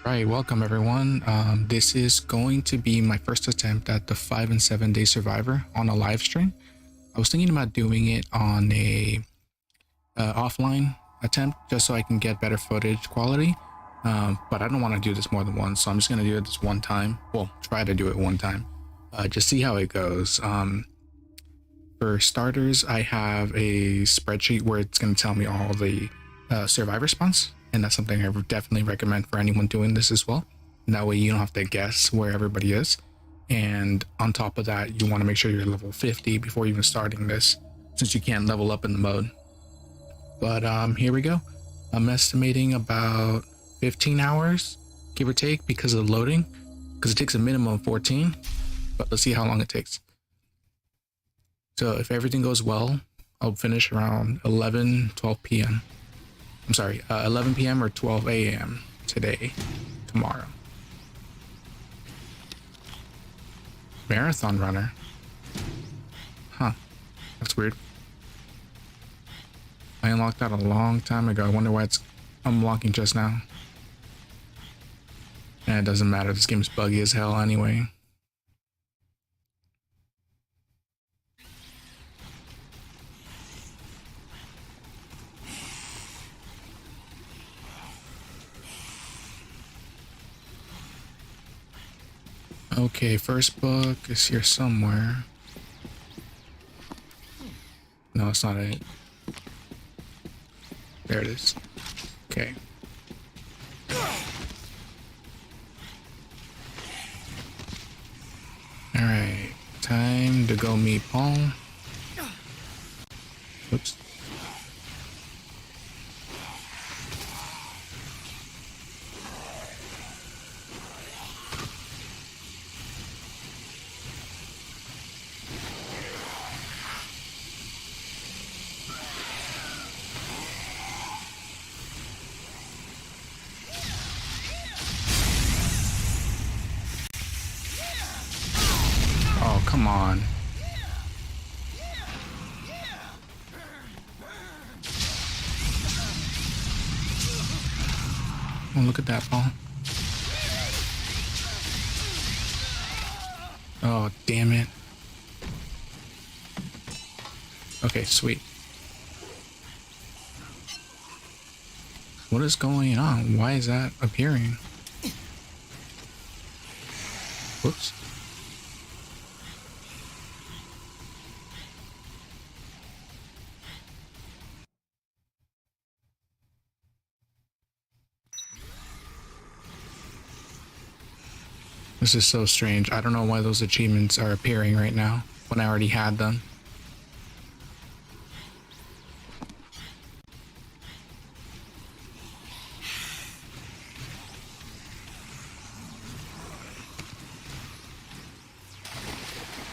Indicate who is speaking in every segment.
Speaker 1: Right, welcome everyone. This is going to be my first attempt at the 5 and 7 day survivor on a live stream. I was thinking about doing it on a offline attempt just so I can get better footage quality. But I don't want to do this more than once, so I'm just going to do it this one time. Well, try to do it one time. Just see how it goes. For starters, I have a spreadsheet where it's going to tell me all the survivor spawns, and that's something I would definitely recommend for anyone doing this as well. And that way you don't have to guess where everybody is. And on top of that, you want to make sure you're level 50 before even starting this, since you can't level up in the mode. But here we go. I'm estimating about 15 hours, give or take, because of the loading, because it takes a minimum of 14, but let's see how long it takes. So if everything goes well, I'll finish around 12 p.m. I'm sorry, 11 p.m. or 12 a.m. tomorrow. Marathon runner. Huh, that's weird. I unlocked that a long time ago. I wonder why it's unlocking just now. And it doesn't matter, this game's buggy as hell anyway. Okay, first book is here somewhere. No, it's not it. There it is. Okay. Alright, time to go meet Paul. Oops. Oh, come on. Oh, look at that, Paul. Oh, damn it. Okay, sweet. What is going on? Why is that appearing? Whoops. This is so strange. I don't know why those achievements are appearing right now when I already had them.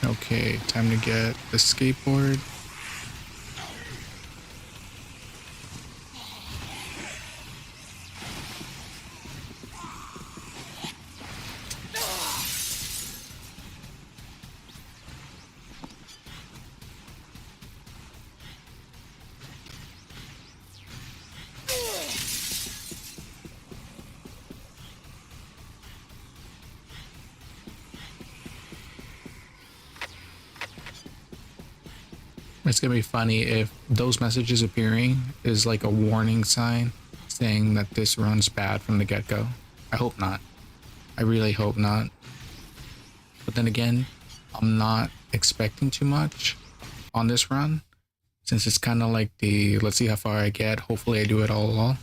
Speaker 1: Okay, time to get the skateboard. It's gonna be funny if those messages appearing is like a warning sign saying that this run's bad from the get-go. I hope not. I really hope not. But then again, I'm not expecting too much on this run, since it's kind of like the let's see how far I get. Hopefully I do it all.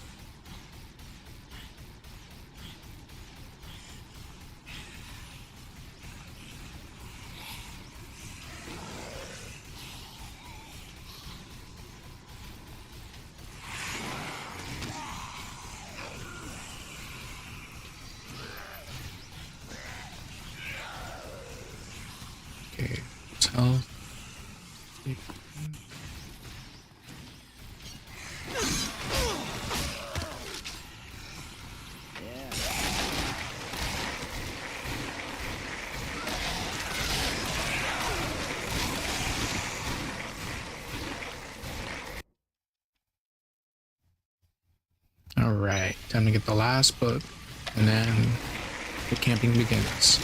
Speaker 1: Okay, tell. All right, time to get the last book. and then the camping begins.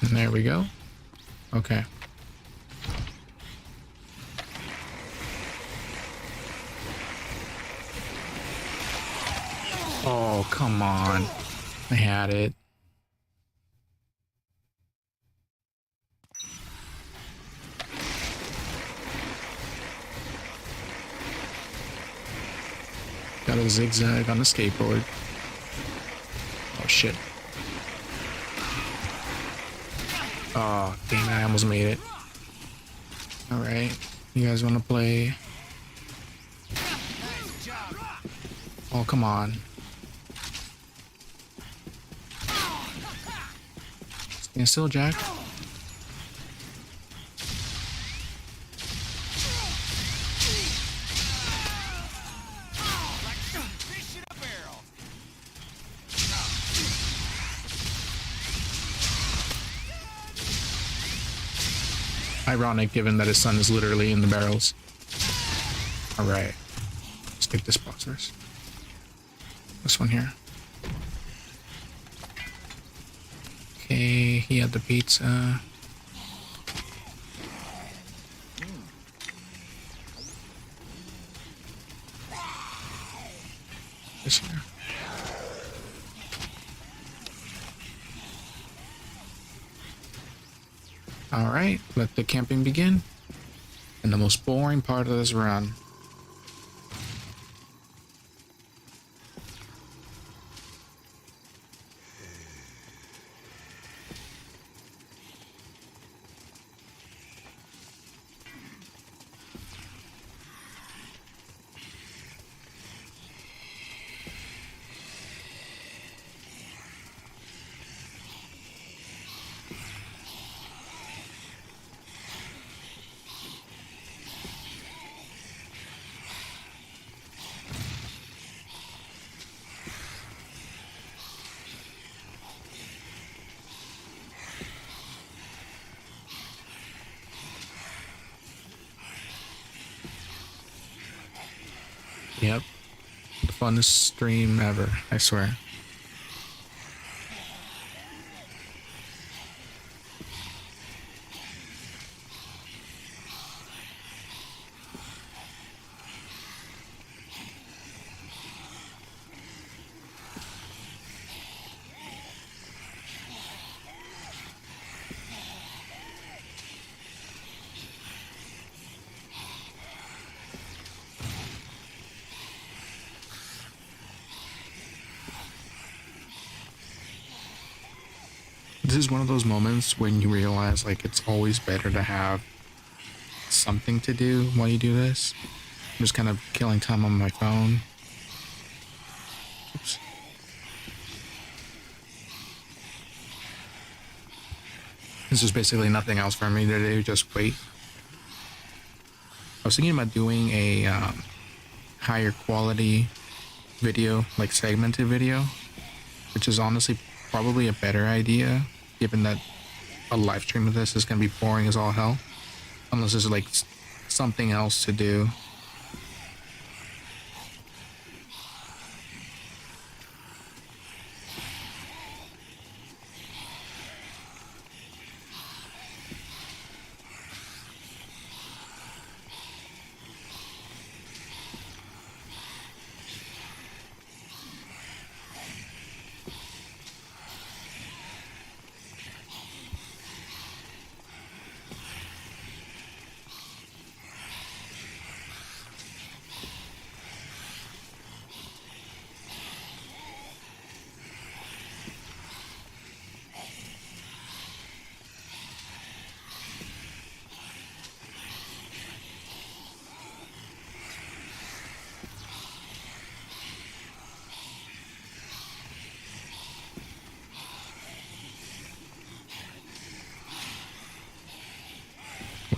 Speaker 1: And there we go. Okay. Oh, come on. I had it. Got a zigzag on the skateboard. Oh, shit. Oh, damn it, I almost made it. Alright, you guys want to play? Oh, come on. Stand still, Jack. Ironic, given that his son is literally in the barrels. Alright. Let's take this box first. This one here. Okay, he had the pizza. This here. Alright, let the camping begin. And the most boring part of this run. Yep. The funnest stream ever, I swear. This is one of those moments when you realize like it's always better to have something to do while you do this. I'm just kind of killing time on my phone. Oops. This is basically nothing else for me to do, just wait. I was thinking about doing a higher quality video, like segmented video, which is honestly probably a better idea, given that a live stream of this is going to be boring as all hell, unless there's like something else to do.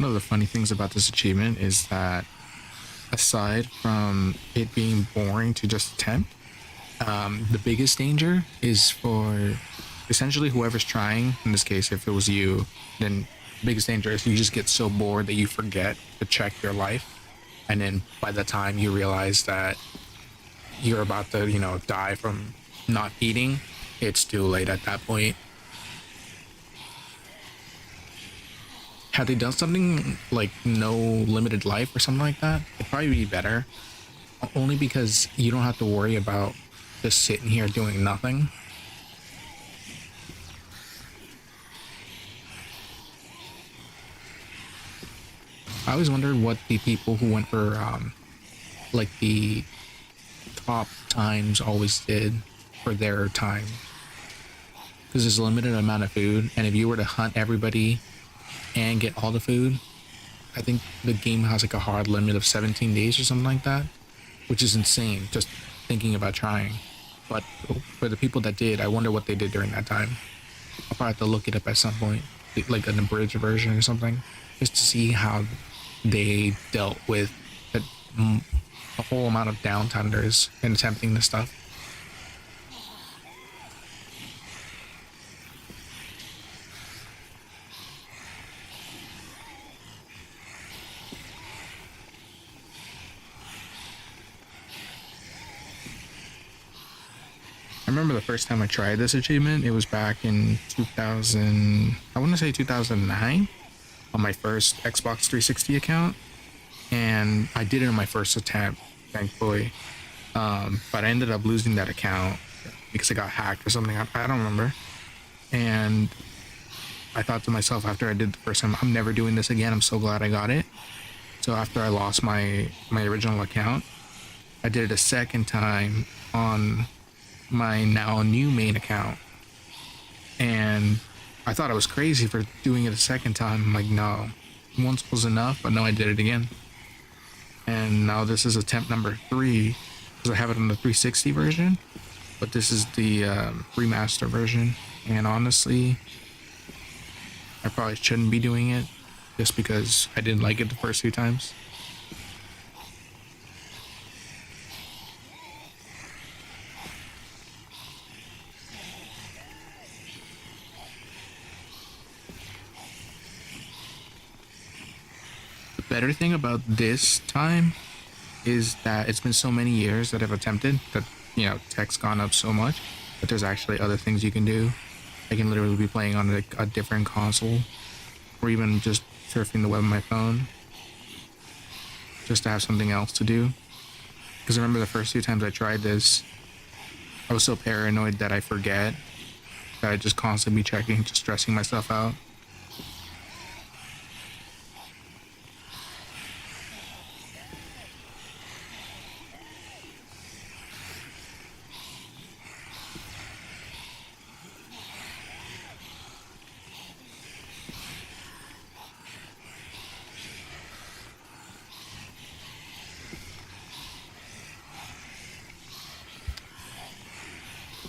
Speaker 1: One of the funny things about this achievement is that aside from it being boring to just attempt, the biggest danger is for essentially whoever's trying. In this case, if it was you, then the biggest danger is you just get so bored that you forget to check your life. And then by the time you realize that you're about to, die from not eating, it's too late at that point. Had they done something like no limited life or something like that, it'd probably be better. Only because you don't have to worry about just sitting here doing nothing. I always wondered what the people who went for like the top times always did for their time, because there's a limited amount of food, and if you were to hunt everybody and get all the food, I think the game has like a hard limit of 17 days or something like that, which is insane just thinking about trying. But for the people that did, I wonder what they did during that time. I'll probably have to look it up at some point, like an abridged version or something, just to see how they dealt with a whole amount of downtime there is in attempting this stuff. I remember the first time I tried this achievement, it was back in 2000, I want to say 2009, on my first Xbox 360 account, and I did it on my first attempt, thankfully. But I ended up losing that account because it got hacked or something. I don't remember. And I thought to myself after I did the first time, I'm never doing this again. I'm so glad I got it. So after I lost my original account, I did it a second time on my now new main account, and I thought I was crazy for doing it a second time. I'm like, no, once was enough. But no, I did it again, and now this is attempt number 3, because I have it on the 360 version, but this is the remaster version. And honestly, I probably shouldn't be doing it just because I didn't like it the first few times. The better thing about this time is that it's been so many years that I've attempted that, tech's gone up so much that there's actually other things you can do. I can literally be playing on like a different console, or even just surfing the web on my phone, just to have something else to do. Because I remember the first few times I tried this, I was so paranoid that I forget, that I just constantly be checking, just stressing myself out.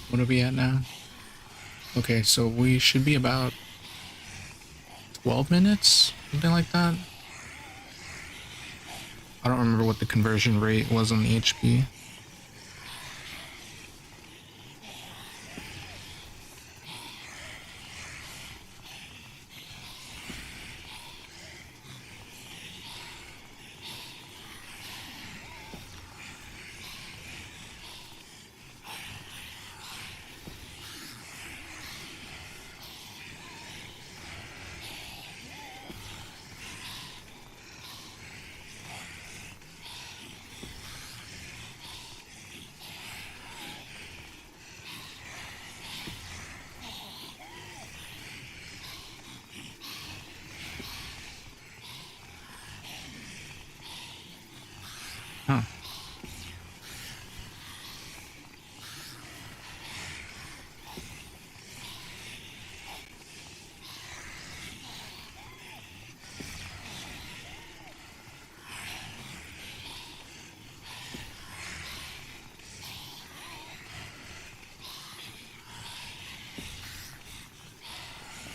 Speaker 1: What are we at now? Okay, so we should be about 12 minutes, something like that. I don't remember what the conversion rate was on the HP. Huh.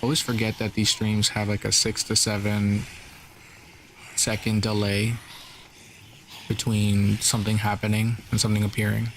Speaker 1: I always forget that these streams have like a 6 to 7 2 second delay between something happening and something appearing.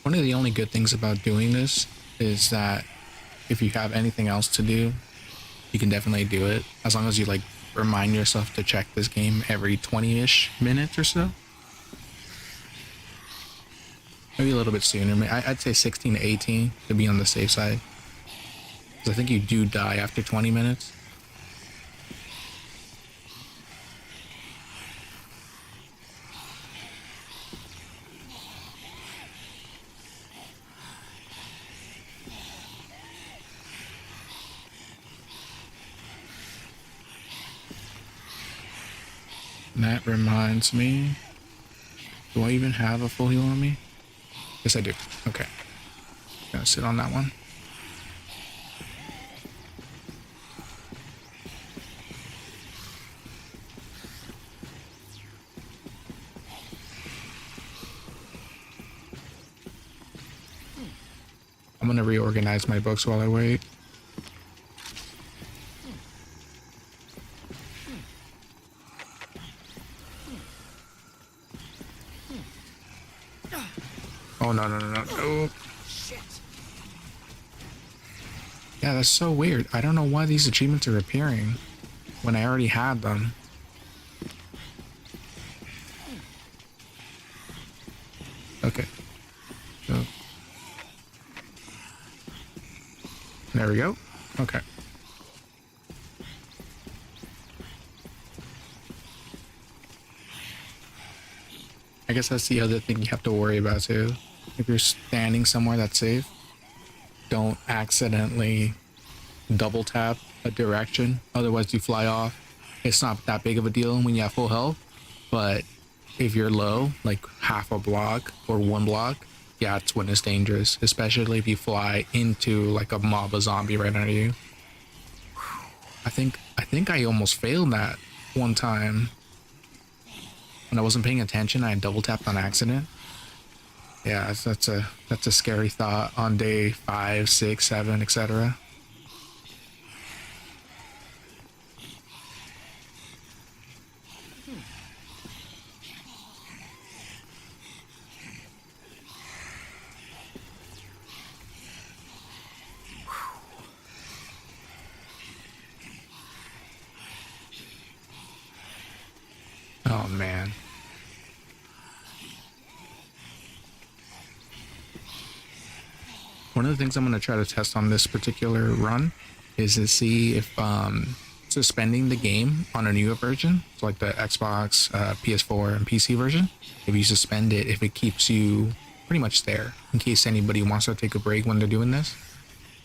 Speaker 1: One of the only good things about doing this is that if you have anything else to do, you can definitely do it as long as you like remind yourself to check this game every 20-ish minutes or so. Maybe a little bit sooner. I'd say 16 to 18 to be on the safe side. Because I think you do die after 20 minutes. And that reminds me, do I even have a full heal on me? Yes, I do. Okay. Gonna sit on that one. I'm gonna reorganize my books while I wait. Oh, no, no, no, no. Oh. Yeah, that's so weird. I don't know why these achievements are appearing when I already had them. Okay. So. There we go. Okay. I guess that's the other thing you have to worry about too. If you're standing somewhere that's safe, don't accidentally double tap a direction, otherwise you fly off. It's not that big of a deal when you have full health, but if you're low, like half a block or 1 block, yeah, it's when it's dangerous, especially if you fly into like a mob of zombie right under you. I think I almost failed that one time when I wasn't paying attention. I double tapped on accident. Yeah, that's a scary thought on day 5, 6, 7, etc. Oh man. One of the things I'm going to try to test on this particular run is to see if suspending the game on a newer version, so like the Xbox, PS4, and PC version, if you suspend it, if it keeps you pretty much there in case anybody wants to take a break when they're doing this.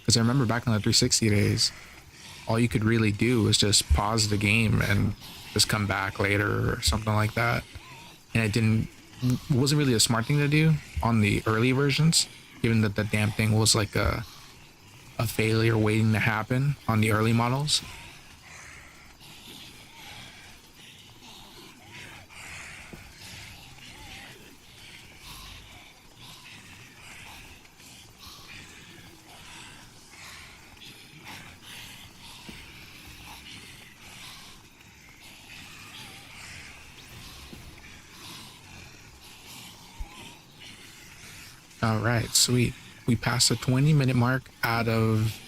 Speaker 1: Because I remember back in the 360 days, all you could really do was just pause the game and just come back later or something like that. And it wasn't really a smart thing to do on the early versions, given that the damn thing was like a failure waiting to happen on the early models. All right, sweet. We passed the 20-minute mark out of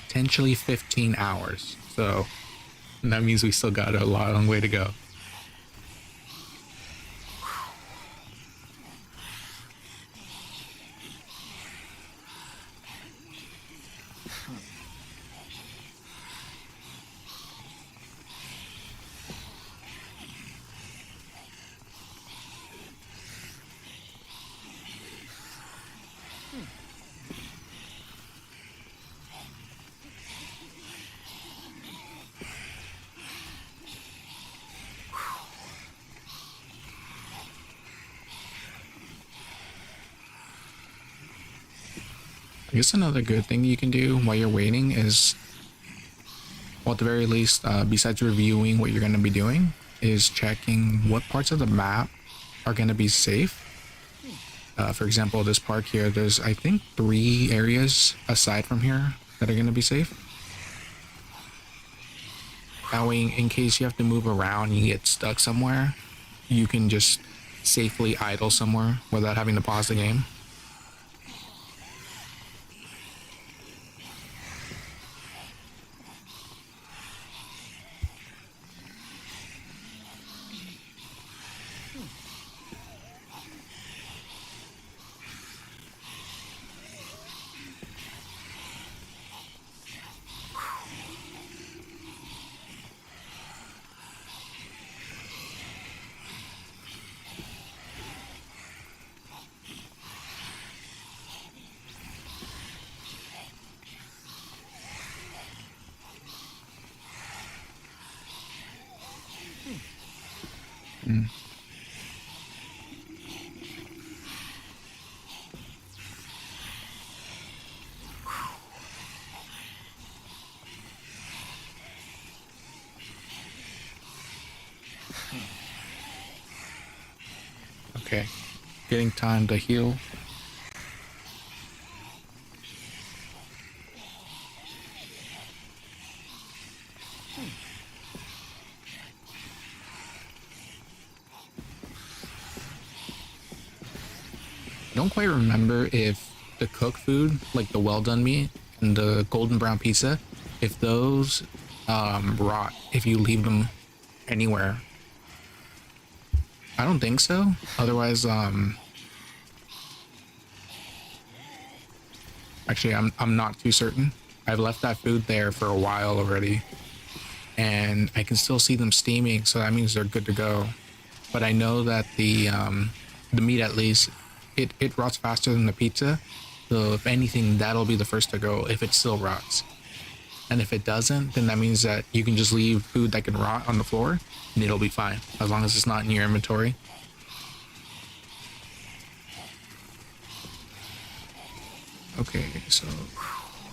Speaker 1: potentially 15 hours. So that means we still got a long way to go. I guess another good thing you can do while you're waiting is, well, at the very least, besides reviewing what you're going to be doing, is checking what parts of the map are going to be safe. For example, this park here, there's, I think, 3 areas aside from here that are going to be safe. That way, in case you have to move around and you get stuck somewhere, you can just safely idle somewhere without having to pause the game. Mm. Okay, getting time to heal. I don't quite remember if the cooked food, like the well done meat and the golden brown pizza, if those rot if you leave them anywhere. I don't think so. Otherwise, actually, I'm not too certain. I've left that food there for a while already, and I can still see them steaming, so that means they're good to go. But I know that the meat, at least, it rots faster than the pizza. So if anything, that'll be the first to go if it still rots. And if it doesn't, then that means that you can just leave food that can rot on the floor and it'll be fine as long as it's not in your inventory. Okay, so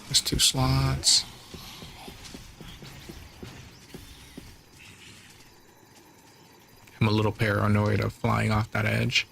Speaker 1: there's 2 slots. I'm a little paranoid of flying off that edge.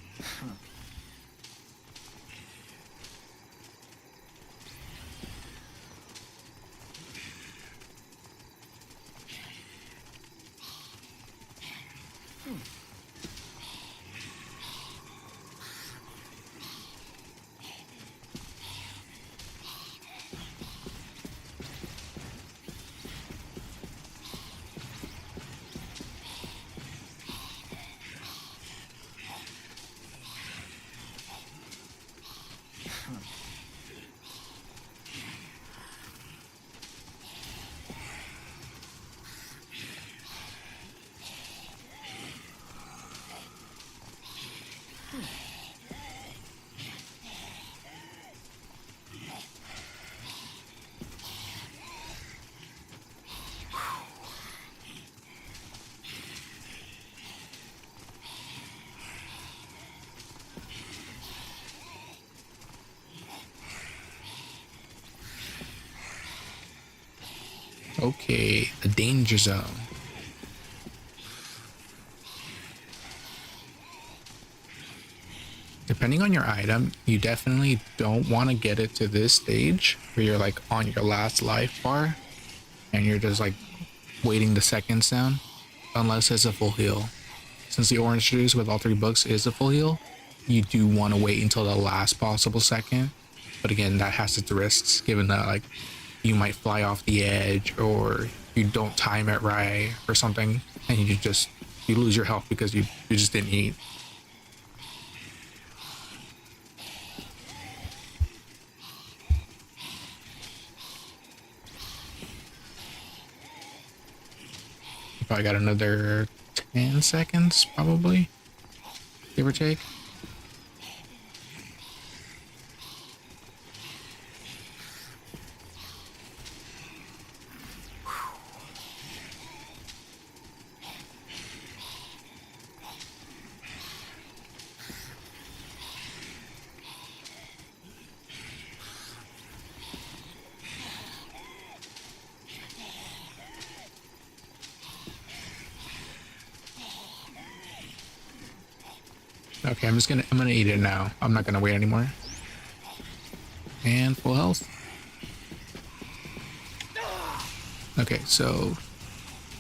Speaker 1: Okay, the danger zone. Depending on your item, you definitely don't want to get it to this stage where you're like on your last life bar and you're just like waiting the seconds down, unless it's a full heal. Since the orange juice with all 3 books is a full heal, you do want to wait until the last possible second. But again, that has its risks, given that like you might fly off the edge or you don't time it right or something, and you lose your health because you just didn't eat. You probably got another 10 seconds, probably, give or take. Okay, I'm gonna eat it now. I'm not gonna wait anymore. And full health. Okay, so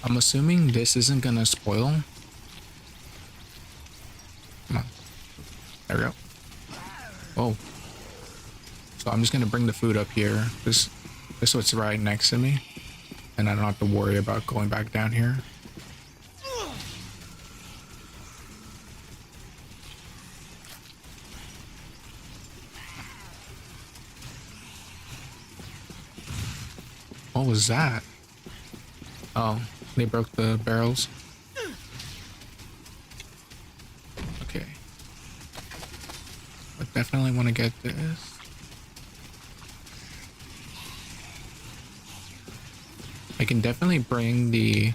Speaker 1: I'm assuming this isn't gonna spoil. Come on. There we go. Oh. So I'm just gonna bring the food up here. This what's right next to me. And I don't have to worry about going back down here. What was that? Oh, they broke the barrels. Okay. I definitely want to get this. I can definitely bring the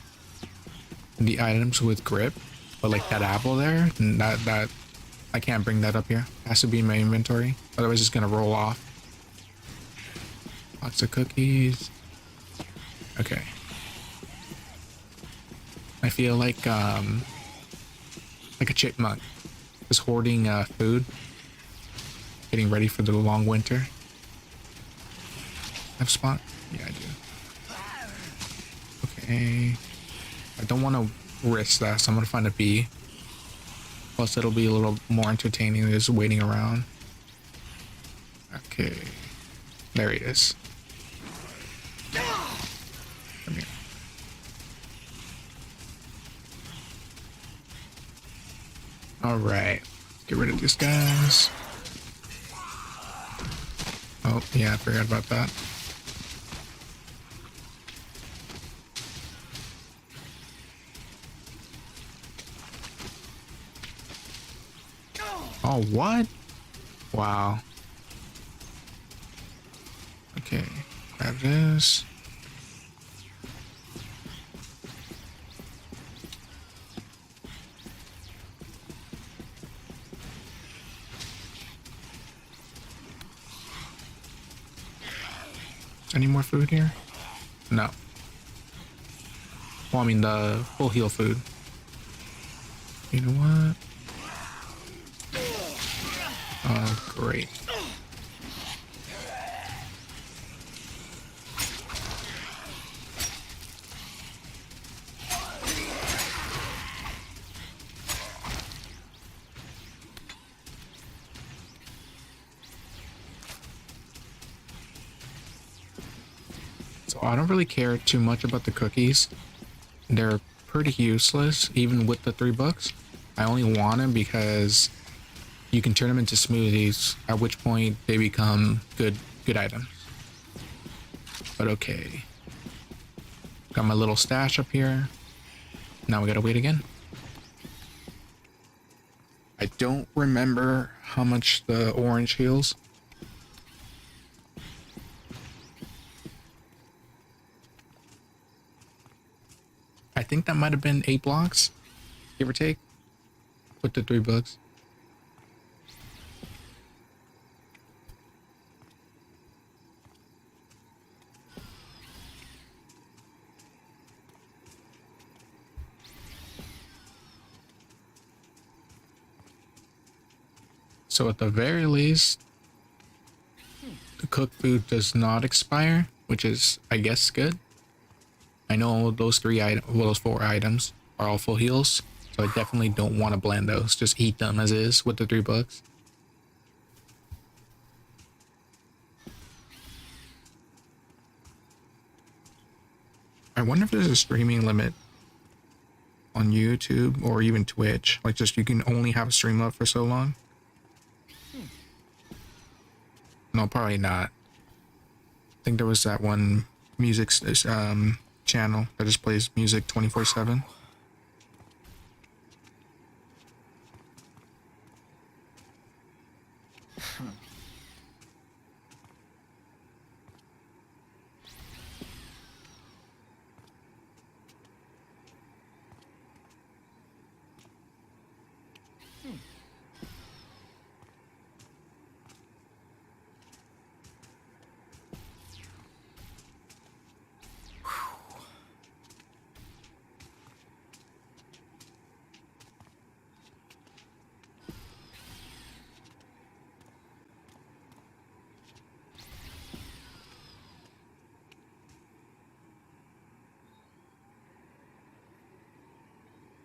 Speaker 1: items with grip, but like that apple there, that I can't bring that up here. It has to be in my inventory, otherwise it's gonna roll off. Lots of cookies. Okay. I feel like a chipmunk, just hoarding food, getting ready for the long winter. Have a spot? Yeah, I do. Okay. I don't want to risk that, so I'm gonna find a bee. Plus, it'll be a little more entertaining than just waiting around. Okay. There he is. Come here. Alright. Get rid of these guys. Oh, yeah, I forgot about that. Oh, what? Wow. Okay. Grab this. Any more food here? No. Well, I mean the full heal food. You know what? Oh, great. So I don't really care too much about the cookies. They're pretty useless, even with the $3. I only want them because you can turn them into smoothies, at which point they become good items. But okay. Got my little stash up here. Now we gotta wait again. I don't remember how much the orange heals. I think that might have been 8 blocks, give or take, with the $3. So at the very least, the cooked food does not expire, which is, I guess, good. I know those 4 items are all full heals, so I definitely don't want to blend those. Just eat them as is with the $3. I wonder if there's a streaming limit on YouTube or even Twitch. Like, just you can only have a stream up for so long. No, probably not. I think there was that one music channel that just plays music 24/7.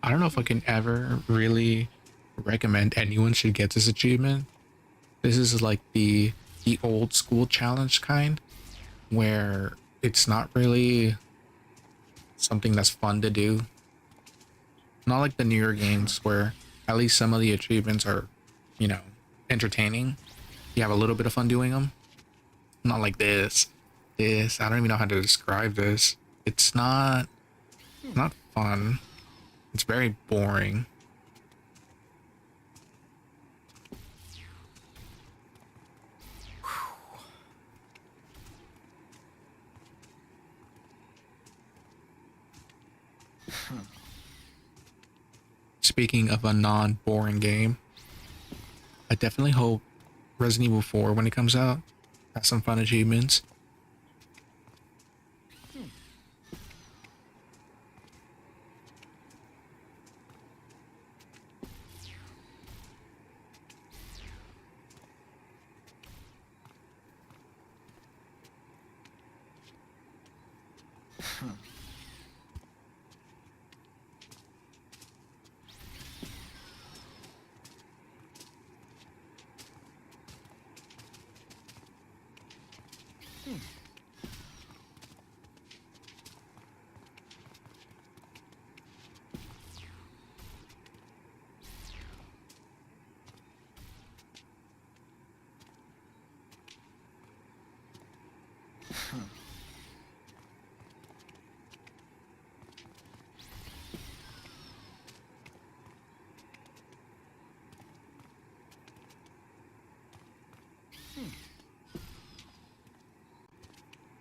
Speaker 1: I don't know if I can ever really recommend anyone should get this achievement. This is like the old school challenge kind where it's not really something that's fun to do. Not like the newer games where at least some of the achievements are, you know, entertaining. You have a little bit of fun doing them. Not like this. This, I don't even know how to describe this. It's not fun. It's very boring. Speaking of a non-boring game, I definitely hope Resident Evil 4 when it comes out has some fun achievements.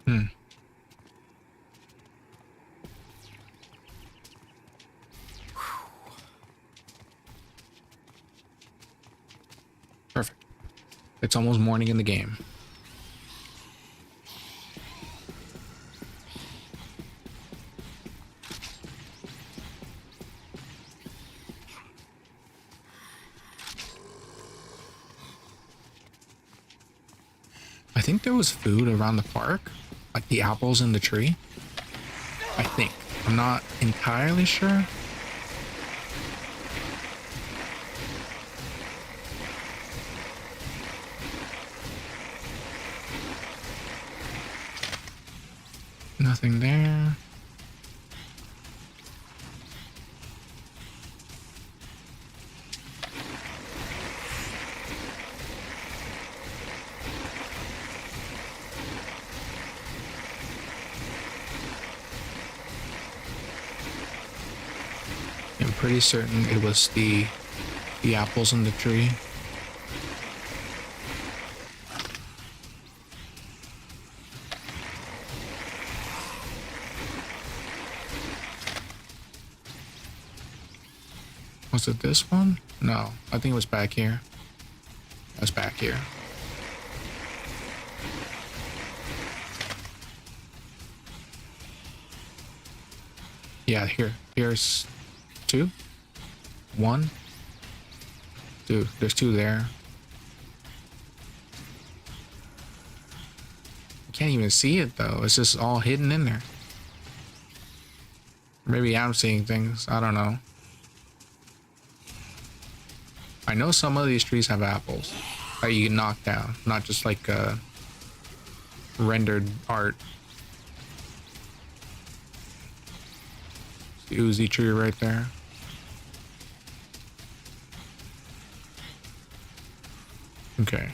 Speaker 1: Hmm. Perfect. It's almost morning in the game. I think there was food around the park, like the apples in the tree. I think. I'm not entirely sure. Nothing there. I'm pretty certain it was the apples in the tree. Was it this one? No, I think it was back here. It was back here. Yeah, here's two. One. Two. There's two there. I can't even see it though. It's just all hidden in there. Maybe I'm seeing things. I don't know. I know some of these trees have apples that you can knock down, not just like rendered art. The Uzi tree right there. Okay.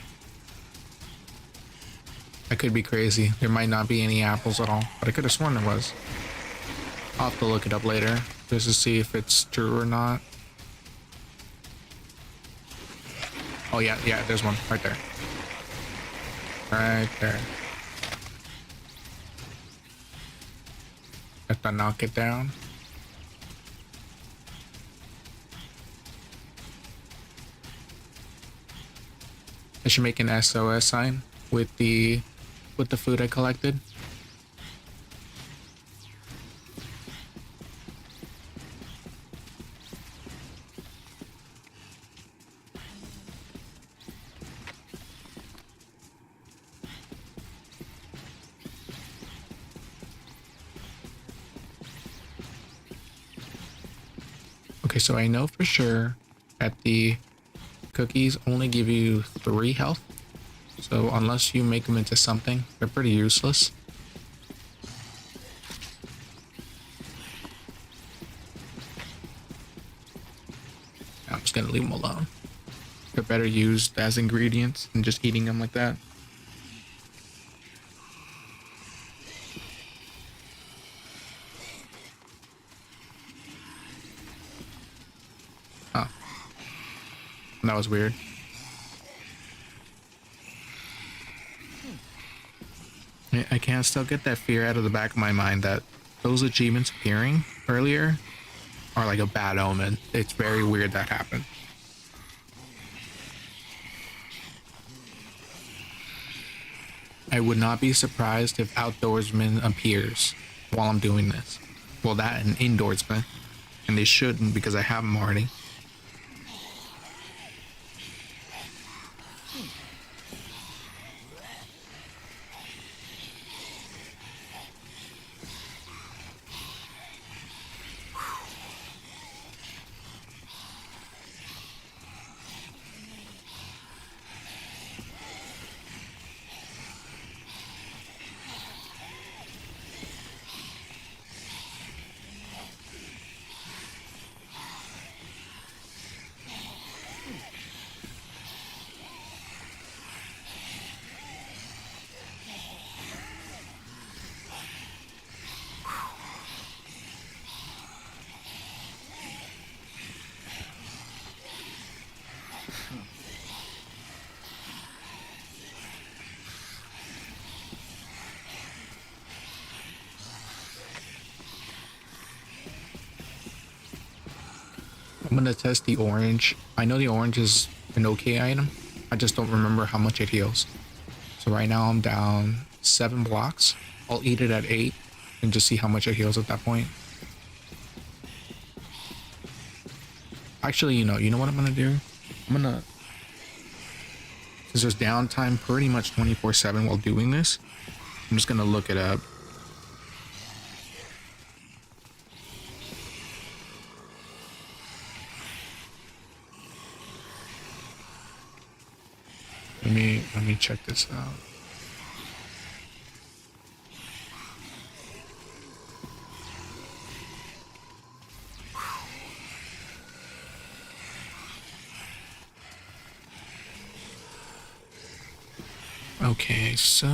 Speaker 1: I could be crazy. There might not be any apples at all, but I could have sworn there was. I'll have to look it up later just to see if it's true or not. Oh yeah, there's one right there. Right there. Have to knock it down. I should make an SOS sign with the food I collected. Okay, so I know for sure that the cookies only give you 3 health. So unless you make them into something, they're pretty useless. I'm just gonna leave them alone. They're better used as ingredients than just eating them like that. Oh, that was weird. I can't still get that fear out of the back of my mind that those achievements appearing earlier are like a bad omen. It's very weird that happened. I would not be surprised if outdoorsman appears while I'm doing this. Well, that and indoorsman. And they shouldn't because I have them already. I'm gonna test the orange. I know the orange is an okay item. I just don't remember how much it heals. So right now I'm down 7 blocks. I'll eat it at 8 and just see how much it heals at that point. Actually, you know what I'm gonna do? I'm gonna, because there's downtime pretty much 24/7 while doing this. I'm just gonna look it up. Let me check this out. Okay, so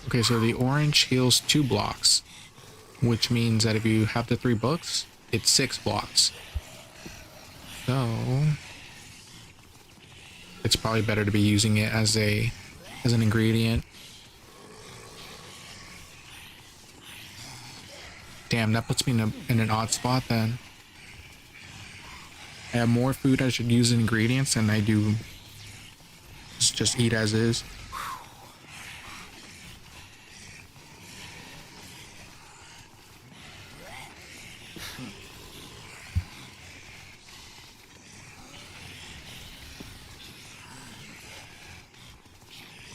Speaker 1: okay, so the orange heals 2 blocks, which means that if you have the 3 books, it's 6 blocks. So it's probably better to be using it as an ingredient. Damn, that puts me in an odd spot then. I have more food I should use in ingredients than I do just eat as is.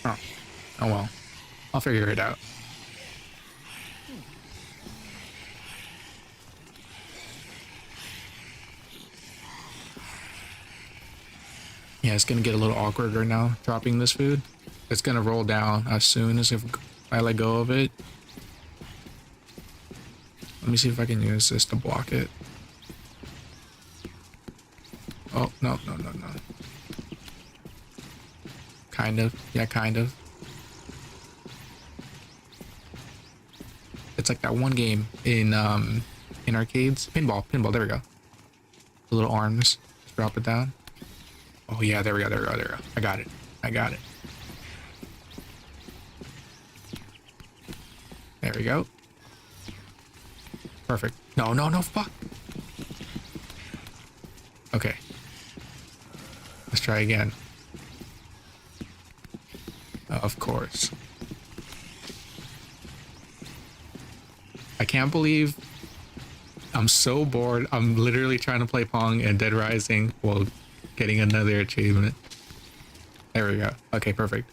Speaker 1: Oh, oh well. I'll figure it out. Yeah, it's gonna get a little awkward right now, dropping this food. It's gonna roll down as soon as if I let go of it. Let me see if I can use this to block it. Oh, no, no, no, no. Kind of. Yeah, kind of. It's like that one game in in arcades. Pinball. There we go. The little arms. Just drop it down. Oh yeah, there we go. I got it. There we go. Perfect. No, fuck. Okay. Let's try again. Of course. I can't believe I'm so bored. I'm literally trying to play Pong and Dead Rising while getting another achievement. There we go. Okay, perfect.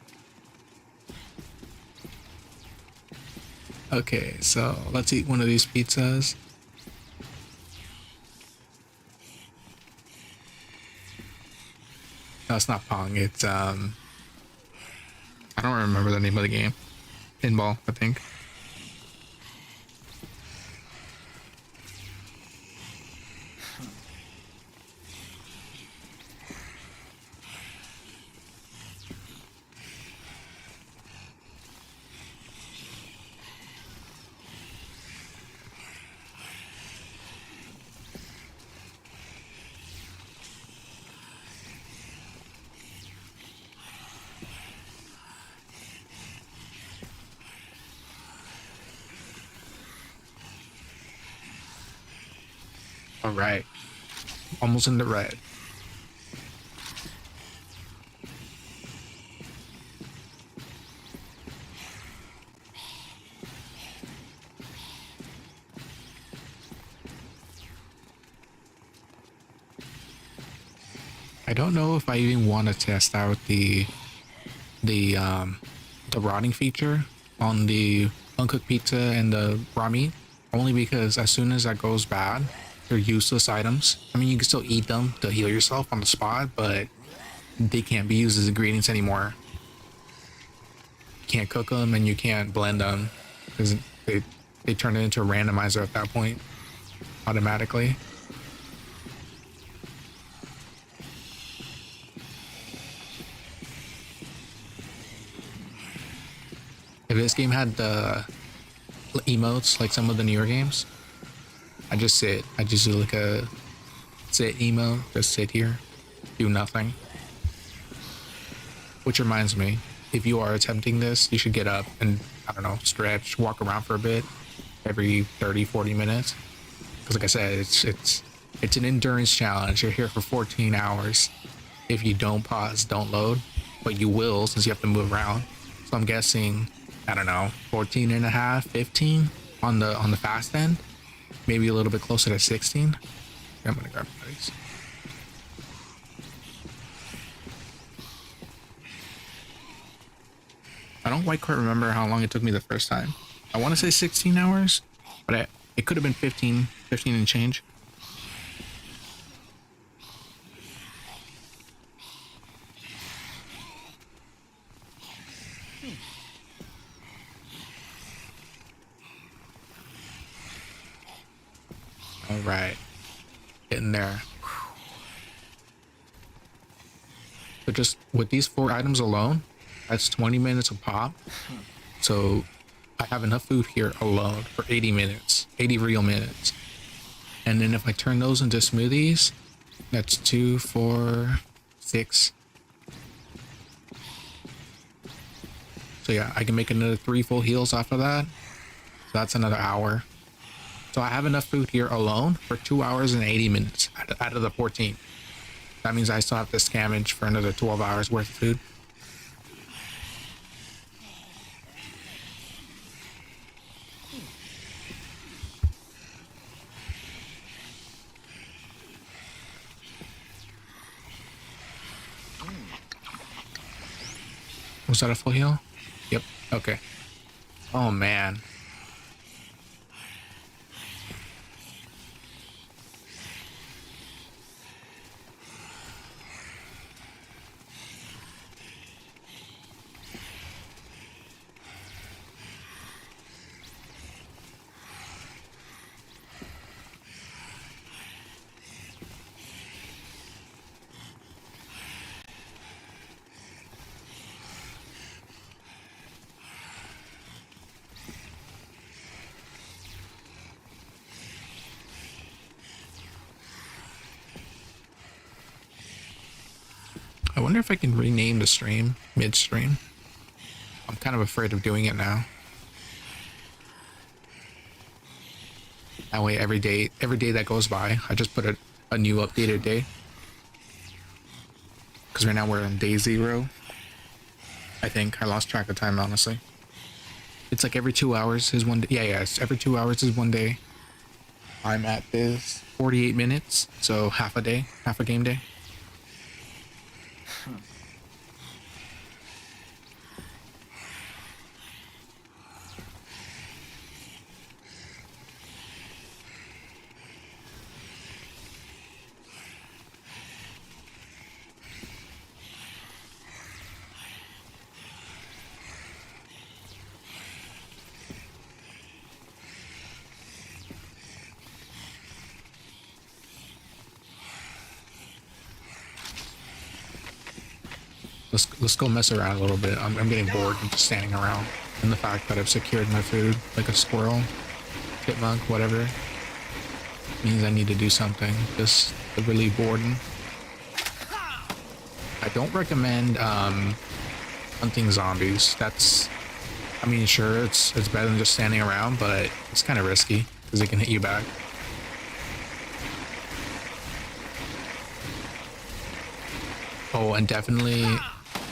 Speaker 1: Okay, so let's eat one of these pizzas. No, it's not Pong. It's I don't remember the name of the game. Pinball, I think. All right, almost in the red. I don't know if I even want to test out the um the rotting feature on the uncooked pizza and the raw meat, only because as soon as that goes bad, they're useless items. I mean, you can still eat them to heal yourself on the spot, but they can't be used as ingredients anymore. You can't cook them and you can't blend them because they turn it into a randomizer at that point automatically. If this game had the emotes like some of the newer games, I just sit. I just do like a sit emote, just sit here, do nothing. Which reminds me, if you are attempting this, you should get up and, I don't know, stretch, walk around for a bit every 30, 40 minutes. Because like I said, it's an endurance challenge. You're here for 14 hours. If you don't pause, don't load, but you will since you have to move around. So I'm guessing, I don't know, 14 and a half, 15 on the fast end, maybe a little bit closer to 16. I'm gonna grab these. I don't quite remember how long it took me the first time. I want to say 16 hours, but it could have been 15 and change. All right, getting there. So just with these 4 items alone, that's 20 minutes a pop. So I have enough food here alone for 80 minutes, 80 real minutes. And then if I turn those into smoothies, that's 2, 4, 6. So yeah, I can make another 3 full heals off of that. So that's another hour. So I have enough food here alone for 2 hours and 80 minutes out of the 14. That means I still have to scavenge for another 12 hours worth of food. Was that a full heal? Yep. Okay. Oh man. I wonder if I can rename the stream midstream. I'm kind of afraid of doing it now. That way every day that goes by, I just put a new updated day. Because right now we're on day 0. I think I lost track of time, honestly. It's like every 2 hours is one day. Yeah, it's every 2 hours is one day. I'm at this 48 minutes, so half a day, half a game day. Let's go mess around a little bit. I'm getting bored of just standing around, and the fact that I've secured my food like a squirrel, chipmunk, whatever, means I need to do something just to relieve boredom. I don't recommend hunting zombies. That's, I mean, sure, it's better than just standing around, but it's kind of risky because it can hit you back. Oh, and definitely,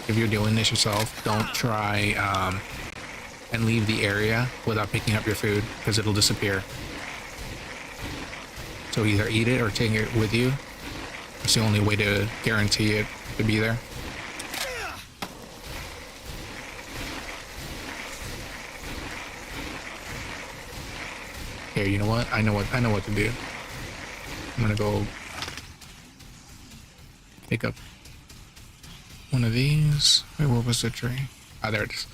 Speaker 1: if you're doing this yourself, don't try and leave the area without picking up your food, because it'll disappear. So either eat it or take it with you. It's the only way to guarantee it to be there. Here, you know what? I know what to do. I'm gonna go pick up one of these. Wait, where was the tree? Ah, there it is.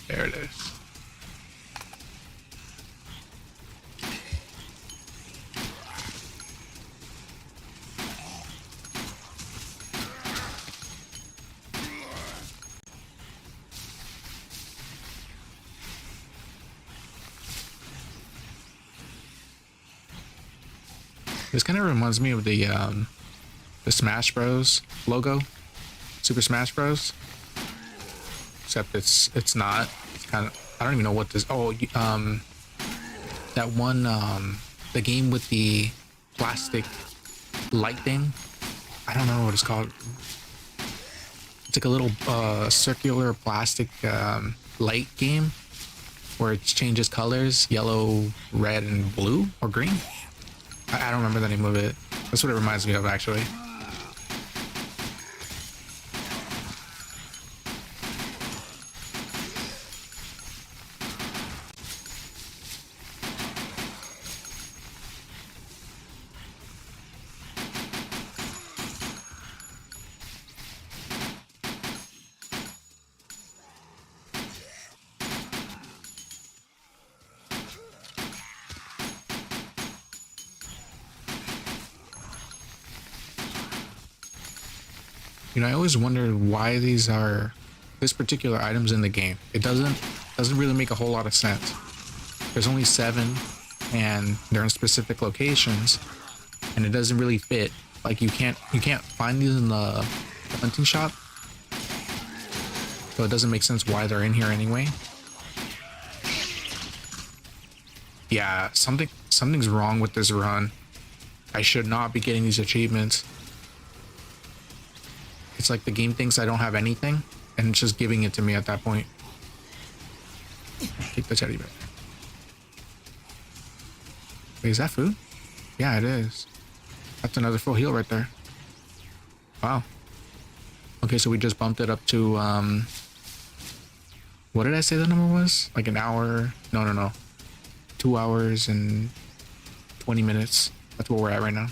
Speaker 1: There it is. This kind of reminds me of the Smash Bros logo, Super Smash Bros. Except it's not. It's kind of, I don't even know what this. Oh, that one, the game with the plastic light thing. I don't know what it's called. It's like a little circular plastic light game where it changes colors: yellow, red, and blue or green. I don't remember the name of it. That's what it reminds me of, actually. You know, I always wondered why this particular items in the game. It doesn't really make a whole lot of sense. There's only 7, and they're in specific locations, and it doesn't really fit. Like you can't find these in the hunting shop, so it doesn't make sense why they're in here anyway. Yeah, something's wrong with this run. I should not be getting these achievements. It's like the game thinks I don't have anything, and it's just giving it to me at that point. Take the teddy bear. Wait, is that food? Yeah, it is. That's another full heal right there. Wow. Okay, so we just bumped it up to, what did I say the number was? Like an hour? No. 2 hours and 20 minutes. That's where we're at right now.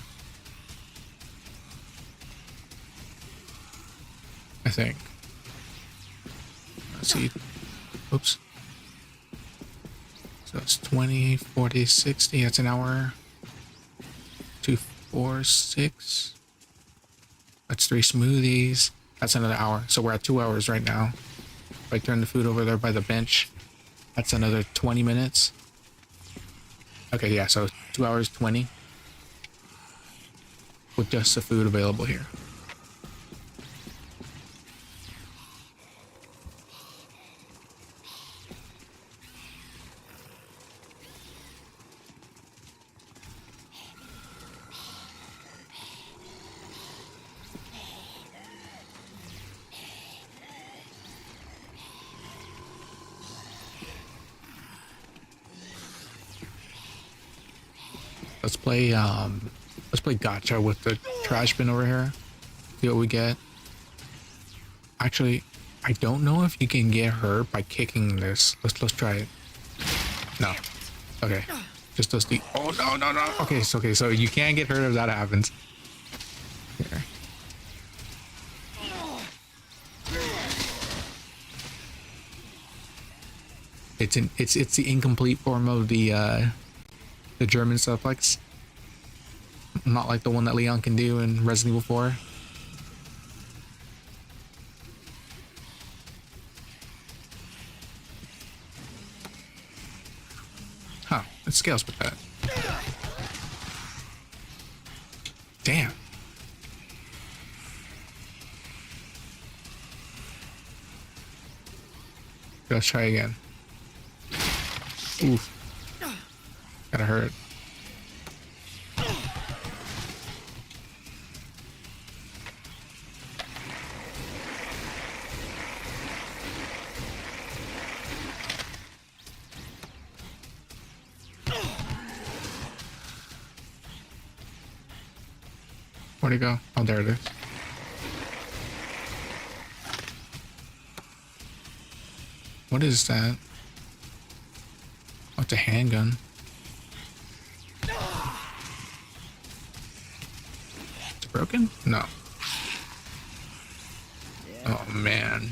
Speaker 1: I think. Let's see. Oops. So it's 20, 40, 60. That's an hour. 2, 4, 6. That's 3 smoothies. That's another hour. So we're at 2 hours right now. If I turn the food over there by the bench, that's another 20 minutes. Okay, yeah, so 2 hours, 20. with just the food available here. Let's play gotcha with the trash bin over here. See what we get. Actually, I don't know if you can get hurt by kicking this. Let's try it. No. Okay. Just does the oh no. Okay, so you can't get hurt if that happens. Here. It's the incomplete form of the German suplex. Not like the one that Leon can do in Resident Evil 4. Huh, it scales with that. Damn. Let's try again. Oof. Gotta hurt. Where'd it go? Oh, there it is. What is that? Oh, it's a handgun. It's broken? No. Oh, man.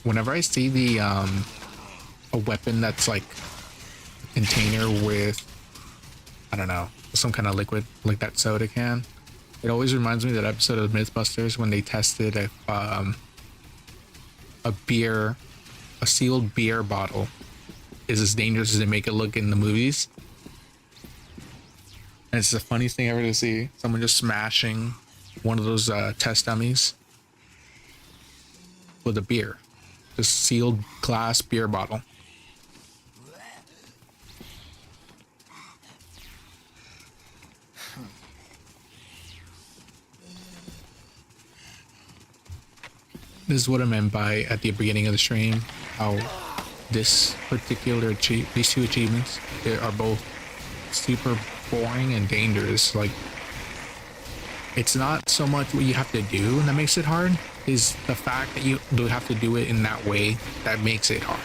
Speaker 1: Whenever I see the a weapon that's like a container with, I don't know, some kind of liquid like that soda can, it always reminds me of that episode of Mythbusters when they tested if a sealed beer bottle is as dangerous as they make it look in the movies. And it's the funniest thing ever to see someone just smashing one of those test dummies with a beer. This sealed glass beer bottle. This is what I meant by at the beginning of the stream, how this particular these two achievements are both super boring and dangerous. Like, it's not so much what you have to do that makes it hard, is the fact that you do have to do it in that way that makes it hard.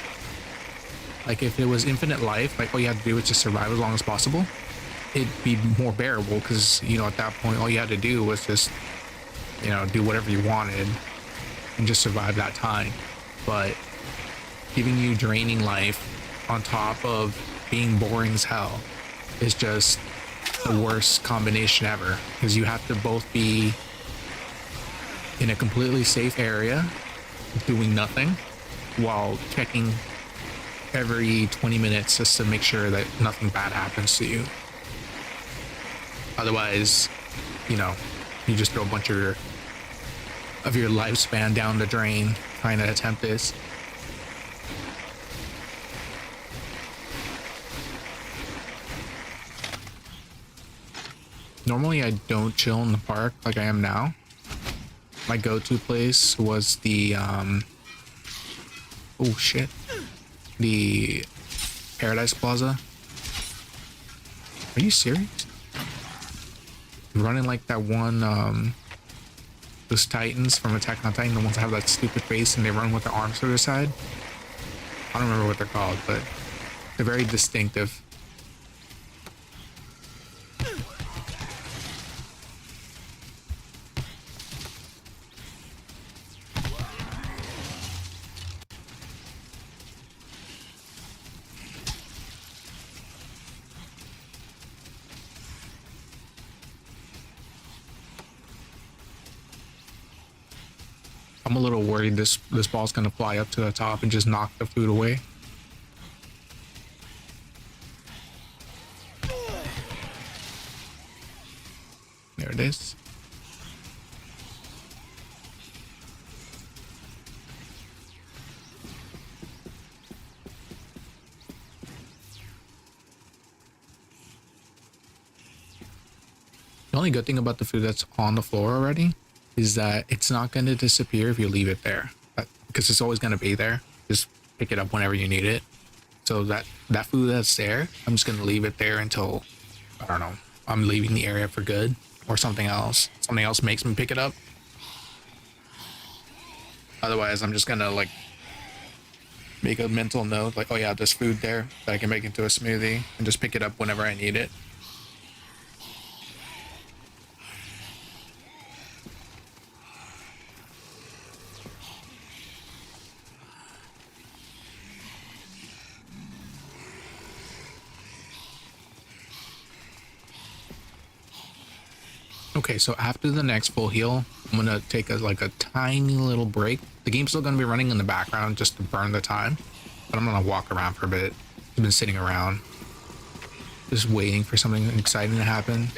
Speaker 1: Like, if it was infinite life, like all you had to do is just survive as long as possible, it'd be more bearable, because, you know, at that point all you had to do was just, you know, do whatever you wanted and just survive that time. But giving you draining life on top of being boring as hell is just the worst combination ever, because you have to both be in a completely safe area doing nothing while checking every 20 minutes just to make sure that nothing bad happens to you. Otherwise, you know, you just throw a bunch of your lifespan down the drain trying to attempt this. Normally I don't chill in the park like I am now. My go-to place was the oh shit, the Paradise Plaza. Are you serious? I'm running like that one those Titans from Attack on Titan, the ones that have that stupid face and they run with their arms to their side. I don't remember what they're called, but they're very distinctive. I'm a little worried this ball's gonna fly up to the top and just knock the food away. There it is. The only good thing about the food that's on the floor already is that it's not going to disappear if you leave it there, because it's always going to be there. Just pick it up whenever you need it. So that food that's there, I'm just going to leave it there until, I don't know, I'm leaving the area for good, or something else makes me pick it up. Otherwise, I'm just going to like make a mental note like, oh yeah, there's food there that I can make into a smoothie, and just pick it up whenever I need it. Okay, so after the next full heal, I'm gonna take like a tiny little break. The game's still gonna be running in the background just to burn the time, but I'm gonna walk around for a bit. I've been sitting around, just waiting for something exciting to happen.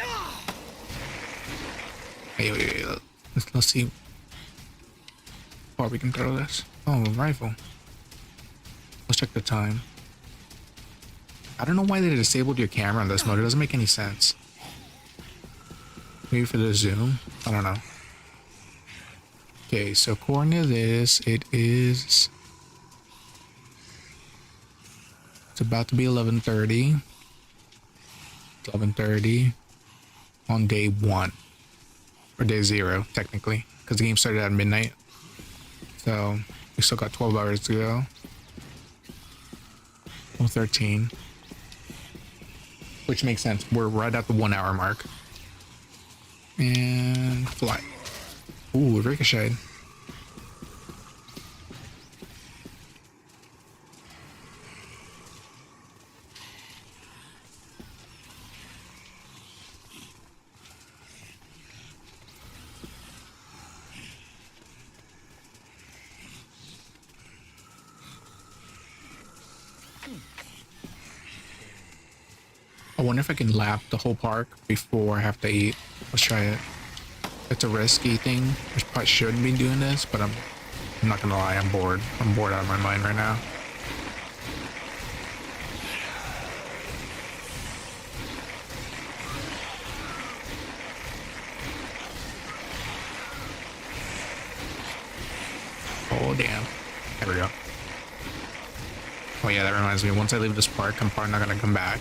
Speaker 1: Hey, wait, let's see how far we can throw this. Oh, rifle. Let's check the time. I don't know why they disabled your camera in this mode. It doesn't make any sense. Maybe for the zoom? I don't know. Okay, so according to this, it's about to be 11:30. 11:30 on day 1. Or day 0, technically. Because the game started at midnight. So, we still got 12 hours to go. Well, 13. Which makes sense. We're right at the 1 hour mark. And fly. Ooh, ricocheted. I wonder if I can lap the whole park before I have to eat. Let's try it. It's a risky thing. I probably shouldn't be doing this, but I'm not gonna lie, I'm bored. I'm bored out of my mind right now. Oh damn. There we go. Oh yeah, that reminds me, once I leave this park, I'm probably not gonna come back.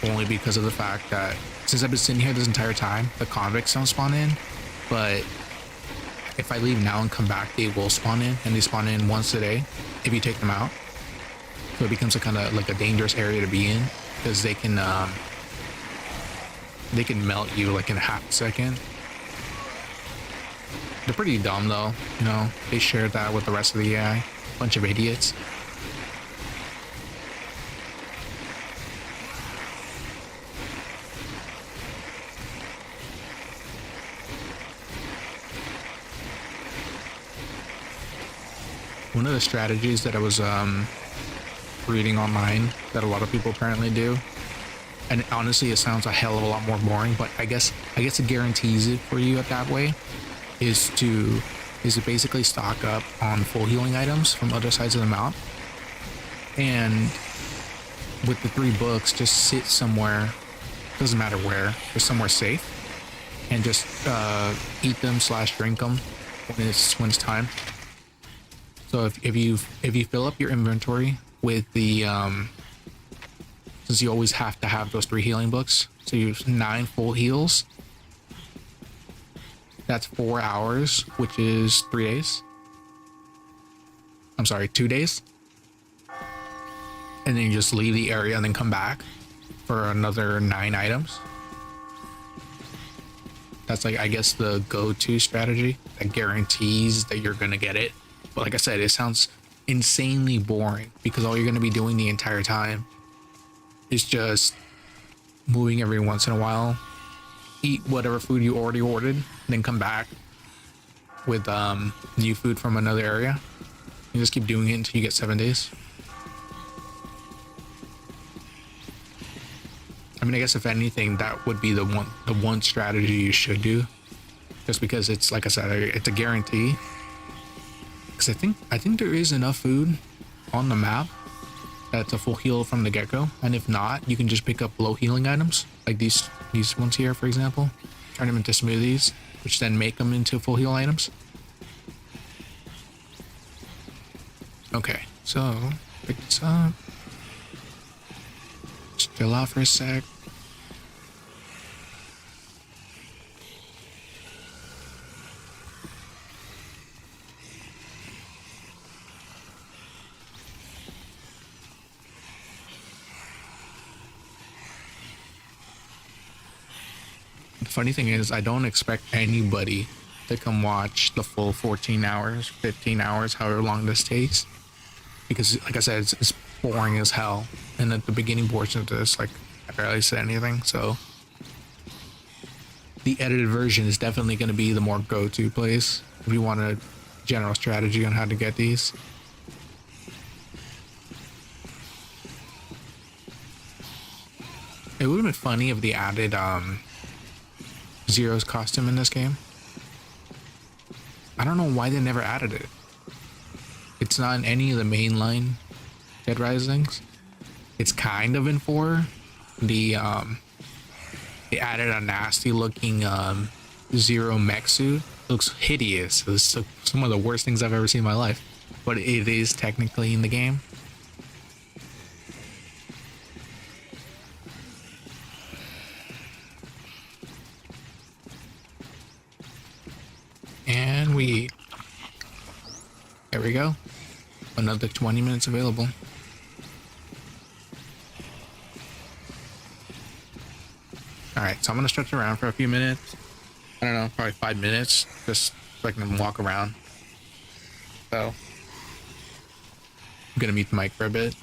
Speaker 1: Only because of the fact that since I've been sitting here this entire time, the convicts don't spawn in. But if I leave now and come back, they will spawn in, and they spawn in once a day if you take them out. So it becomes a kind of like a dangerous area to be in, because they can melt you like in a half a second. They're pretty dumb though, you know. They shared that with the rest of the AI. Bunch of idiots. One of the strategies that I was reading online that a lot of people apparently do, and honestly it sounds a hell of a lot more boring, but I guess it guarantees it for you at that way, is to basically stock up on full healing items from other sides of the map, and with the 3 books just sit somewhere, doesn't matter where, just somewhere safe, and just eat them / drink them when it's time. So if you fill up your inventory with the since you always have to have those 3 healing books, so you have 9 full heals, That's 4 hours, which is 3 days. I'm sorry, 2 days. And then you just leave the area and then come back for another 9 items. That's like, I guess, the go-to strategy that guarantees that you're gonna get it. But like I said, it sounds insanely boring because all you're gonna be doing the entire time is just moving every once in a while, eat whatever food you already ordered, then come back with new food from another area. You just keep doing it until you get 7 days. I mean, I guess if anything, that would be the one strategy you should do, just because it's, like I said, it's a guarantee. Because I think there is enough food on the map that's a full heal from the get-go, and if not, you can just pick up low healing items like these ones here, for example. Turn them into smoothies, which then make them into full heal items. Okay, so pick this up. Chill out for a sec. The funny thing is, I don't expect anybody to come watch the full 14 hours, 15 hours, however long this takes. Because, like I said, it's boring as hell. And at the beginning portion of this, like, I barely said anything, so the edited version is definitely going to be the more go-to place if you want a general strategy on how to get these. It would have been funny if they added Zero's costume in this game. I don't know why they never added it. It's not in any of the mainline Dead Risings. It's kind of in 4. They added a nasty looking Zero mech suit. It looks hideous. It's some of the worst things I've ever seen in my life, but it is technically in the game. And there we go. Another 20 minutes available. Alright, so I'm gonna stretch around for a few minutes. I don't know, probably 5 minutes, just so I can walk around. So I'm gonna mute the mic for a bit.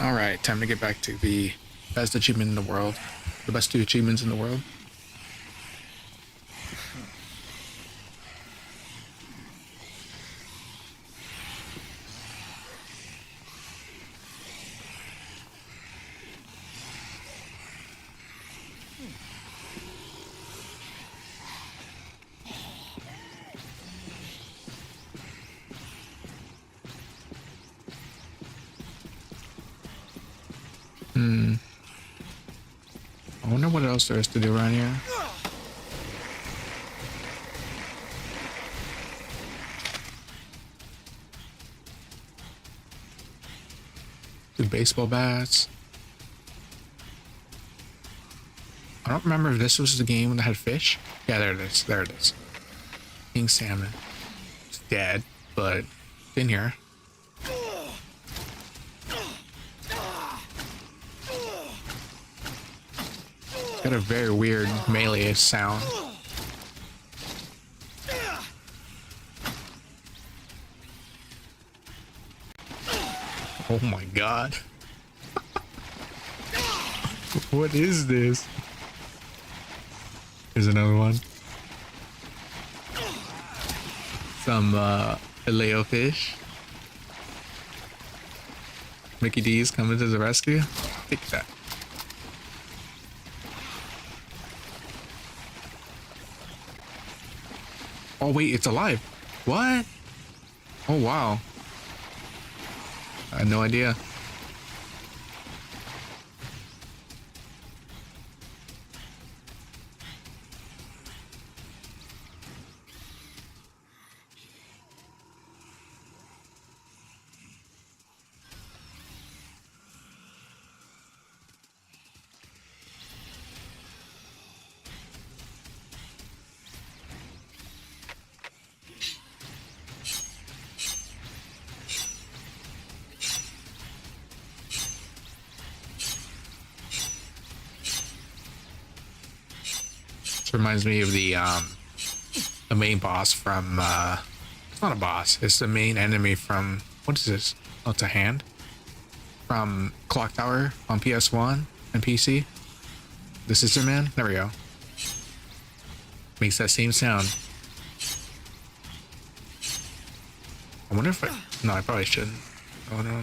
Speaker 1: All right, time to get back to the best achievement in the world. The best two achievements in the world. I wonder what else there is to do around here. Do baseball bats. I don't remember if this was the game that had fish. Yeah, there it is. There it is. King salmon. It's dead, but in here. Got a very weird melee sound. Oh my god. What is this? Here's another one. Some Aleo fish. Mickey D's coming to the rescue. Take that. Oh wait, it's alive. What? Oh wow. I had no idea. Reminds me of the main boss from it's not a boss, it's the main enemy from, what is this? Oh, it's a hand from Clock Tower on PS1 and PC. The Sister Man, there we go. Makes that same sound. I wonder if no, I probably shouldn't. Oh no.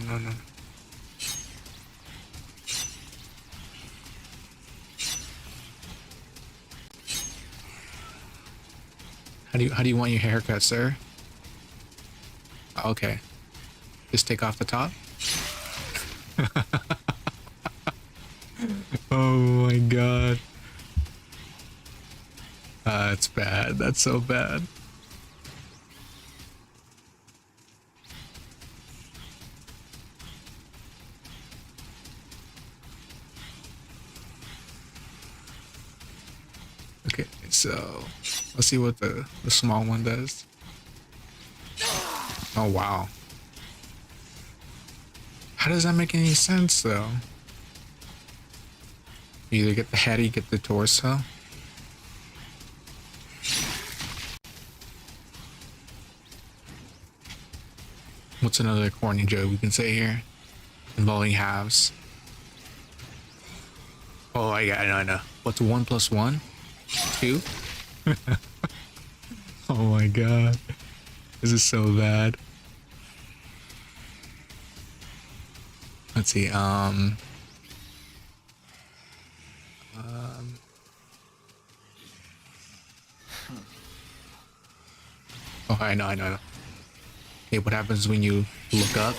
Speaker 1: How do you want your haircut, sir? Okay. Just take off the top. Oh my god. That's bad. That's so bad. Okay, so let's see what the small one does. Oh wow. How does that make any sense though? You either get the head or you get the torso. What's another corny joke we can say here involving halves? Oh, I know. What's 1 + 1? 2? Oh my god. This is so bad. Let's see, oh, I know. Okay, what happens when you look up?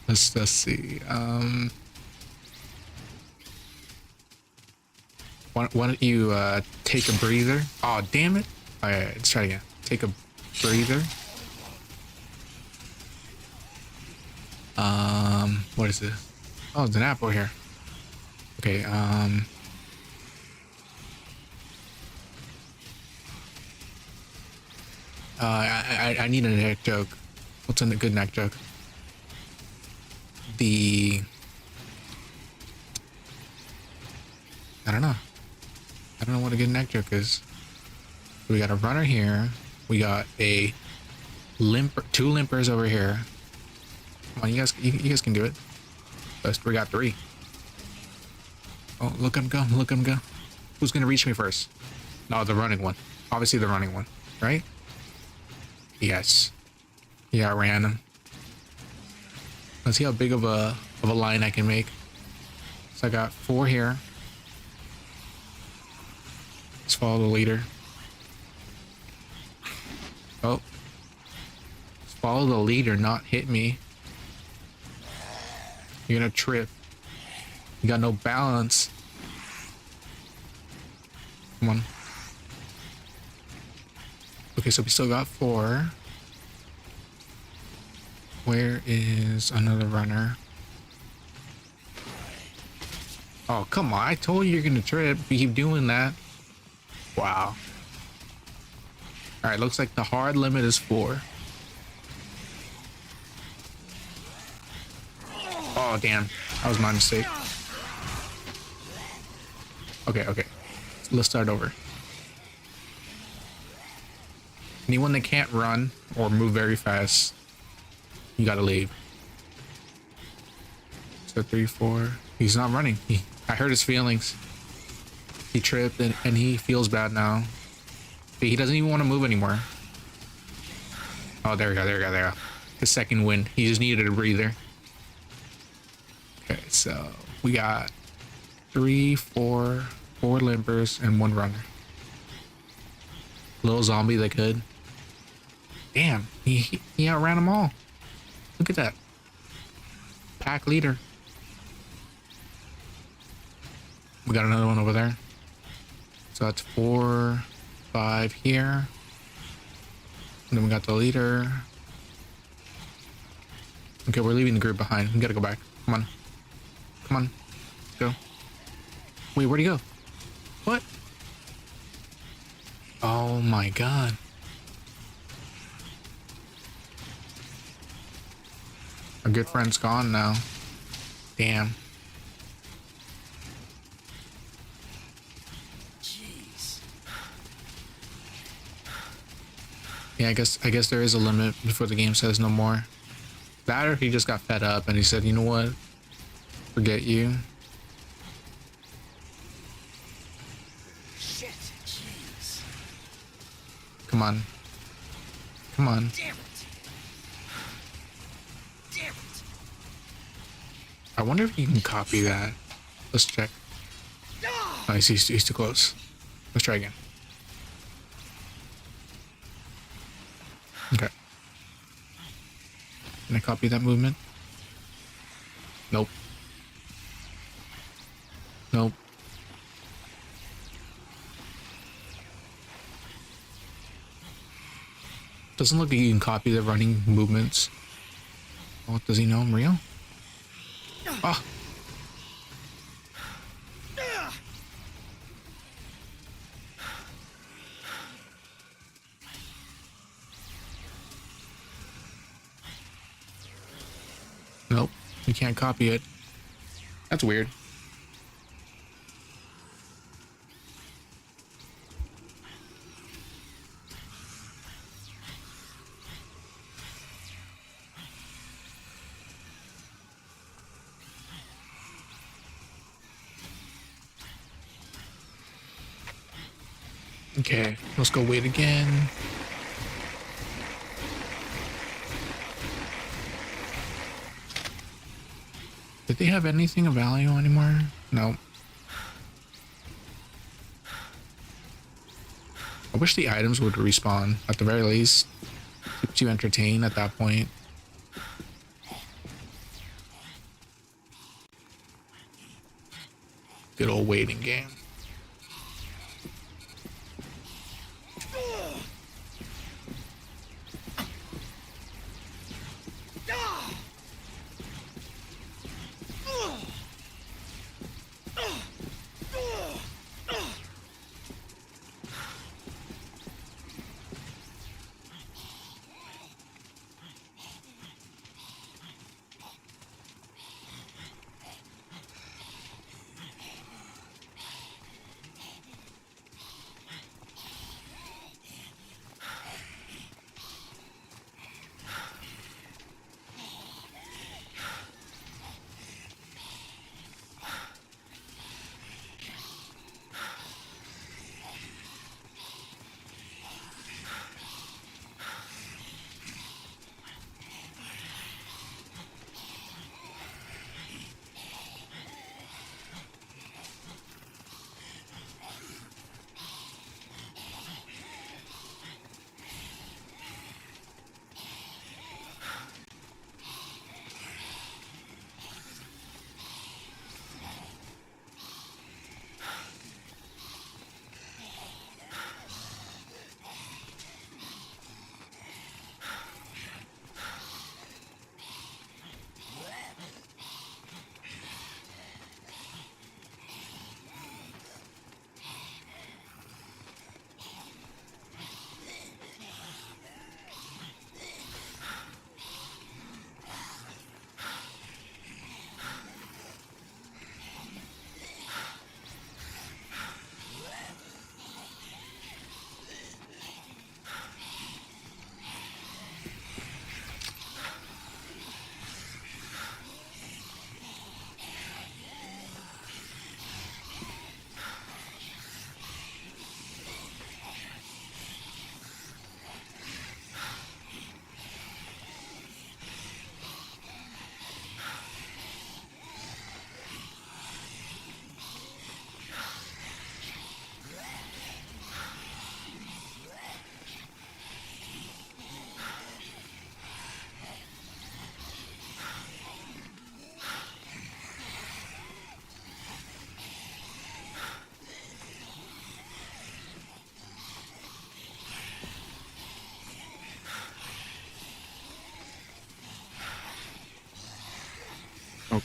Speaker 1: Let's see, why don't you take a breather? Oh damn it. Alright, let's try again. Take a breather. What is this? Oh, it's an apple here. Okay, I need a neck joke. What's a good neck joke? I don't know. I don't know what a good neck joke is. We got a runner here. We got a limper, 2 limpers over here. Come on, you guys can do it. Best we got 3. Oh, look at him go! Look at him go! Who's gonna reach me first? No, the running one. Obviously, the running one, right? Yes. Yeah, I ran him. Let's see how big of a line I can make. So I got 4 here. Let's follow the leader. Oh. Let's follow the leader, not hit me. You're gonna trip. You got no balance. Come on. Okay, so we still got 4. Where is another runner? Oh, come on. I told you you're gonna trip. You keep doing that. Wow. Alright, looks like the hard limit is 4. Oh, damn. That was my mistake. Okay, okay. Let's start over. Anyone that can't run or move very fast, you gotta leave. So 3, 4. He's not running. I hurt his feelings. He tripped and he feels bad now. He doesn't even want to move anymore. Oh, there we go, there we go, there we go. His second win. He just needed a breather. Okay, so we got 3, 4 limpers and 1 runner. Little zombie that could. Damn, he outran them all. Look at that. Pack leader. We got another one over there. So that's 4, 5 here. And then we got the leader. Okay, we're leaving the group behind. We gotta go back. Come on. Come on. Let's go. Wait, where'd he go? What? Oh my god. Our good friend's gone now. Damn. Jeez. Yeah, I guess there is a limit before the game says no more. That or he just got fed up and he said, you know what? Forget you. Shit. Jeez. Come on. Come on. Damn it. Damn it. I wonder if you can copy that. Let's check. Oh, he's too close. Let's try again. Okay. Can I copy that movement? Nope. Nope. Doesn't look like you can copy the running movements. Oh, does he know I'm real? Oh. Nope, you can't copy it. That's weird. Okay, let's go wait again. Did they have anything of value anymore? No. I wish the items would respawn at the very least. Keeps you entertained at that point. Good old waiting game.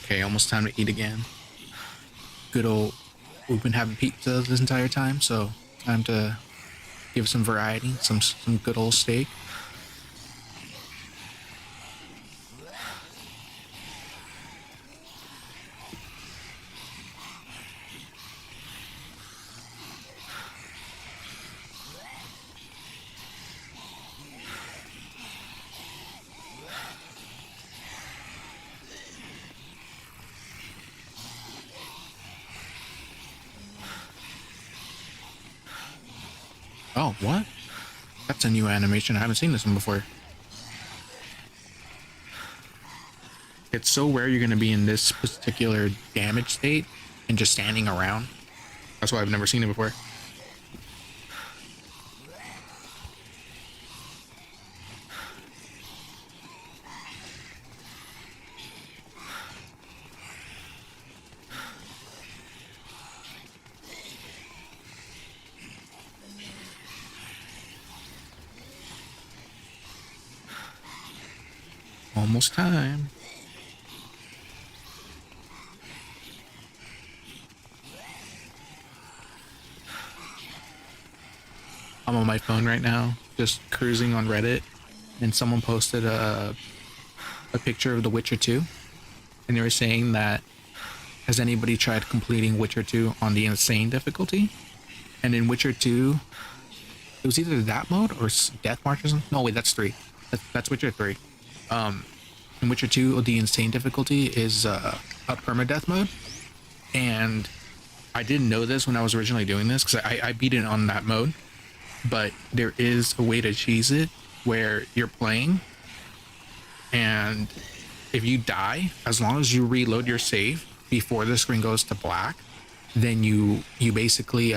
Speaker 1: Okay, almost time to eat again. Good old, we've been having pizza this entire time, so time to give some variety, some good old steak. Oh, what? That's a new animation. I haven't seen this one before. It's so rare you're going to be in this particular damage state and just standing around. That's why I've never seen it before. Almost time. I'm on my phone right now, just cruising on Reddit, and someone posted a picture of The Witcher 2, and they were saying that, has anybody tried completing Witcher 2 on the insane difficulty? And in Witcher 2, it was either that mode or Death March or something. No, wait, that's 3. That's Witcher 3. In Witcher 2, the insane difficulty is a permadeath mode, and I didn't know this when I was originally doing this because I beat it on that mode, but there is a way to cheese it where you're playing, and if you die, as long as you reload your save before the screen goes to black, then you basically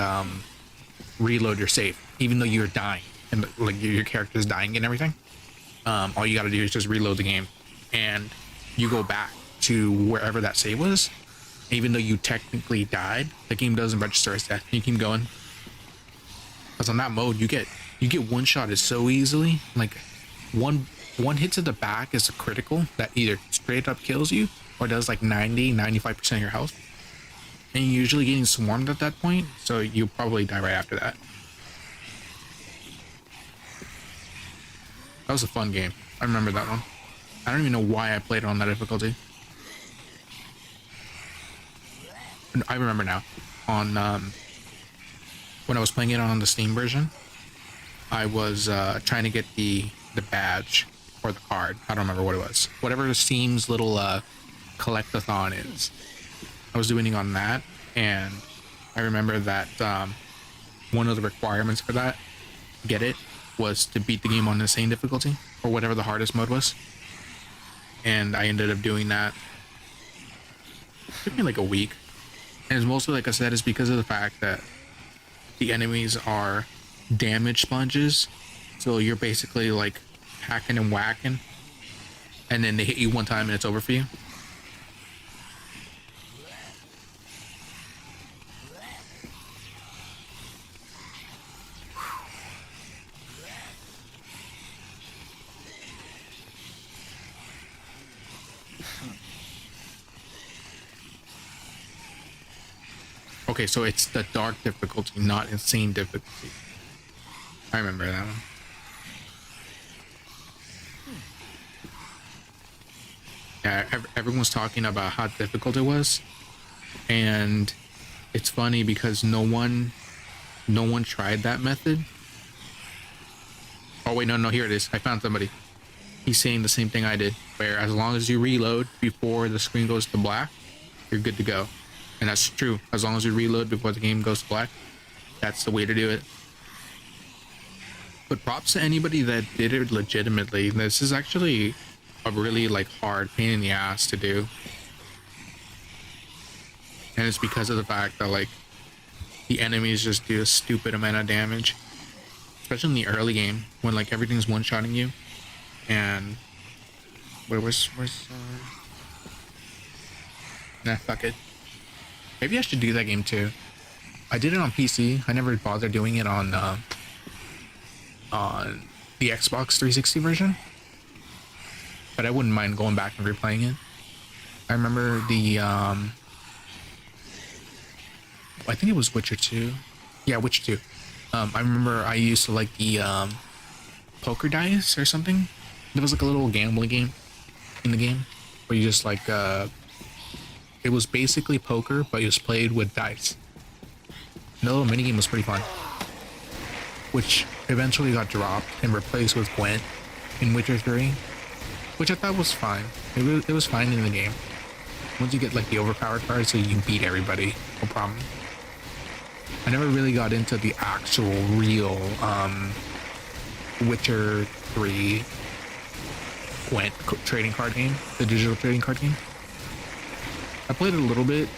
Speaker 1: reload your save, even though you're dying and like your character's dying and everything. All you got to do is just reload the game, and you go back to wherever that save was. Even though you technically died, the game doesn't register as death. You keep going. Because on that mode, you get one shot so easily. Like one hit to the back is a critical that either straight up kills you or does like 95% of your health. And you're usually getting swarmed at that point, so you probably die right after that. That was a fun game. I remember that one. I don't even know why I played it on that difficulty. I remember now. On when I was playing it on the Steam version, I was trying to get the badge or the card. I don't remember what it was. Whatever Steam's little collectathon is. I was doing it on that, and I remember that one of the requirements for that, get it, was to beat the game on insane difficulty or whatever the hardest mode was. And I ended up doing that. It took me like a week. And it's mostly, like I said, is because of the fact that the enemies are damage sponges. So you're basically like hacking and whacking, and then they hit you one time and it's over for you. Okay, so it's the dark difficulty, not insane difficulty. I remember that one. Yeah, everyone's talking about how difficult it was, and it's funny because no one tried that method. Oh wait, no, here it is. I found somebody. He's saying the same thing I did, where as long as you reload before the screen goes to black, you're good to go. And that's true. As long as you reload before the game goes to black, that's the way to do it. But props to anybody that did it legitimately. This is actually a really like hard pain in the ass to do. And it's because of the fact that like the enemies just do a stupid amount of damage. Especially in the early game when like everything's one-shotting you. And where's nah, fuck it. Maybe I should do that game too. I did it on PC. I never bothered doing it on the Xbox 360 version. But I wouldn't mind going back and replaying it. I remember the I think it was Witcher 2. Yeah, Witcher 2. I remember I used to like the poker dice or something. There was like a little gambling game in the game where you just like it was basically poker, but it was played with dice. The little minigame was pretty fun, which eventually got dropped and replaced with Gwent in Witcher 3, which I thought was fine. It was fine in the game. Once you get like the overpowered card, so you can beat everybody, no problem. I never really got into the actual real Witcher 3 Gwent trading card game, the digital trading card game. I played it a little bit,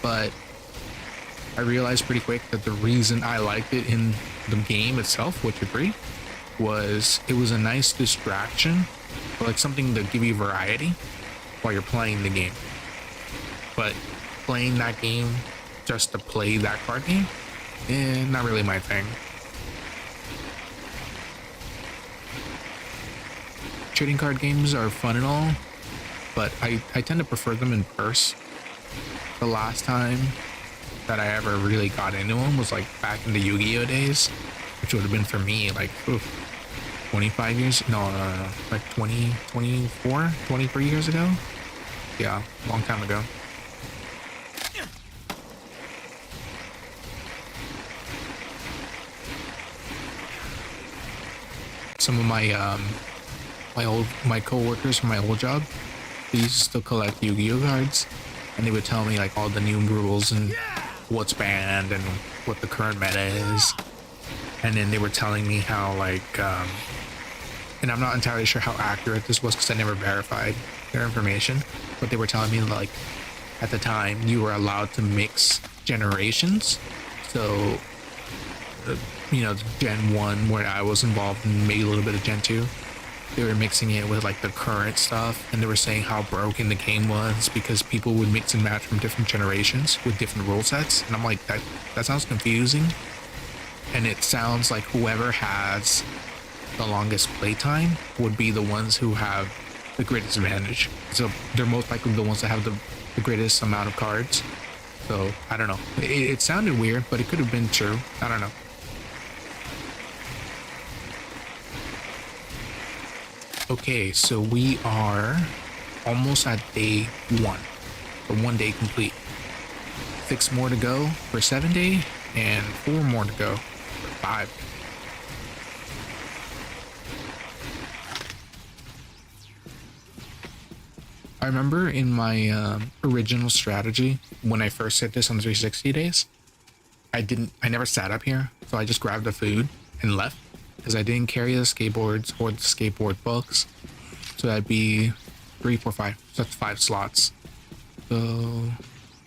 Speaker 1: but I realized pretty quick that the reason I liked it in the game itself, Witcher 3, was it was a nice distraction, or like something to give you variety while you're playing the game. But playing that game just to play that card game, not really my thing. Trading card games are fun and all, but I tend to prefer them in purse. The last time that I ever really got into them was like back in the Yu-Gi-Oh days, which would have been for me like 25 years, no, like 20, 24, 23 years ago. Yeah, long time ago. Some of my co-workers from my old job, they used to collect Yu-Gi-Oh cards, and they would tell me like all the new rules and what's banned and what the current meta is. And then they were telling me how like and I'm not entirely sure how accurate this was because I never verified their information, but they were telling me like at the time you were allowed to mix generations. So you know, Gen 1 where I was involved and maybe a little bit of Gen 2, they were mixing it with like the current stuff, and they were saying how broken the game was because people would mix and match from different generations with different rule sets. And I'm like, that sounds confusing, and it sounds like whoever has the longest playtime would be the ones who have the greatest advantage. So they're most likely the ones that have the greatest amount of cards. So I don't know, it sounded weird, but it could have been true. I don't know. Okay, so we are almost at day 1, or 1 day complete. 6 more to go for 7 day, and 4 more to go for 5. I remember in my original strategy, when I first hit this on 360 days, I never sat up here, so I just grabbed the food and left. Because I didn't carry the skateboards or the skateboard books. So that'd be 3, 4, 5. So that's 5 slots. So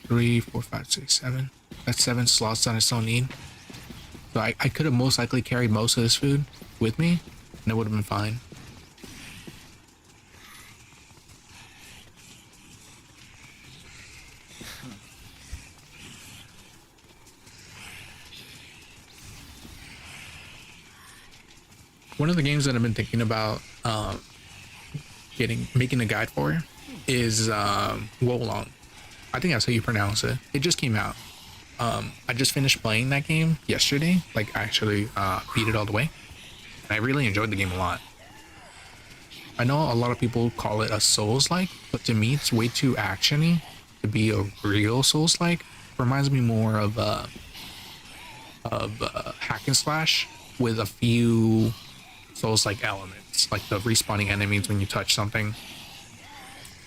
Speaker 1: 3, 4, 5, 6, 7. That's 7 slots that I still need. So I could have most likely carried most of this food with me, and it would have been fine. One of the games that I've been thinking about making a guide for is Wolong. I think that's how you pronounce it. It just came out. I just finished playing that game yesterday. Like, I actually beat it all the way. And I really enjoyed the game a lot. I know a lot of people call it a Souls-like, but to me it's way too action-y to be a real Souls-like. Reminds me more of hack and slash with a few Souls-like elements, like the respawning enemies when you touch something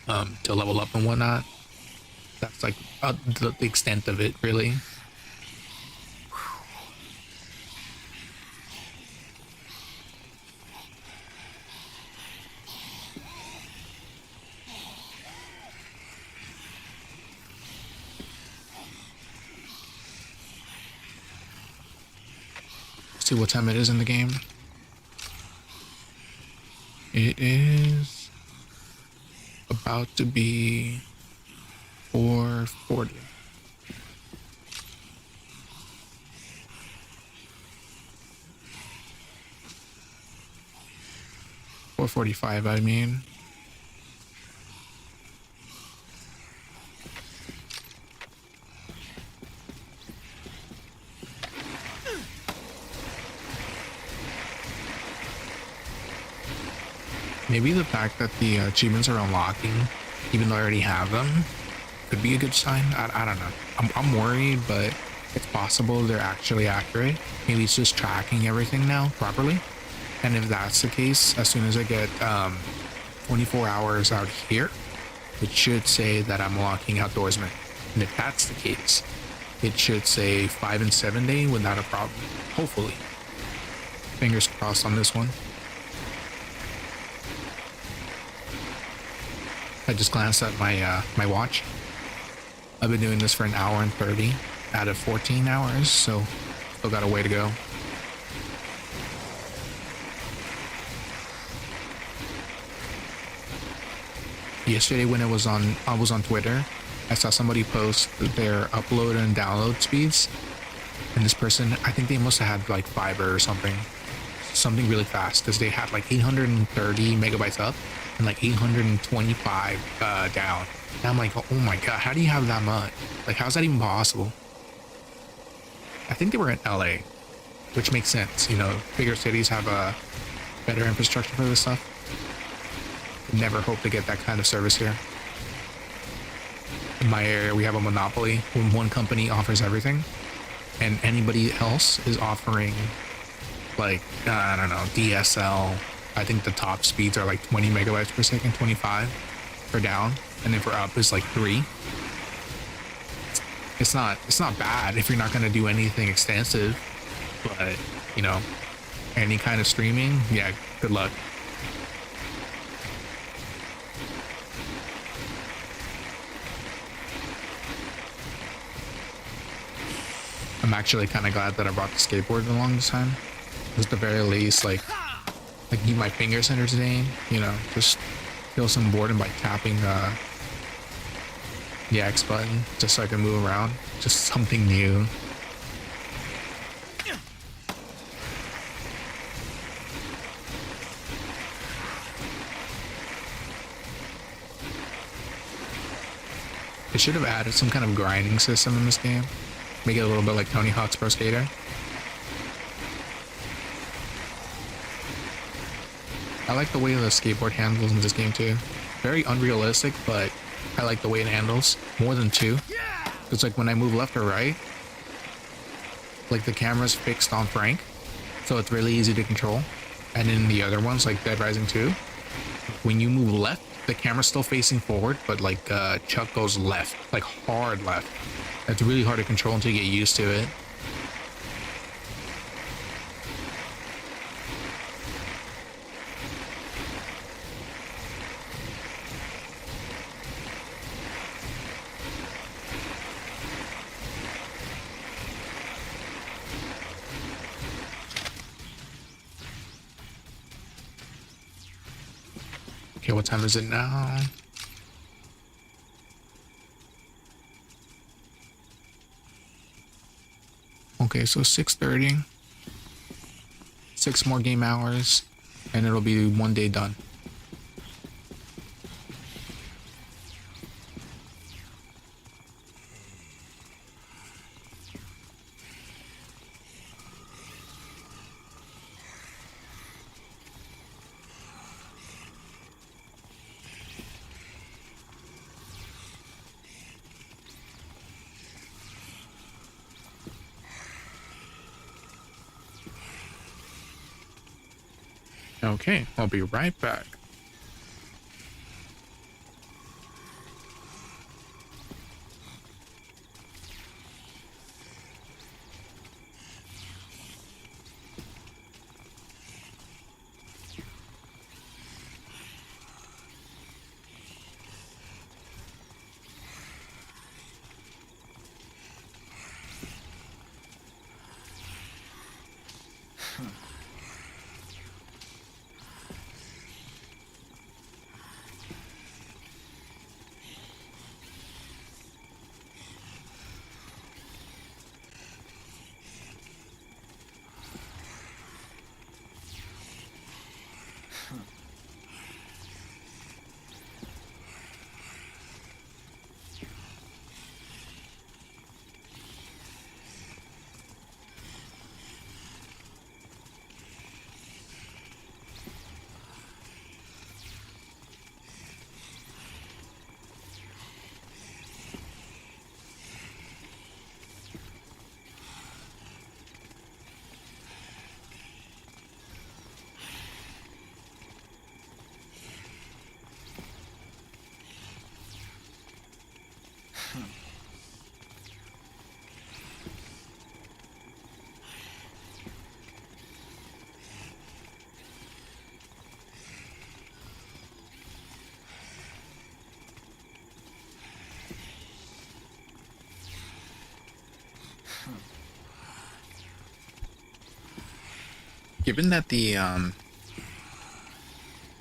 Speaker 1: to level up and whatnot. That's like the extent of it, really. See what time it is in the game. It is about to be 4:40. $4:45, I mean. Maybe the fact that the achievements are unlocking, even though I already have them, could be a good sign. I don't know. I'm worried, but it's possible they're actually accurate. Maybe it's just tracking everything now properly. And if that's the case, as soon as I get 24 hours out here, it should say that I'm unlocking outdoorsman. And if that's the case, it should say 5 and 7 day without a problem. Hopefully. Fingers crossed on this one. I just glanced at my watch. I've been doing this for an hour and 30 out of 14 hours, so still got a way to go. Yesterday when I was on Twitter, I saw somebody post their upload and download speeds, and this person, I think they must have had like fiber or something really fast, because they had like 830 megabytes up and like 825 down. And I'm like, oh my god, how do you have that much? Like, how's that even possible? I think they were in LA, which makes sense. You know, bigger cities have a better infrastructure for this stuff. Never hope to get that kind of service here. In my area, we have a monopoly when one company offers everything, and anybody else is offering, like, I don't know, DSL. I think the top speeds are like 20 megabytes per second, 25 for down, and then for up is like 3. It's not bad if you're not going to do anything extensive, but, you know, any kind of streaming, yeah, good luck. I'm actually kind of glad that I brought the skateboard along this time. At the very least, like keep my fingers entertained, you know, just feel some boredom by tapping the X button just so I can move around. Just something new. They should have added some kind of grinding system in this game. Make it a little bit like Tony Hawk's Pro Skater. I like the way the skateboard handles in this game too. Very unrealistic, but I like the way it handles more than 2. It's like when I move left or right, like the camera's fixed on Frank, so it's really easy to control. And in the other ones, like Dead Rising 2, when you move left, the camera's still facing forward, but like Chuck goes left, like hard left. It's really hard to control until you get used to it. Okay, what time is it now? Okay, so 6:30. 6 more game hours, and it'll be 1 day done. Okay, I'll be right back. Given that the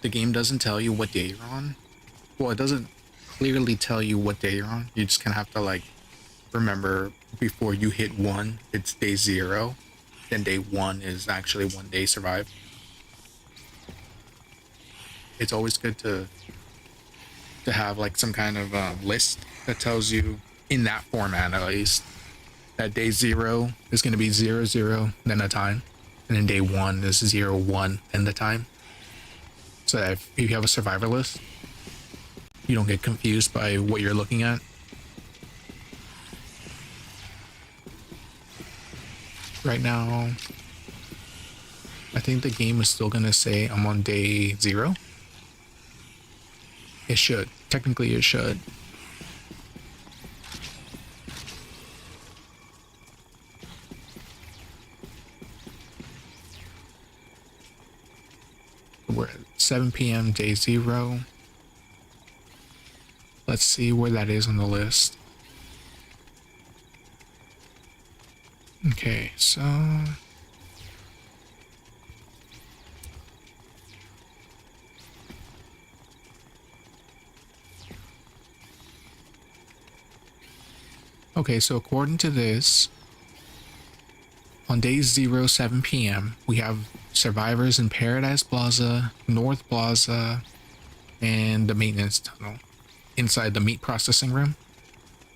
Speaker 1: game doesn't tell you what day you're on, well, it doesn't clearly tell you what day you're on. You just kind of have to like remember before you hit one, it's day zero. Then day one is actually one day survived. It's always good to have like some kind of list that tells you in that format at least that day zero is going to be 00, then a time, and then day one is 01, then the time. So that if you have a survivor list, you don't get confused by what you're looking at. Right now, I think the game is still gonna say I'm on day 0. It should. Technically, it should. We're at 7 p.m. day 0. Let's see where that is on the list. Okay, so so according to this, on day 0, 7 p.m., we have survivors in Paradise Plaza, North Plaza, and the maintenance tunnel inside the meat processing room.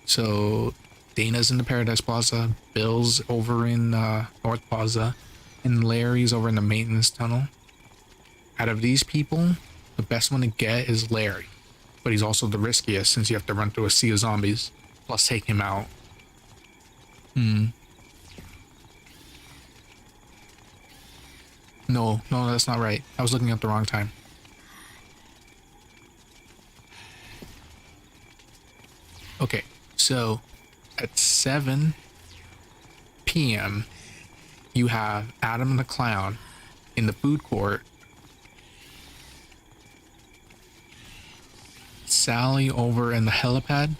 Speaker 1: So Dana's in the Paradise Plaza, Bill's over in North Plaza, and Larry's over in the maintenance tunnel. Out of these people, the best one to get is Larry, but he's also the riskiest since you have to run through a sea of zombies, plus take him out. No, that's not right. I was looking at the wrong time. Okay, so at 7 p.m., you have Adam the Clown in the food court, Sally over in the helipad,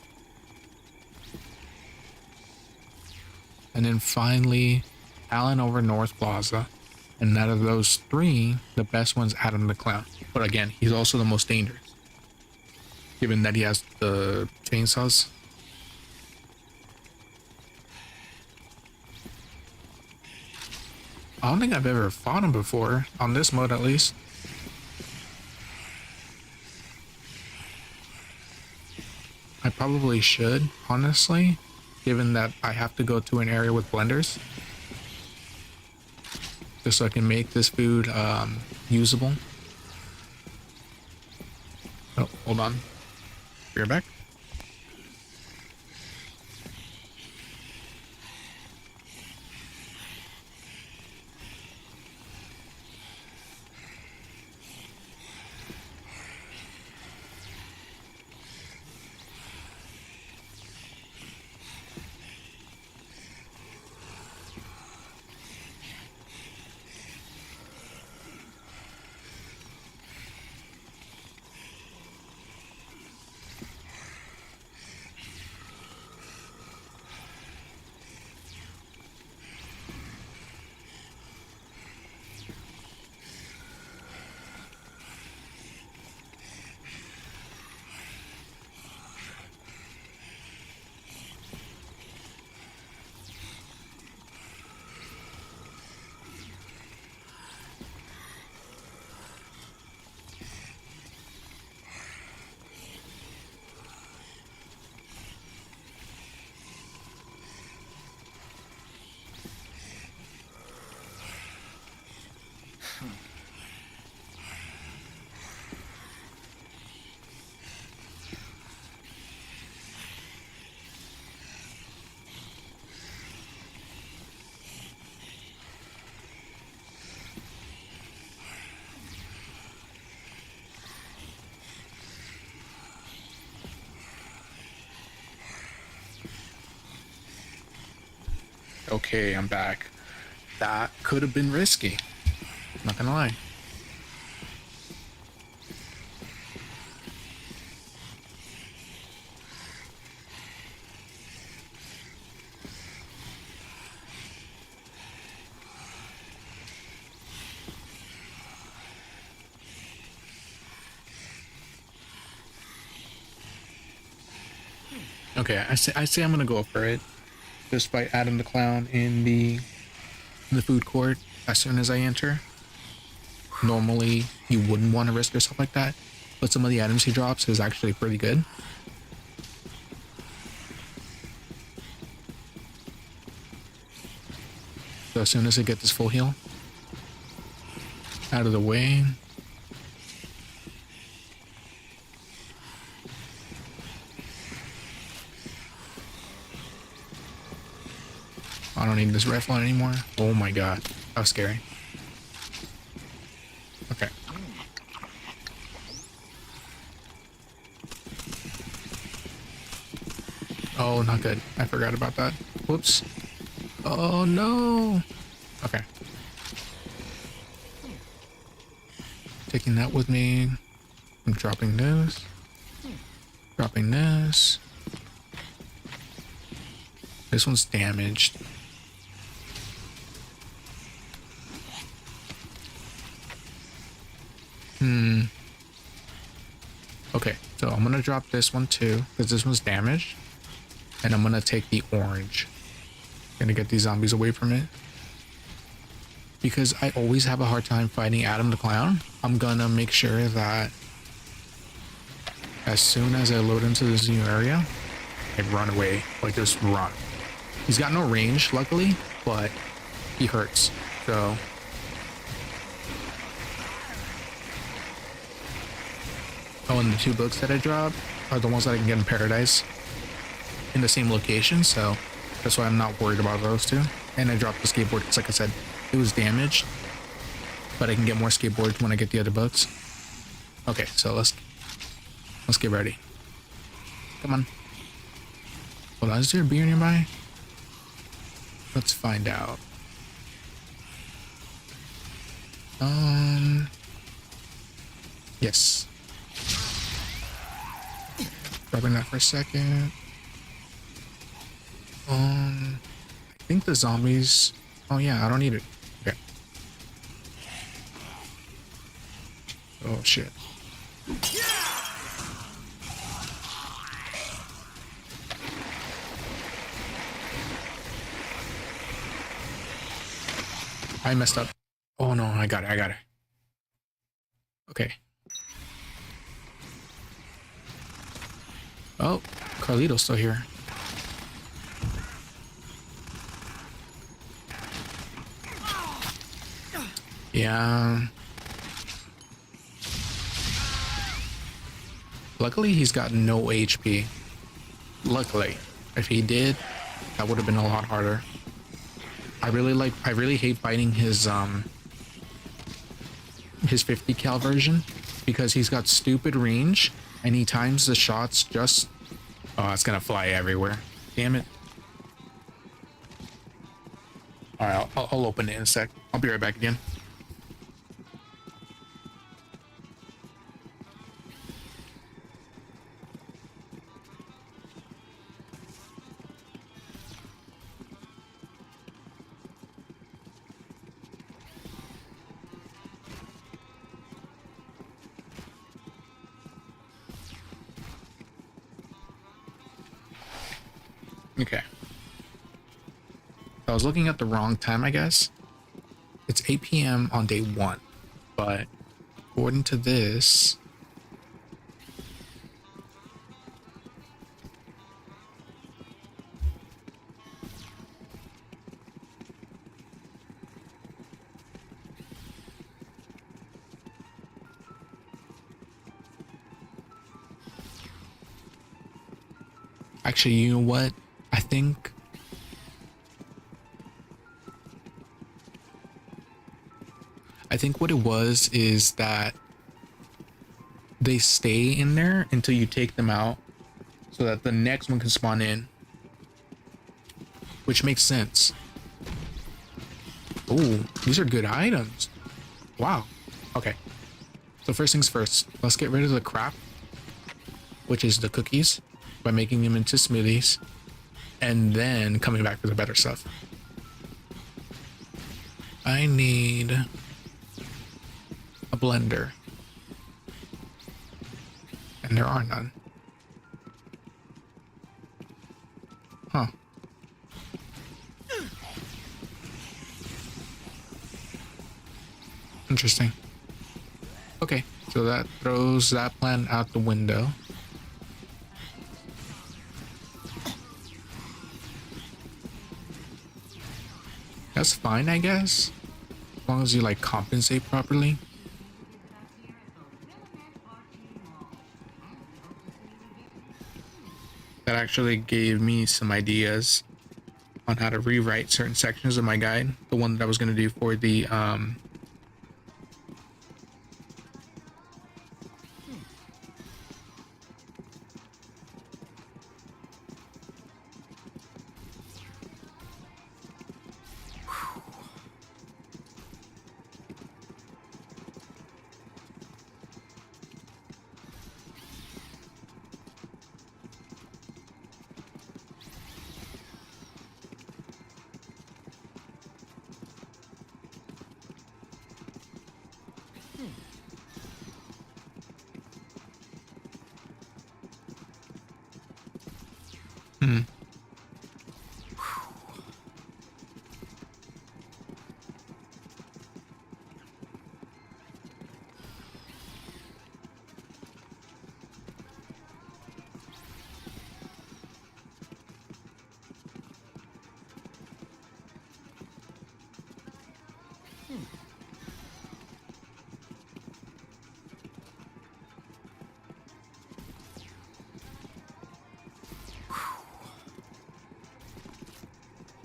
Speaker 1: and then finally Alan over North Plaza. And out of those three, the best one's Adam the Clown. But again, he's also the most dangerous, given that he has the chainsaws. I don't think I've ever fought him before, on this mode at least. I probably should, honestly, given that I have to go to an area with blenders. Just so I can make this food usable. Oh, hold on. Be right back. Okay, I'm back. That could have been risky. Not gonna lie. Okay, I say I'm gonna go for it. Just by Adam the Clown in the food court as soon as I enter. Normally, you wouldn't want to risk yourself like that, but some of the items he drops is actually pretty good. So as soon as I get this full heal out of the way, I don't need this rifle anymore. Oh my god, that was scary. Okay. Oh, not good. I forgot about that. Whoops. Oh no. Okay. Taking that with me. I'm dropping this. Dropping this. This one's damaged. Okay, so I'm gonna drop this one too, because this one's damaged. And I'm gonna take the orange. Gonna get these zombies away from it. Because I always have a hard time fighting Adam the Clown, I'm gonna make sure that as soon as I load into this new area, I run away. Like, just run. He's got no range, luckily, but he hurts. So oh, and the 2 books that I dropped are the ones that I can get in Paradise in the same location, so that's why I'm not worried about those 2. And I dropped the skateboard because, like I said, it was damaged, but I can get more skateboards when I get the other books. Okay, so let's get ready. Come on. Hold on, is there a beer nearby? Let's find out. Yes. Dropping that for a second. I think the zombies. Oh yeah, I don't need it. Okay. Oh shit. I messed up. Oh no, I got it. Okay. Oh, Carlito's still here. Yeah. Luckily, he's got no HP. Luckily. If he did, that would have been a lot harder. I really hate fighting his 50 cal version because he's got stupid range and he times the shots just... Oh, it's gonna fly everywhere. Damn it. Alright, I'll open it in a sec. I'll be right back again. Okay. I was looking at the wrong time, I guess. It's 8 p.m. on day 1, but according to this... Actually, you know what? I think what it was is that they stay in there until you take them out so that the next one can spawn in, which makes sense. Oh, these are good items. Wow. Okay. So first things first, let's get rid of the crap, which is the cookies, by making them into smoothies, and then coming back for the better stuff. I need a blender, and there are none. Interesting. Okay, so that throws that plan out the window. That's fine, I guess, as long as you like compensate properly. That actually gave me some ideas on how to rewrite certain sections of my guide. The one that I was going to do for the hmm.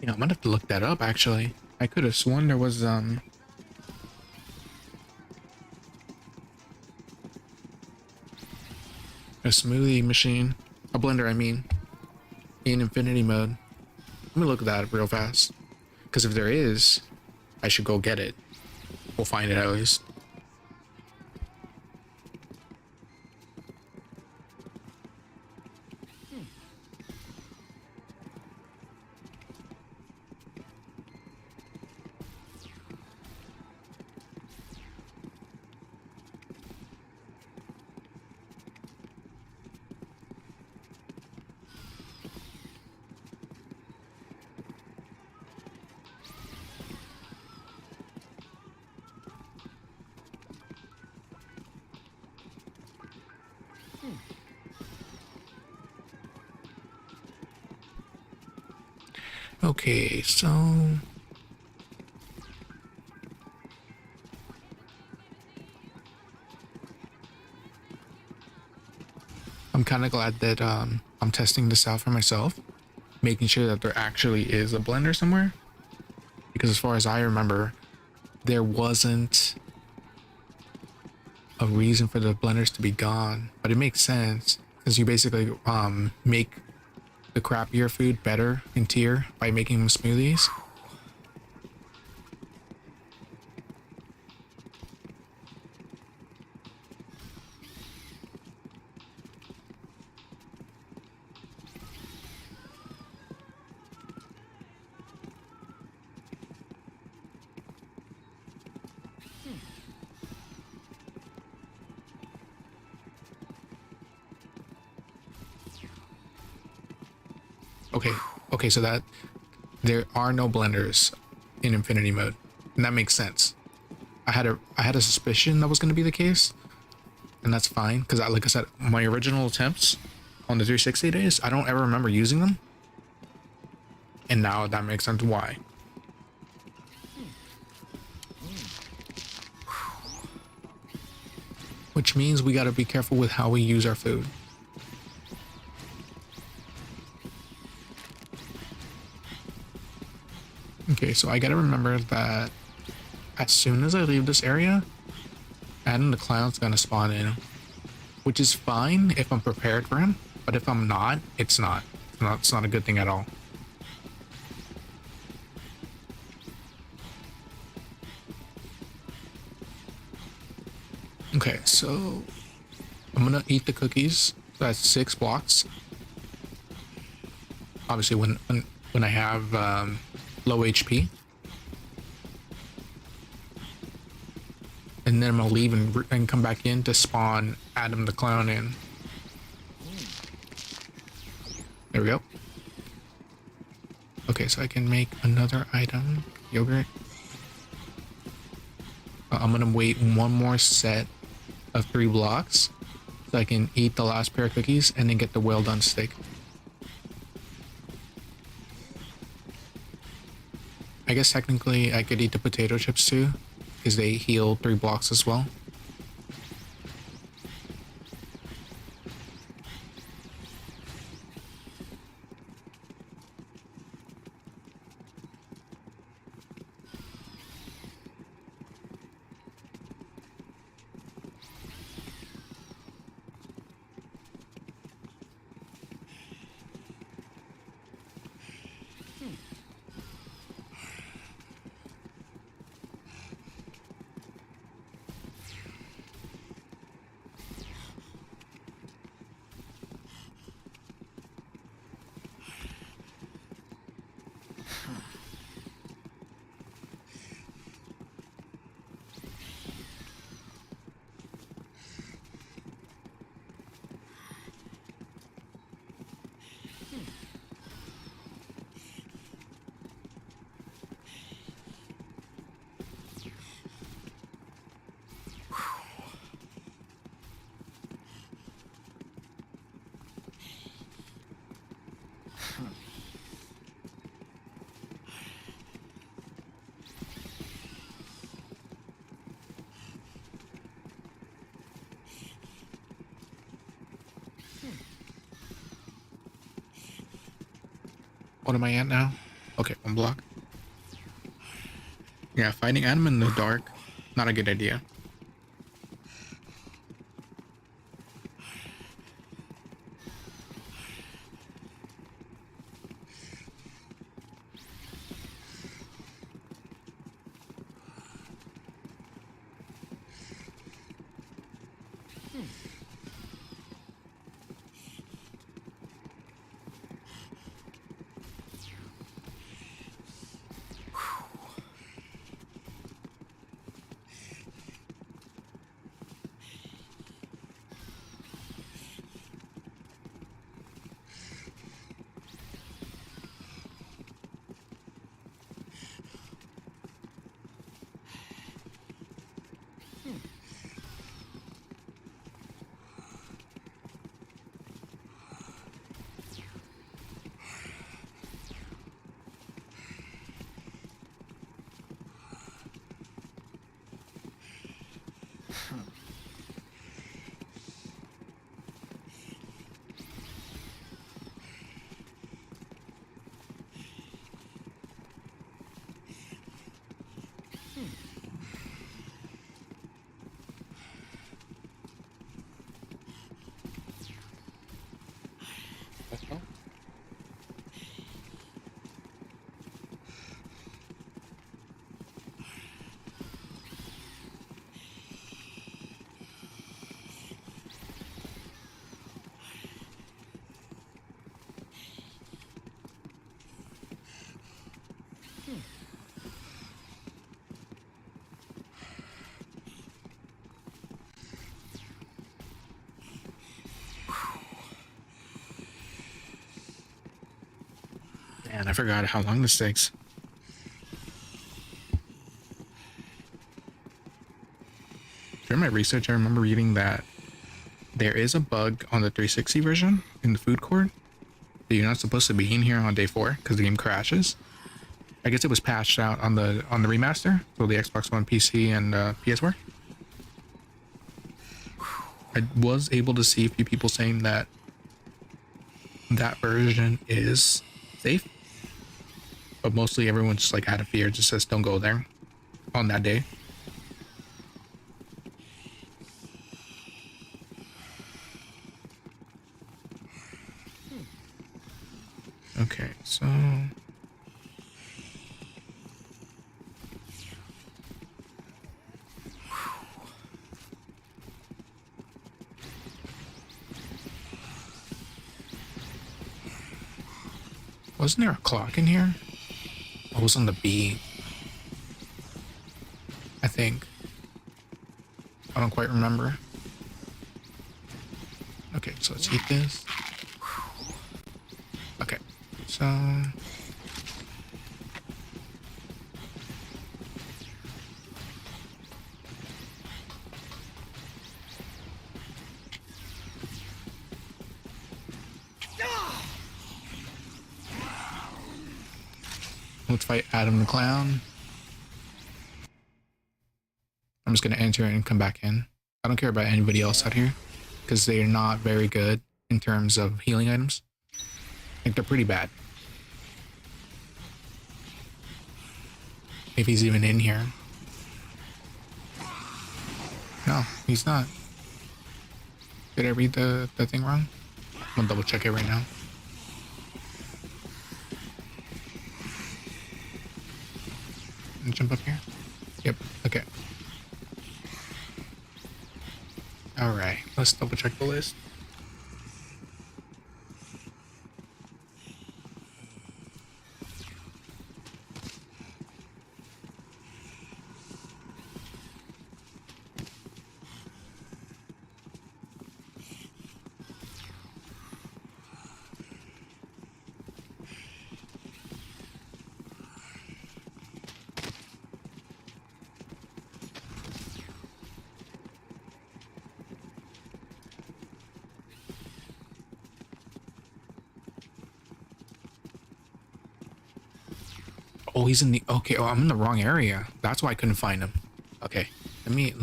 Speaker 1: You know, I'm gonna have to look that up actually. I could have sworn there was a smoothie machine, a blender, I mean, in infinity mode. Let me look at that real fast. Because if there is, I should go get it. We'll find it at least. Okay, so I'm kind of glad that I'm testing this out for myself, making sure that there actually is a blender somewhere. Because as far as I remember, there wasn't a reason for the blenders to be gone, but it makes sense because you basically make the crappier food better in tier by making them smoothies. Okay, so that there are no blenders in infinity mode, and that makes sense. I had a suspicion that was going to be the case, and that's fine because like I said, my original attempts on the 360 days, I don't ever remember using them, and now that makes sense why. Which means we got to be careful with how we use our food. Okay, so I gotta remember that as soon as I leave this area, Adam the Clown's gonna spawn in, which is fine if I'm prepared for him, but if I'm not, it's not. It's not a good thing at all. Okay, so I'm gonna eat the cookies. So that's 6 blocks. Obviously, when I have low HP, and then I'm gonna leave and come back in to spawn Adam the Clown in. There we go. Okay, so I can make another item, yogurt. So I'm gonna wait one more set of 3 blocks so I can eat the last pair of cookies and then get the well done steak. I guess technically I could eat the potato chips too, because they heal 3 blocks as well. What am I at now? Okay, 1 block. Yeah, fighting Adam in the dark, not a good idea. Man, I forgot how long this takes. During my research, I remember reading that there is a bug on the 360 version in the food court that you're not supposed to be in here on day 4 because the game crashes. I guess it was patched out on the remaster, so the Xbox One, PC, and PS4. I was able to see a few people saying that that version is safe, but mostly everyone's just like out of fear, just says don't go there on that day. Okay, so wasn't there a clock in here? I was on the B, I think. I don't quite remember. Okay, so let's eat this. Okay, so Let's fight Adam the Clown. I'm just gonna enter and come back in. I don't care about anybody else out here because they're not very good in terms of healing items. Like, they're pretty bad. If he's even in here. No, he's not. Did I read the thing wrong? I'm gonna double check it right now. Jump up here. Yep, okay. Alright, let's double check the list. Oh, he's in the, okay, oh, I'm in the wrong area. That's why I couldn't find him. Okay, let me,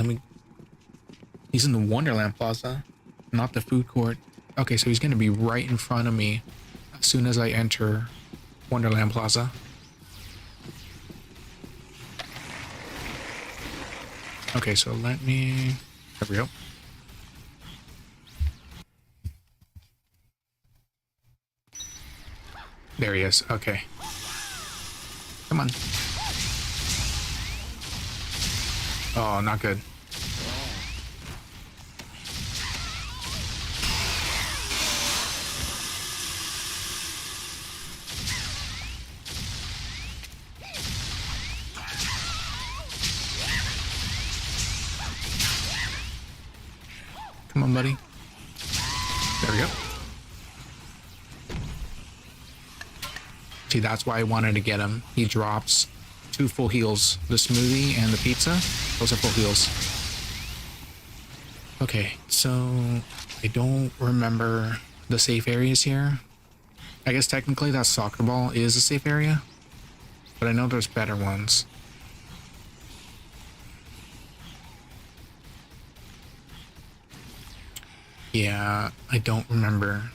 Speaker 1: he's in the Wonderland Plaza, not the food court. Okay, so he's gonna be right in front of me as soon as I enter Wonderland Plaza. Okay, so let me, there we go. There he is, okay. Come on. Oh, not good. Come on, buddy. There we go. See, that's why I wanted to get him. He drops 2 full heals. The smoothie and the pizza, those are full heals. Okay, so I don't remember the safe areas here. I guess technically that soccer ball is a safe area, but I know there's better ones. Yeah, I don't remember.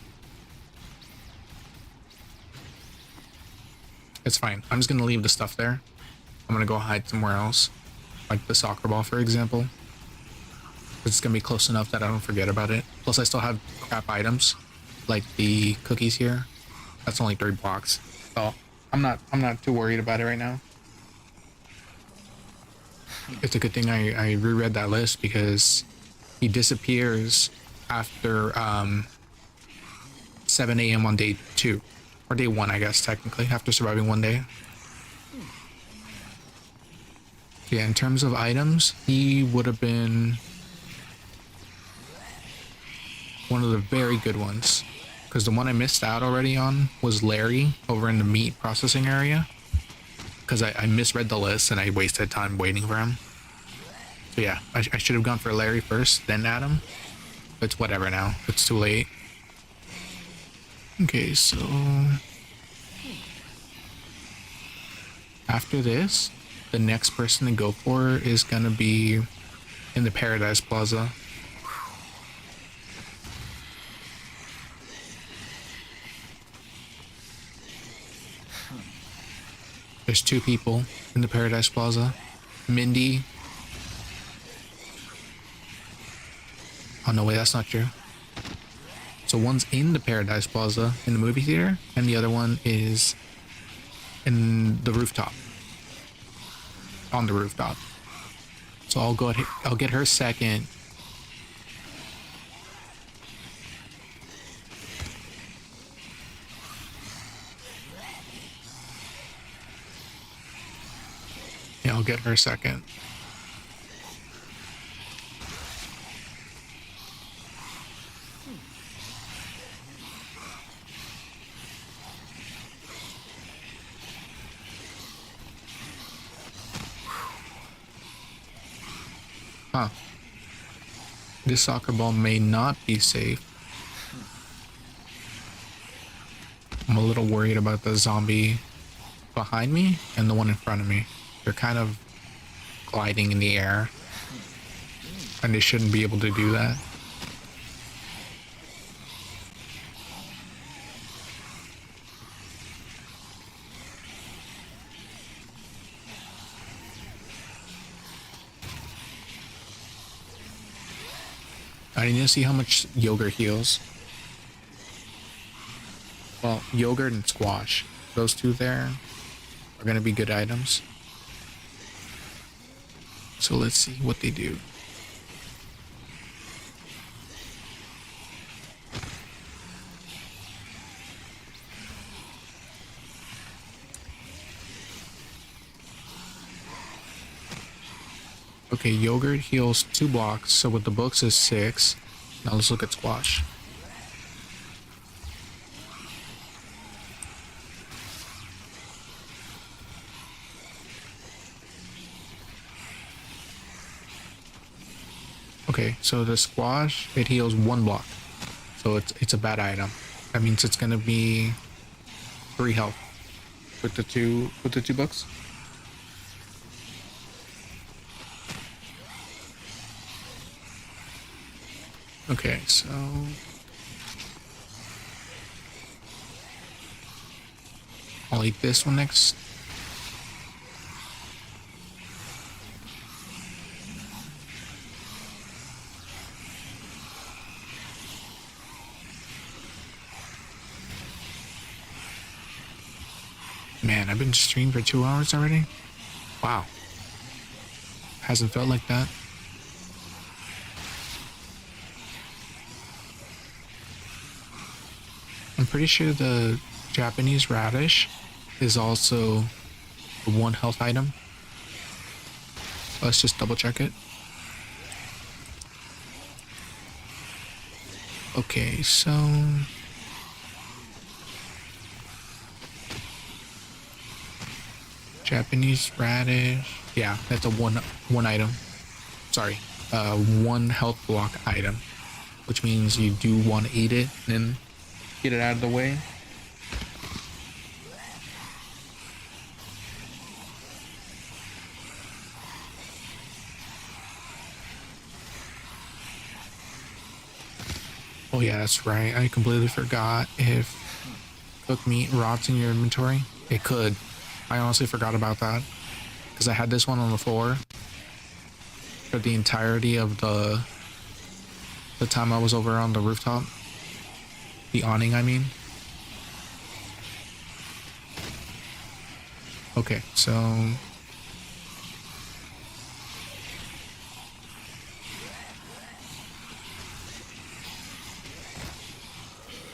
Speaker 1: It's fine. I'm just gonna leave the stuff there. I'm gonna go hide somewhere else, like the soccer ball, for example. It's gonna be close enough that I don't forget about it. Plus, I still have crap items, like the cookies here. That's only 3 blocks, so I'm not too worried about it right now. It's a good thing I reread that list because he disappears after 7 a.m. on day 2. Or day 1, I guess, technically, after surviving 1 day. Yeah, in terms of items, he would have been one of the very good ones. Because the one I missed out already on was Larry over in the meat processing area. Because I misread the list and I wasted time waiting for him. So yeah, I should have gone for Larry first, then Adam. But it's whatever now. It's too late. Okay, so after this, the next person to go for is gonna be in the Paradise Plaza. There's 2 people in the Paradise Plaza. Mindy. Oh no, wait, that's not true. So one's in the Paradise Plaza in the movie theater, and the other one is in the rooftop. On the rooftop. So I'll get her second. Yeah, I'll get her second. Huh. This soccer ball may not be safe. I'm a little worried about the zombie behind me and the one in front of me. They're kind of gliding in the air, and they shouldn't be able to do that. I need to see how much yogurt heals. Well, yogurt and squash. Those two there are going to be good items. So let's see what they do. Okay, yogurt heals 2 blocks, so with the books is 6. Now let's look at squash. Okay, so the squash, it heals 1 block. So it's a bad item. That means it's gonna be 3 health with the two books. Okay, so I'll eat this one next. Man, I've been streaming for 2 hours already? Wow. Hasn't felt like that. I'm pretty sure the Japanese radish is also a 1 health item. Let's just double check it. Okay, so Japanese radish. Yeah, that's a one item. Sorry, 1 health block item, which means you do want to eat it and get it out of the way. Oh yeah, that's right. I completely forgot. If cooked meat rots in your inventory, it could. I honestly forgot about that because I had this one on the floor for the entirety of the time I was over on the rooftop. The awning, I mean. Okay, so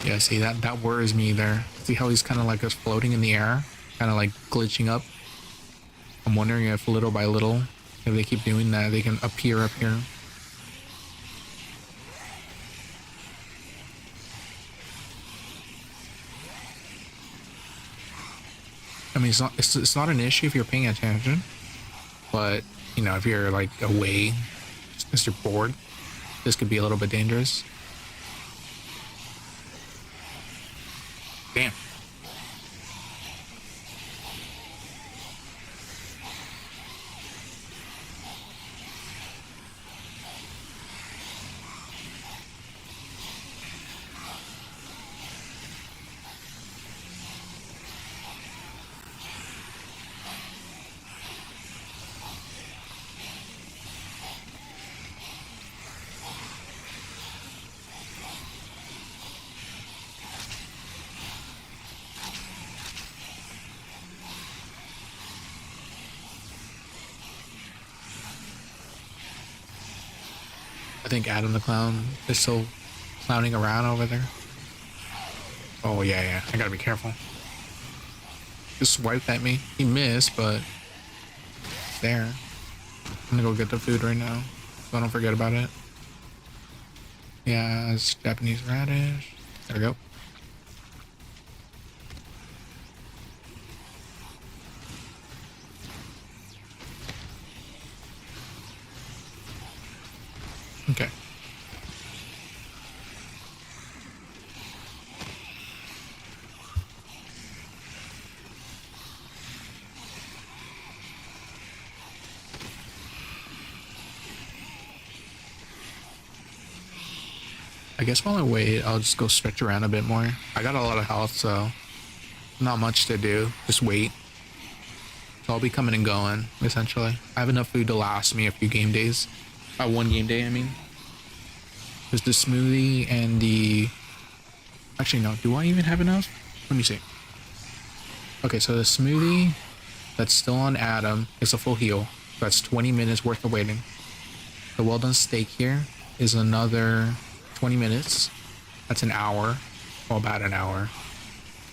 Speaker 1: yeah, see that worries me there. See how he's kind of like just floating in the air, kind of like glitching up. I'm wondering if little by little, if they keep doing that, they can appear up here. I mean, it's not an issue if you're paying attention, but you know, if you're like away, just you're bored, this could be a little bit dangerous. Damn. I think Adam the Clown is still clowning around over there. Oh yeah, I gotta be careful. Just swiped at me. He missed, but there. I'm gonna go get the food right now, so I don't forget about it. Yeah, it's Japanese radish. There we go. Okay. I guess while I wait, I'll just go stretch around a bit more. I got a lot of health, so not much to do. Just wait. So I'll be coming and going, essentially. I have enough food to last me a few game days. One game day, I mean. There's the smoothie and the... Actually, no. Do I even have enough? Let me see. Okay, so the smoothie that's still on Adam is a full heal. That's 20 minutes worth of waiting. The well done steak here is another 20 minutes. That's an hour. Well, about an hour.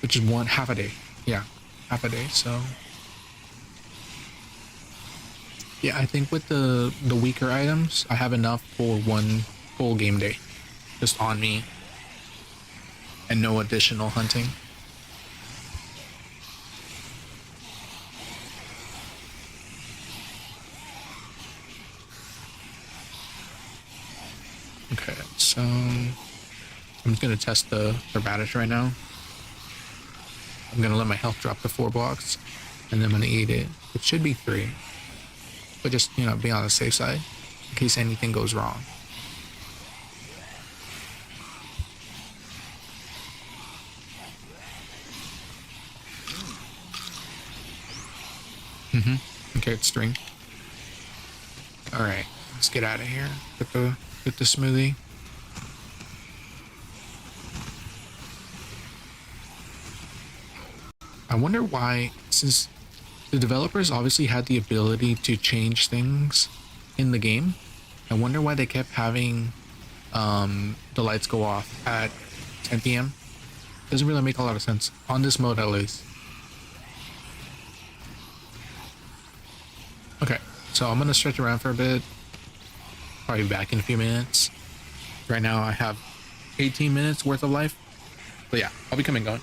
Speaker 1: Which is half a day. Yeah, half a day, so... Yeah, I think with the weaker items, I have enough for one full game day. Just on me. And no additional hunting. Okay, so... I'm just gonna test the radish right now. I'm gonna let my health drop to 4 blocks. And then I'm gonna eat it. It should be 3. But just, you know, be on the safe side in case anything goes wrong. Okay, it's 3. Alright, let's get out of here. Get the smoothie. I wonder why, since the developers obviously had the ability to change things in the game, I wonder why they kept having the lights go off at 10 p.m. Doesn't really make a lot of sense on this mode, at least. Okay, so I'm gonna stretch around for a bit. Probably back in a few minutes. Right now I have 18 minutes worth of life. But yeah, I'll be coming going.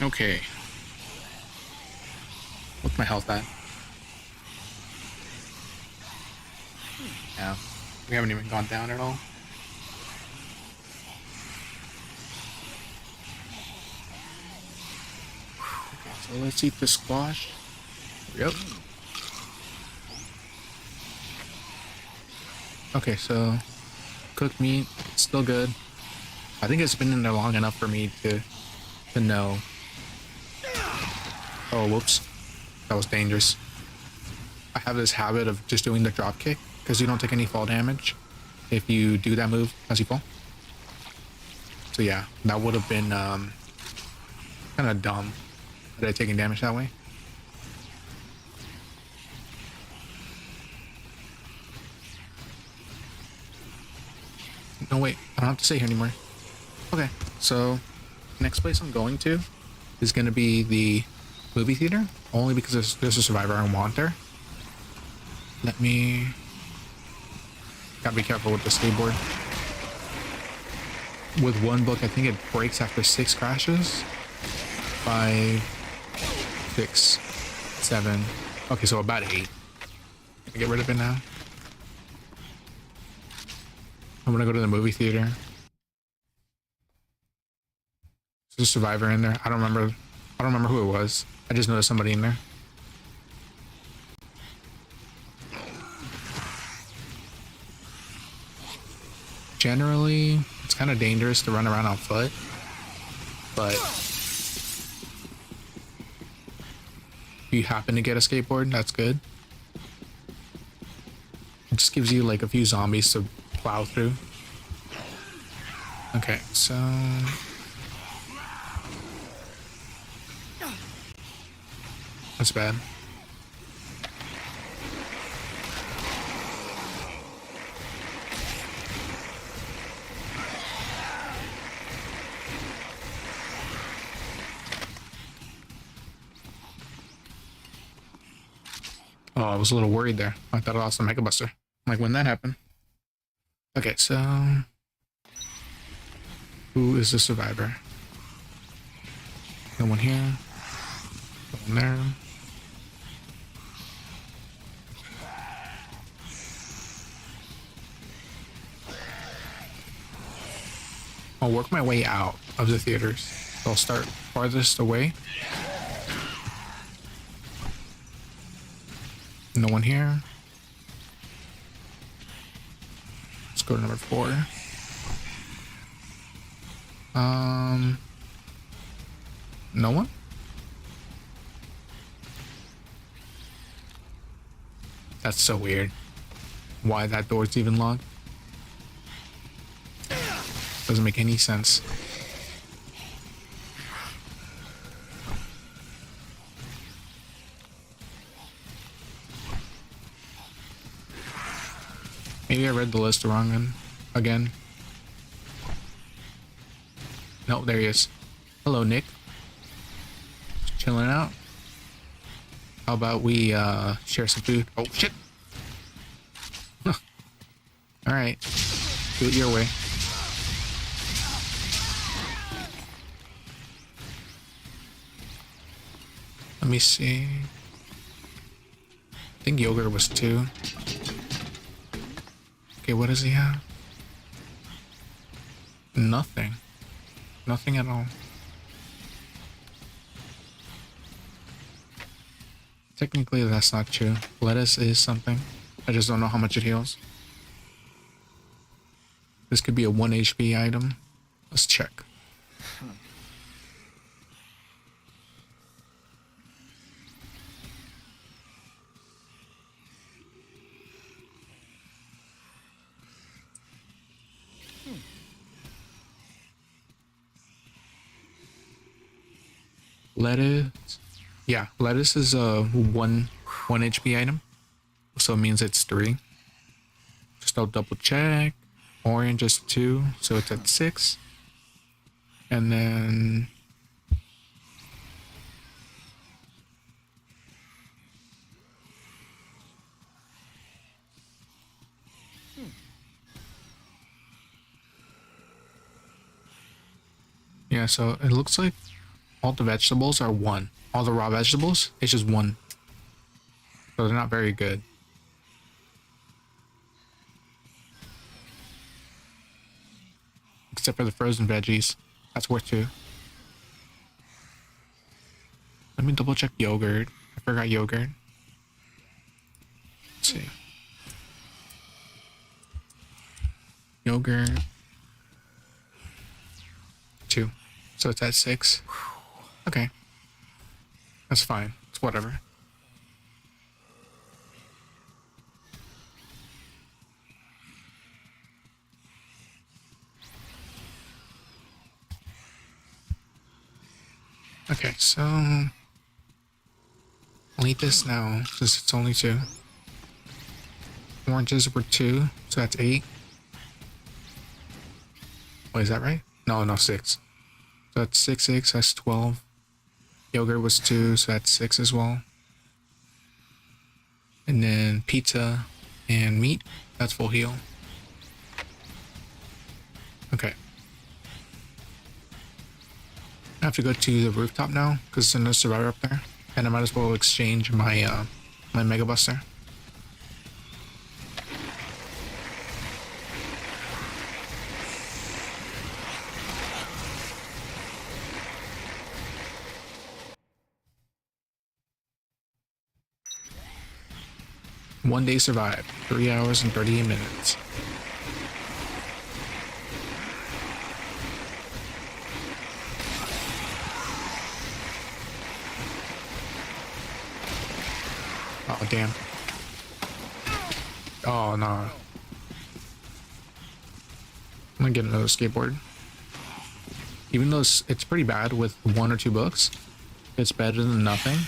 Speaker 1: Okay. What's my health at? Yeah. We haven't even gone down at all. Okay, so let's eat the squash. Yep. Okay, so cooked meat, still good. I think it's been in there long enough for me to know. Oh, whoops. That was dangerous. I have this habit of just doing the drop kick because you don't take any fall damage if you do that move as you fall. So yeah, that would have been kind of dumb that I taking damage that way. No, wait, I don't have to stay here anymore. Okay, so next place I'm going to is going to be the movie theater, only because there's a survivor I want there. Let me... Gotta be careful with the skateboard. With one book, I think it breaks after 6 crashes. 5, 6, 7. Okay, so about 8. Can I get rid of it now? I'm gonna go to the movie theater. There's a survivor in there. I don't remember who it was. I just noticed somebody in there. Generally, it's kind of dangerous to run around on foot, but if you happen to get a skateboard, that's good. It just gives you like a few zombies to plow through. Okay, so that's bad. Oh, I was a little worried there. I thought I lost the Mega Buster. I'm like, when that happened? Okay, so who is the survivor? No one here. No one there. I'll work my way out of the theaters. So I'll start farthest away. No one here. Let's go to number 4. No one? That's so weird. Why that door's even locked? Doesn't make any sense. Maybe I read the list wrong again. No, there he is. Hello, Nick. Just chilling out. How about we share some food? Oh shit! All right, do it your way. Let me see. I think yogurt was 2. Okay, what does he have? Nothing. Nothing at all. Technically, that's not true. Lettuce is something. I just don't know how much it heals. This could be a 1 HP item. Let's check. Lettuce. Yeah, lettuce is a 1 HP item. So it means it's 3. Just I'll double check. Orange is 2, so it's at 6. And then yeah, so it looks like all the vegetables are one. All the raw vegetables, it's just one. So they're not very good. Except for the frozen veggies. That's worth 2. Let me double check yogurt. I forgot yogurt. Let's see. Yogurt. 2. So it's at 6. Okay. That's fine. It's whatever. Okay, so I'll eat this now since it's only 2. Oranges were 2, so that's 8. Wait, is that right? No, 6. So that's 6, that's 12. Yogurt was 2, so that's 6 as well. And then pizza and meat, that's full heal. Okay. I have to go to the rooftop now because there's no survivor up there, and I might as well exchange my my Mega Buster. One day survived, 3 hours and 38 minutes. Oh, damn. Oh, no. I'm gonna get another skateboard. Even though it's pretty bad with 1 or 2 books, it's better than nothing.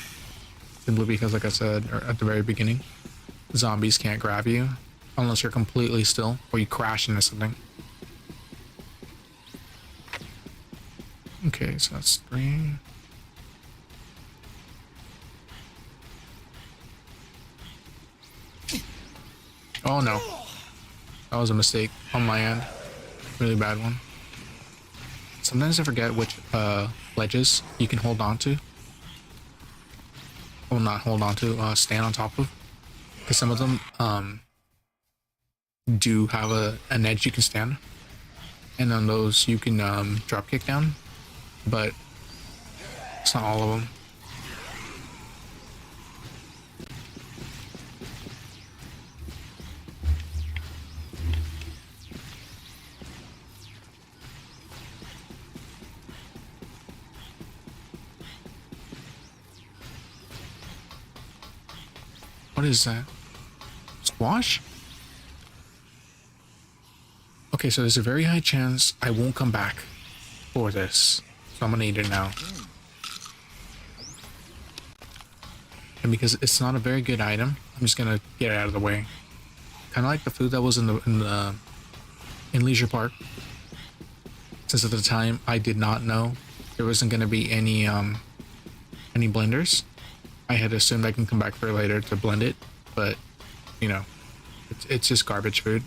Speaker 1: Simply because, like I said at the very beginning, zombies can't grab you unless you're completely still or you crash into something. Okay, so that's 3. Oh no. That was a mistake on my end. Really bad one. Sometimes I forget which ledges you can hold on to. Well, not hold on to, stand on top of. Because some of them do have an edge you can stand. And on those you can drop kick down. But it's not all of them. What is that? Squash? Okay, so there's a very high chance I won't come back for this. So I'm gonna eat it now. And because it's not a very good item, I'm just gonna get it out of the way. Kind of like the food that was in Leisure Park. Since at the time I did not know there wasn't gonna be any blenders. I had assumed I can come back for it later to blend it, but you know, it's just garbage food.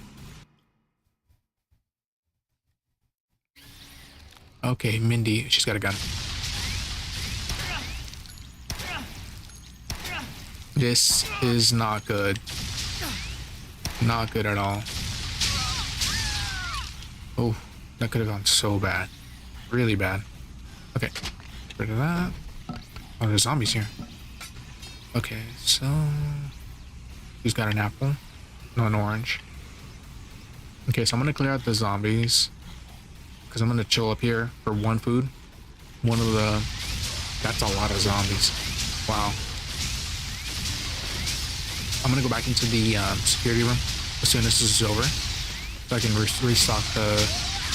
Speaker 1: Okay, Mindy, she's got a gun. This is not good. Not good at all. Oh, that could have gone so bad. Really bad. Okay, get rid of that. Oh, there's zombies here. Okay, so he's got an apple, no, an orange. Okay, so I'm gonna clear out the zombies because I'm gonna chill up here for 1 food. One of the, that's a lot of zombies. Wow. I'm gonna go back into the security room as soon as this is over, so I can restock the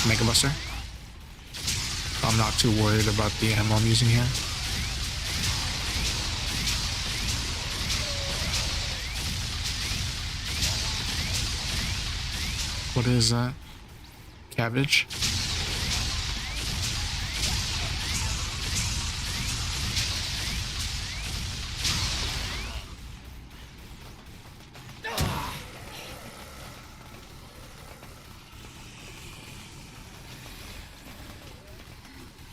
Speaker 1: Mega Buster. I'm not too worried about the ammo I'm using here. What is that? Cabbage?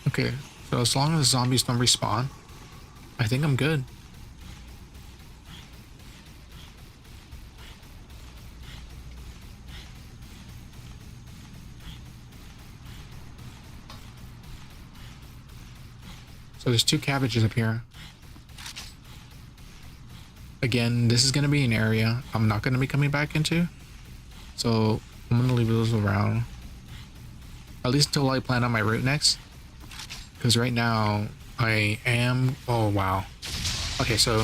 Speaker 1: Okay, So as long as zombies don't respawn, I think I'm good. So there's 2 cabbages up here. Again, this is going to be an area I'm not going to be coming back into. So I'm going to leave those around. At least until I plan on my route next. Because right now I am... Oh, wow. Okay, so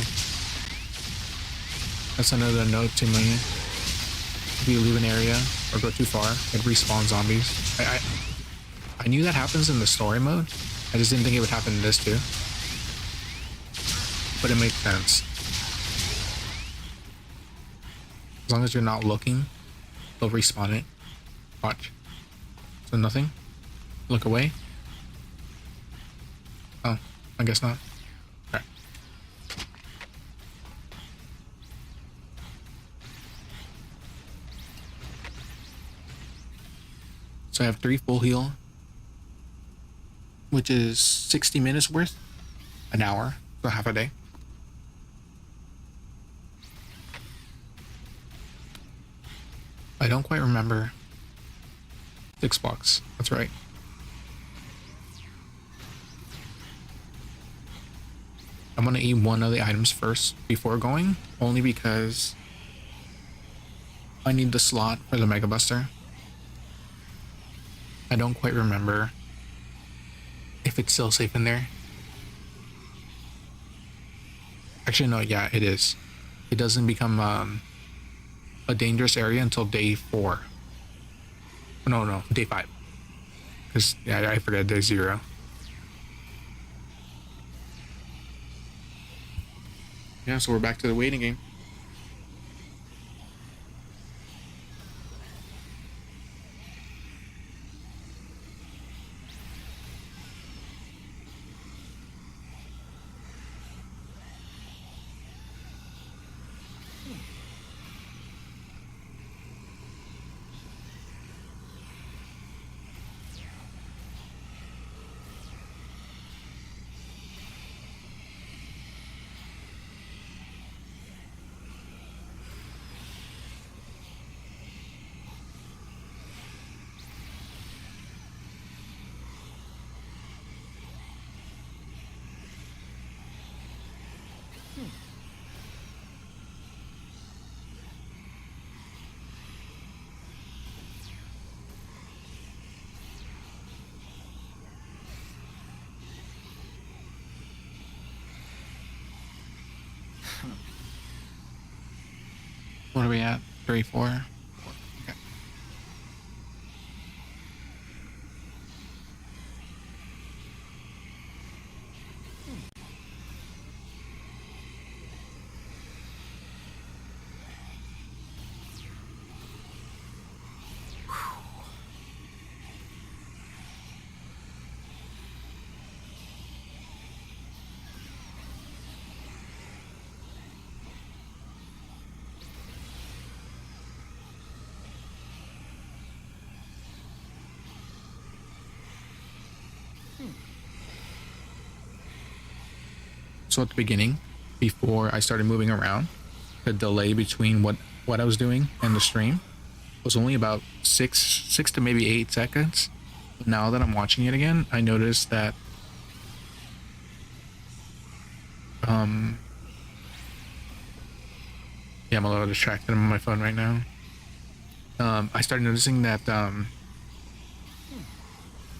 Speaker 1: that's another note to me. If you leave an area or go too far, it respawns zombies. I knew that happens in the story mode. I just didn't think it would happen in this too. But it makes sense. As long as you're not looking, they'll respawn it. Watch. So nothing? Look away? Oh, I guess not. Okay. So I have 3 full heal, which is 60 minutes worth, an hour, so half a day. I don't quite remember. $6, that's right. I'm gonna eat one of the items first before going, only because I need the slot for the Mega Buster. I don't quite remember if it's still safe in there. Actually, no, yeah, it is. It doesn't become a dangerous area until day 4. No, day 5. Because, yeah, I forget day 0. Yeah, so we're back to the waiting game. What are we at? 3, 4? Okay. So at the beginning, before I started moving around, the delay between what I was doing and the stream was only about six to maybe 8 seconds. Now that I'm watching it again, I noticed that yeah, I'm a little distracted. I'm on my phone right now. I started noticing that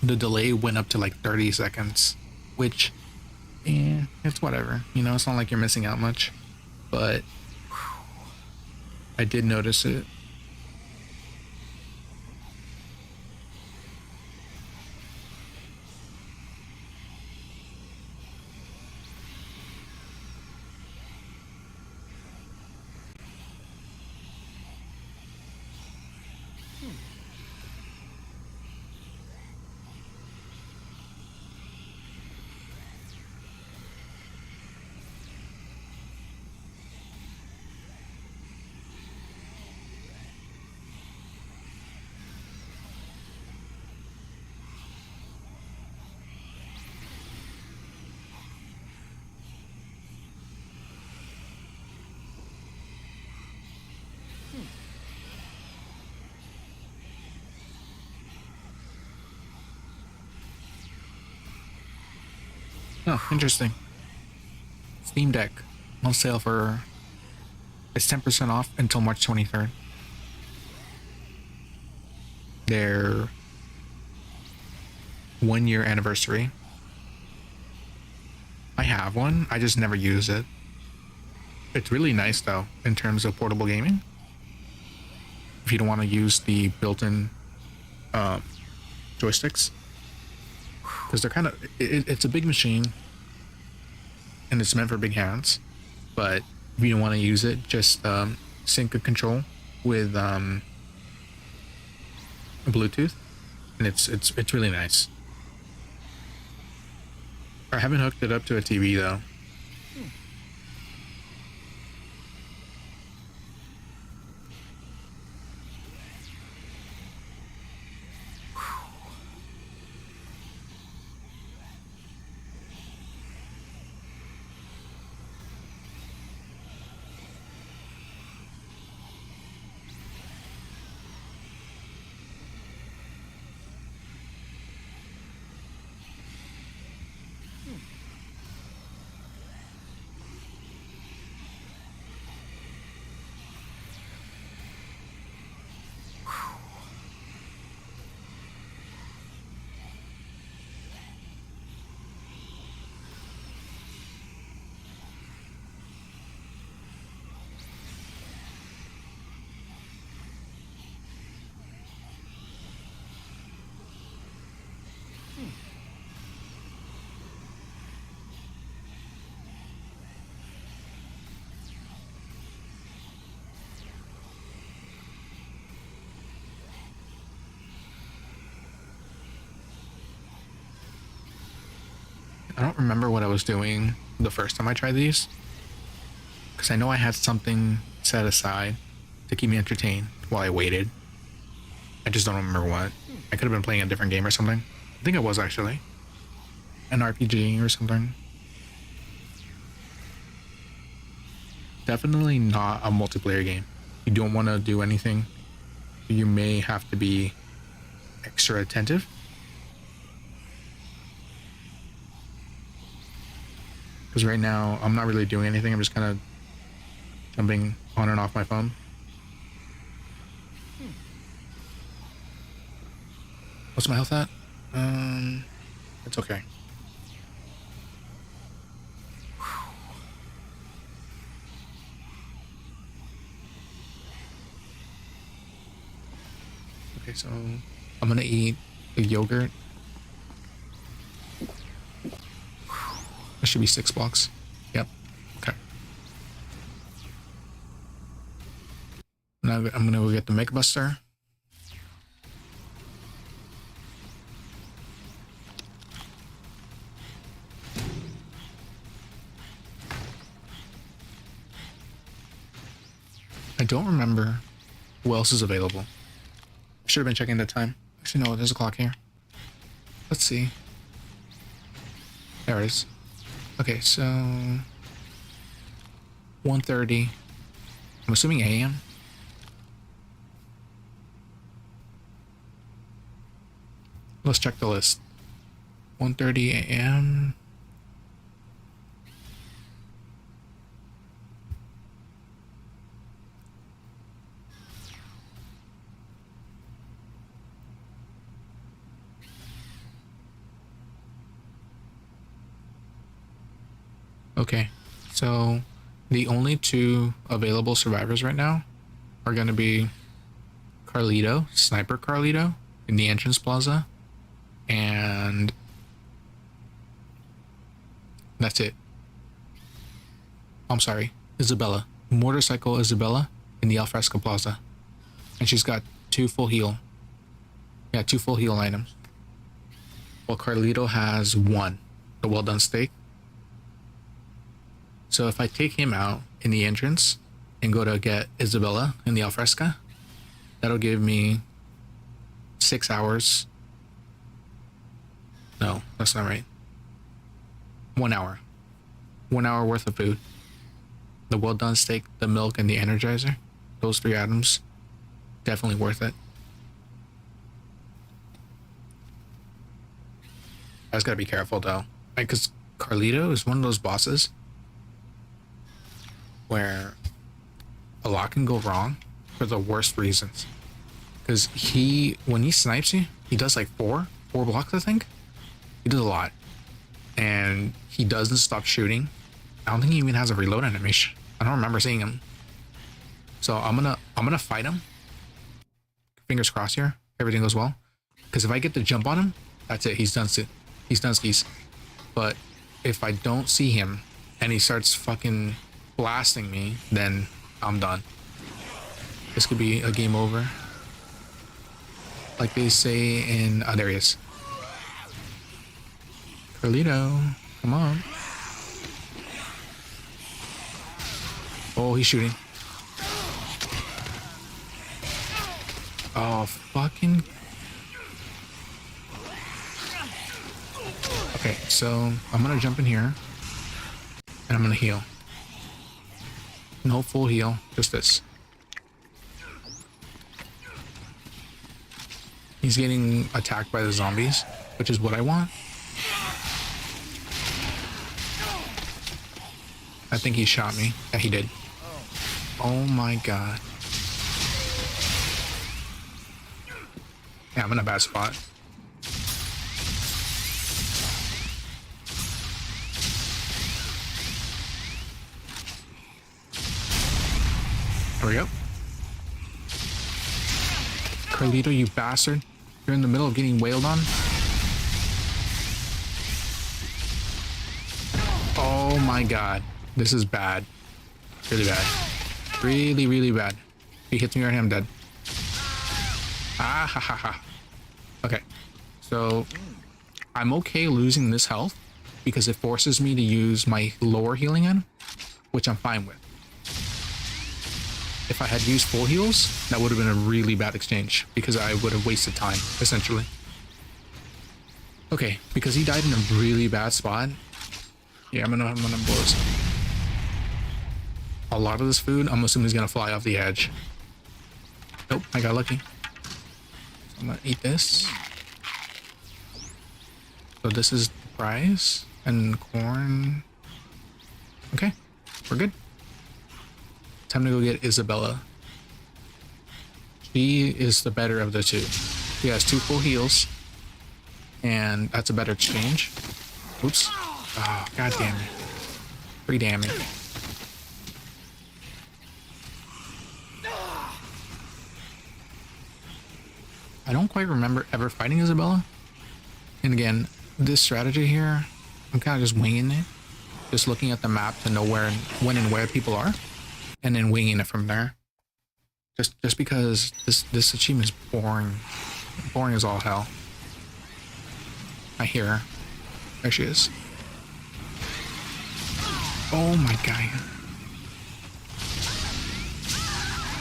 Speaker 1: the delay went up to like 30 seconds, which, it's whatever. You know, it's not like you're missing out much, but I did notice it. Oh, interesting. Steam Deck on sale for it's 10% off until March 23rd. Their 1 year anniversary. I have one. I just never use it. It's really nice though in terms of portable gaming. If you don't want to use the built-in joysticks, because they're kind of it's a big machine and it's meant for big hands. But if you don't want to use it, just sync a control with Bluetooth, and it's really nice. I haven't hooked it up to a TV though. I don't remember what I was doing the first time I tried these, because I know I had something set aside to keep me entertained while I waited. I just don't remember what. I could have been playing a different game or something. I think it was actually an RPG or something. Definitely not a multiplayer game. You don't want to do anything. You may have to be extra attentive. Because right now I'm not really doing anything. I'm just kind of jumping on and off my phone. What's my health at? It's okay. Okay, so I'm gonna eat the yogurt. That should be 6 blocks. Yep. Okay. Now I'm gonna go get the Mega Buster. I don't remember who else is available. Should have been checking the time. Actually, no, there's a clock here. Let's see. There it is. Okay, so 1:30. I'm assuming AM. Let's check the list. 1:30 AM. Okay, so the only 2 available survivors right now are going to be Carlito, Sniper Carlito, in the entrance plaza, and that's it. I'm sorry, Isabella, Motorcycle Isabella in the Alfresco Plaza, and she's got 2 full heal. Yeah, 2 full heal items. Well, Carlito has 1, the well done steak. So if I take him out in the entrance and go to get Isabella in the Alfresca, that'll give me 6 hours. No, that's not right. 1 hour. 1 hour worth of food. The well done steak, the milk, and the energizer. Those 3 items. Definitely worth it. I just gotta be careful though. Because Carlito is one of those bosses where a lot can go wrong for the worst reasons. Because when he snipes you, he does like four blocks, I think. He does a lot. And he doesn't stop shooting. I don't think he even has a reload animation. I don't remember seeing him. So I'm gonna fight him. Fingers crossed here. Everything goes well. Because if I get the jump on him, that's it. He's done. He's done skis. But if I don't see him and he starts fucking blasting me, then I'm done. This could be a game over. Like they say in... there he is. Carlito, come on. Oh, he's shooting. Oh, fucking... Okay, so I'm gonna jump in here. And I'm gonna heal. No full heal, just this. He's getting attacked by the zombies, which is what I want. I think he shot me. Yeah, he did. Oh my god. Yeah, I'm in a bad spot. There we go. Carlito, you bastard. You're in the middle of getting wailed on. Oh my god. This is bad. Really bad. Really, really bad. If he hits me right here, I'm dead. Ah ha ha ha. Okay. So I'm okay losing this health because it forces me to use my lower healing item, which I'm fine with. If I had used full heals, that would have been a really bad exchange because I would have wasted time, essentially. Okay, because he died in a really bad spot. Yeah, I'm gonna blow this. A lot of this food, I'm assuming, is gonna fly off the edge. Nope, I got lucky. So I'm gonna eat this. So this is the prize and corn. Okay, we're good. Time to go get Isabella. She is the better of the two. She has 2 full heals, and that's a better exchange. Oops. Oh, god damn it. Free damage. I don't quite remember ever fighting Isabella. And again, this strategy here, I'm kind of just winging it. Just looking at the map to know when and where people are. And then winging it from there. Just because this achievement is boring. Boring as all hell. I hear her. There she is. Oh my god.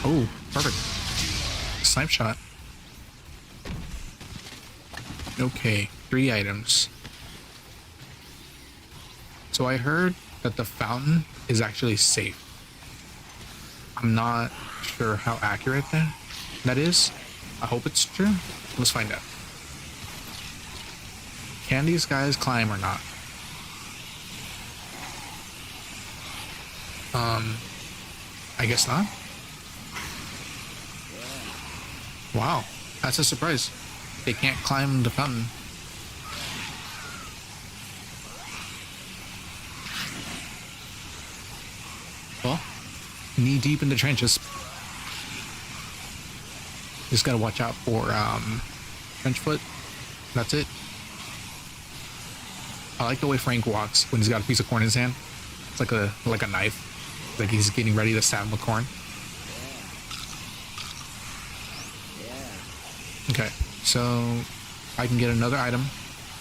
Speaker 1: Oh, perfect. Snipe shot. Okay, 3 items. So I heard that the fountain is actually safe. I'm not sure how accurate that is. I hope it's true. Let's find out. Can these guys climb or not? I guess not. Wow, that's a surprise. They can't climb the fountain. Well, knee deep in the trenches. Just gotta watch out for trench foot. That's it. I like the way Frank walks when he's got a piece of corn in his hand. It's like a knife. Like he's getting ready to stab the corn. Okay, so I can get another item.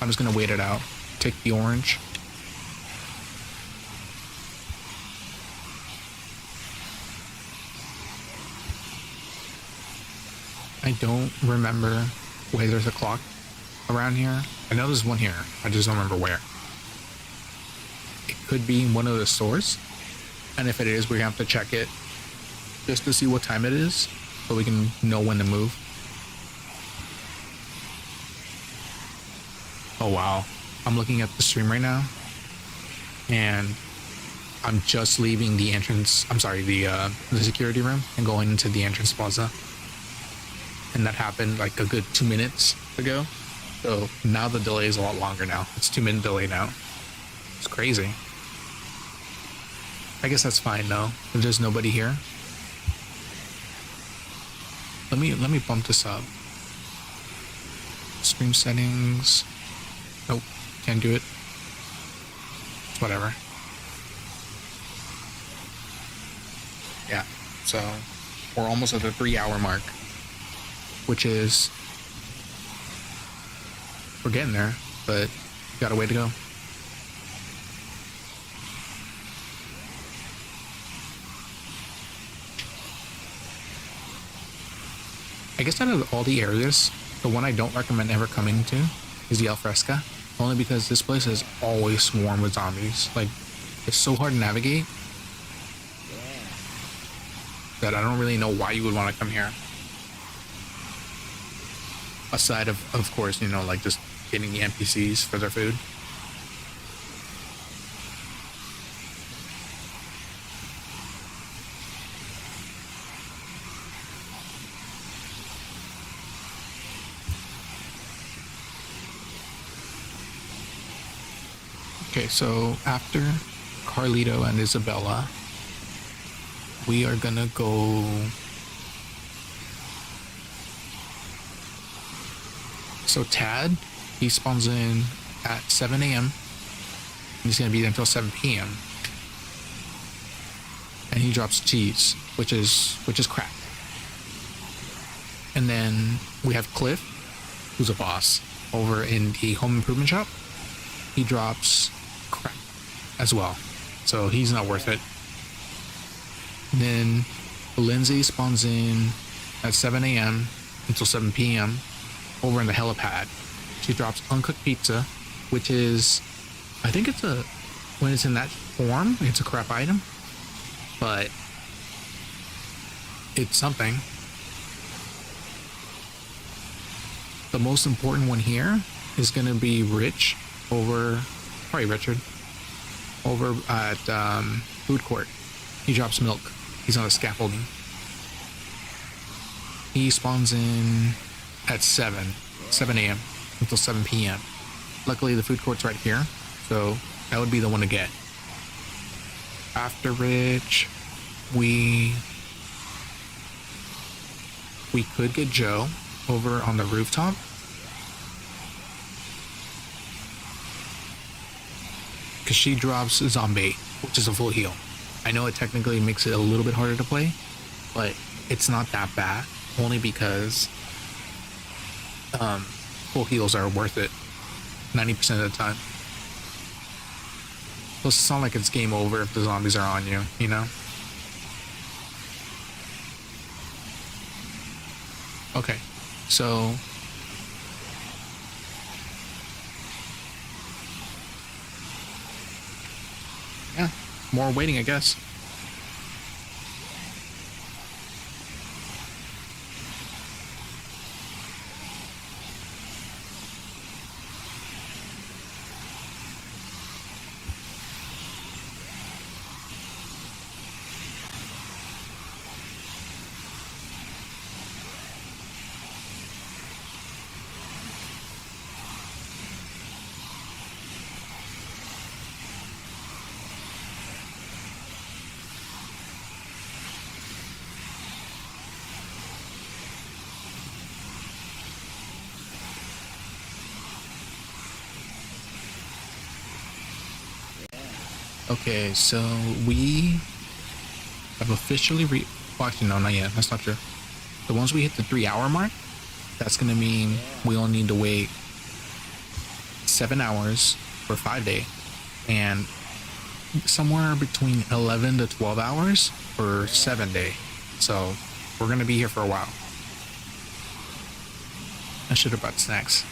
Speaker 1: I'm just gonna wait it out. Take the orange. I don't remember where there's a clock around here. I know there's one here. I just don't remember where. It could be in one of the stores. And if it is, we have to check it just to see what time it is so we can know when to move. Oh wow. I'm looking at the stream right now and I'm just leaving the entrance. I'm sorry, the security room and going into the entrance plaza, and that happened like a good 2 minutes ago. So now the delay is a lot longer now. It's 2 minute delay now. It's crazy. I guess that's fine though. If there's nobody here, let me bump this up. Stream settings. Nope, can't do it. Whatever. Yeah, so we're almost at the 3 hour mark, which is, we're getting there, but got a way to go. I guess out of all the areas, the one I don't recommend ever coming to is the Alfresca, only because this place is always swarmed with zombies. Like, it's so hard to navigate that I don't really know why you would want to come here. Aside of course, you know, like just getting the NPCs for their food. Okay, so after Carlito and Isabella, we are gonna go. So Tad, he spawns in at 7 a.m. He's gonna be there until 7 p.m. And he drops cheese, which is crack. And then we have Cliff, who's a boss over in the home improvement shop. He drops crack as well, so he's not worth it. And then Lindsay spawns in at 7 a.m. until 7 p.m. over in the helipad. She drops uncooked pizza, which is, I think it's a, when it's in that form, it's a crap item, but it's something. The most important one here is going to be Rich over, probably Richard, over at food court. He drops milk. He's on the scaffolding. He spawns in at 7 a.m. until 7 p.m. Luckily, the food court's right here, so that would be the one to get. After Rich, we could get Joe over on the rooftop. Because she drops Zombie, which is a full heal. I know it technically makes it a little bit harder to play, but it's not that bad, only because full heals are worth it 90% of the time. Plus, it's not like it's game over if the zombies are on you, you know? Okay, so yeah, more waiting, I guess. Okay, so we have officially well, actually, no, not yet. That's not true. The ones we hit the 3 hour mark, that's gonna mean we only need to wait 7 hours for 5 day, and somewhere between 11 to 12 hours for 7 day. So we're gonna be here for a while. I should have brought snacks.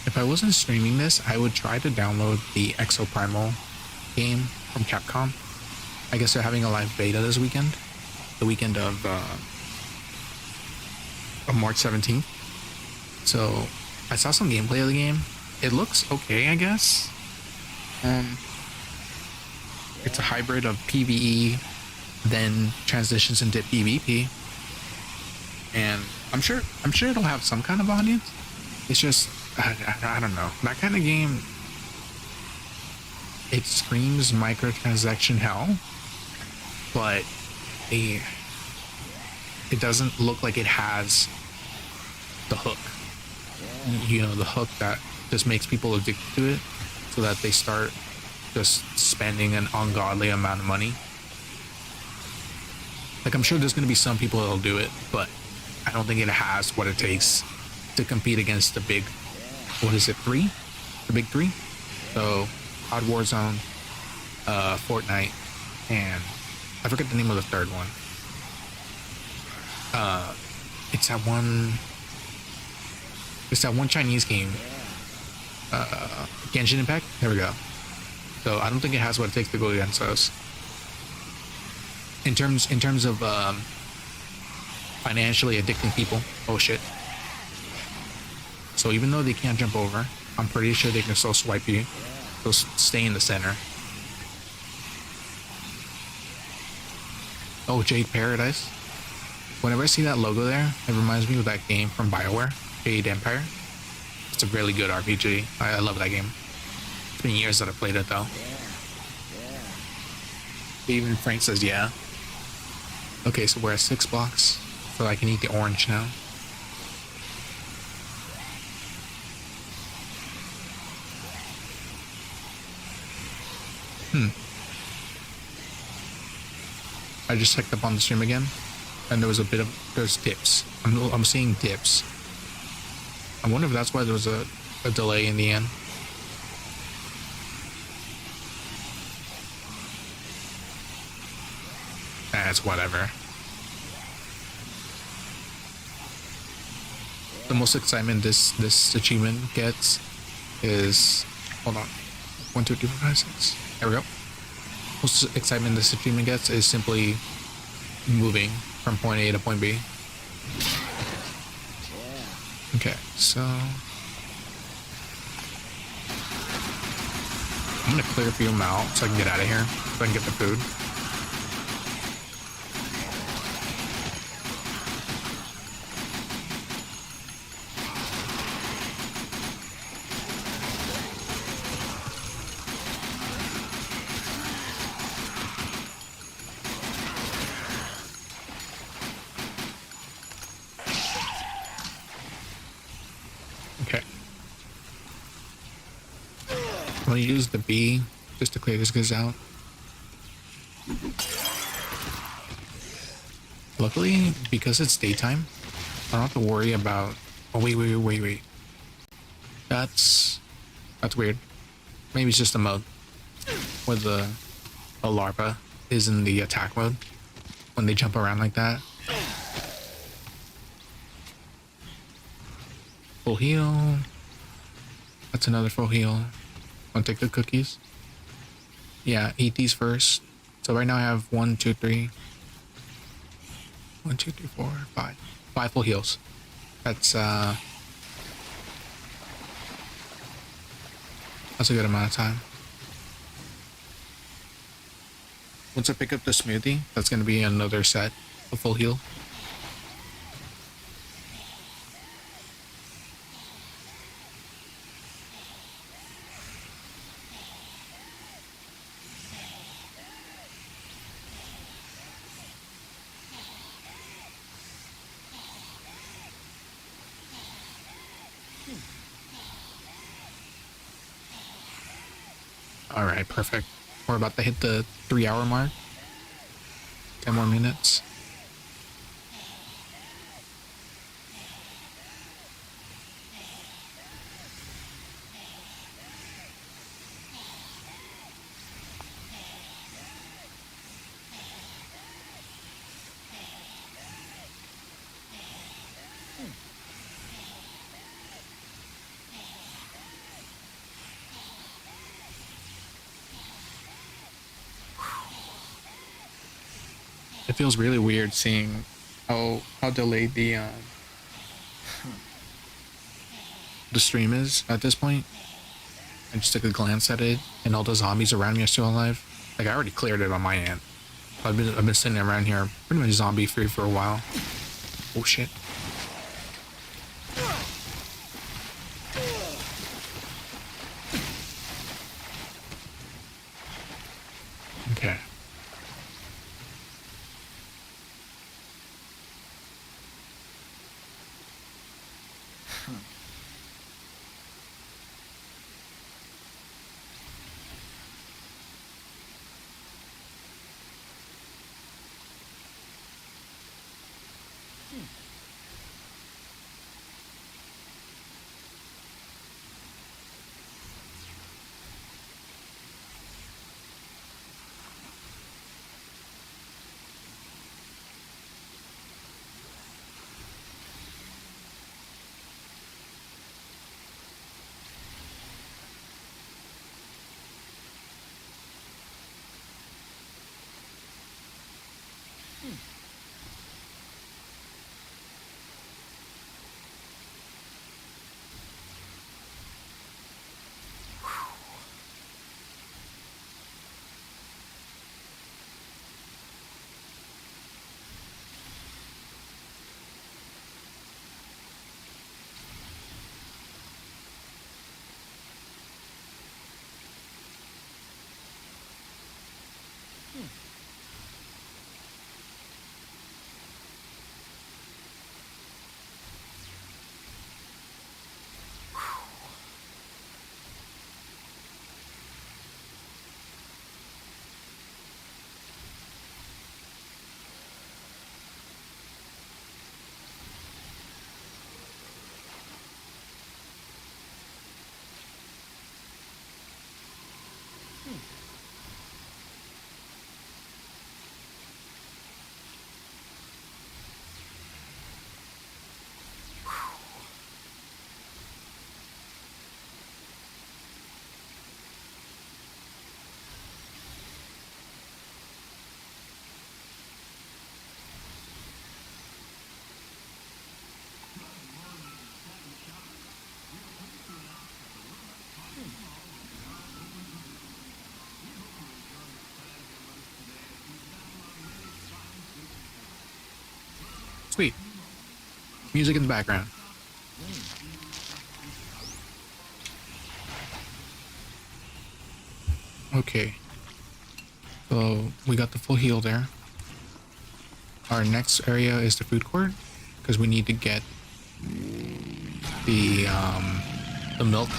Speaker 1: If I wasn't streaming this, I would try to download the Exo Primal game from Capcom. I guess they're having a live beta this weekend, the weekend of March 17th. So I saw some gameplay of the game. It looks okay, I guess. It's a hybrid of PvE, then transitions into PvP, and I'm sure it'll have some kind of audience. It's just I don't know, that kind of game. It screams microtransaction hell, but it doesn't look like it has the hook. You know, the hook that just makes people addicted to it, so that they start just spending an ungodly amount of money. Like, I'm sure there's going to be some people that'll do it, but I don't think it has what it takes to compete against the big, what is it, three? The big three? So, COD Warzone, Fortnite, and I forget the name of the third one. It's that one Chinese game. Genshin Impact? There we go. So I don't think it has what it takes to go against us. In terms of financially addicting people. Oh shit. So even though they can't jump over, I'm pretty sure they can still swipe you. So stay in the center. Oh, Jade Paradise. Whenever I see that logo there, it reminds me of that game from BioWare, Jade Empire. It's a really good RPG. I love that game. It's been years that I played it though. Even Frank says yeah. Okay, so we're at 6 blocks, so I can eat the orange now. I just checked up on the stream again, and there was there's dips. I'm seeing dips. I wonder if that's why there was a delay in the end. That's whatever. The most excitement this achievement gets is, hold on, 1, 2, 3, 4, 5, 6. There we go. Most excitement this achievement gets is simply moving from point A to point B. Okay, so I'm gonna clear a few them out so I can get out of here, so I can get the food. Okay. I'm gonna use the B just to clear this guys out. Luckily, because it's daytime, I don't have to worry about... Oh, wait. That's weird. Maybe it's just a mode where the larva is in the attack mode when they jump around like that. Full heal. That's another full heal. Wanna take the cookies? Yeah, eat these first. So right now I have 1, 2, 3. 1, 2, 3, 4, 5. 5 full heals. That's a good amount of time. Once I pick up the smoothie, that's gonna be another set of full heal. All right, perfect. We're about to hit the 3-hour mark. 10 more minutes. It feels really weird seeing how delayed the stream is at this point. I just took a glance at it, and all the zombies around me are still alive. Like I already cleared it on my end. I've been sitting around here pretty much zombie free for a while. Oh shit. Okay. Sweet. Music in the background. Okay. So we got the full heal there. Our next area is the food court because we need to get the milk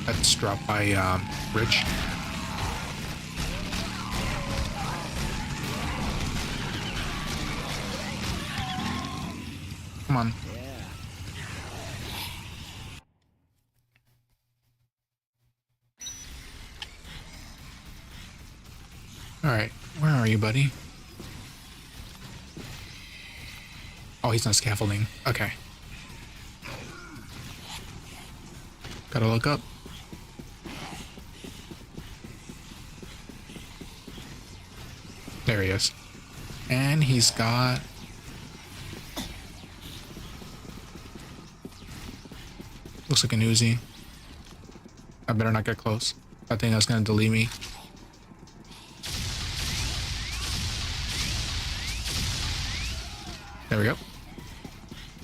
Speaker 1: that's dropped by Rich. Come on. All right, where are you, buddy? Oh, he's on scaffolding. Okay. Gotta look up. There he is. And he's got... looks like an Uzi. I better not get close. I think that's gonna delete me. There we go.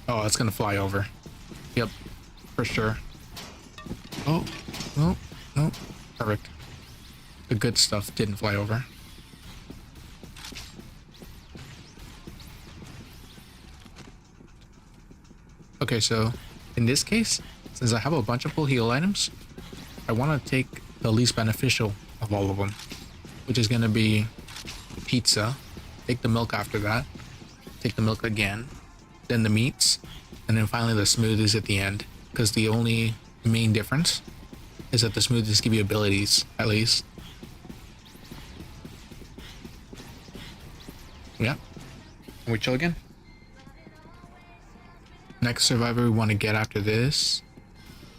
Speaker 1: Oh, it's gonna fly over. Yep, for sure. Oh, no, no. Perfect. The good stuff didn't fly over. Okay, so in this case, since I have a bunch of full heal items, I want to take the least beneficial of all of them, which is going to be pizza. Take the milk after that. Take the milk again. Then the meats. And then finally the smoothies at the end. Because the only main difference is that the smoothies give you abilities, at least. Yeah. Can we chill again? Next survivor we want to get after this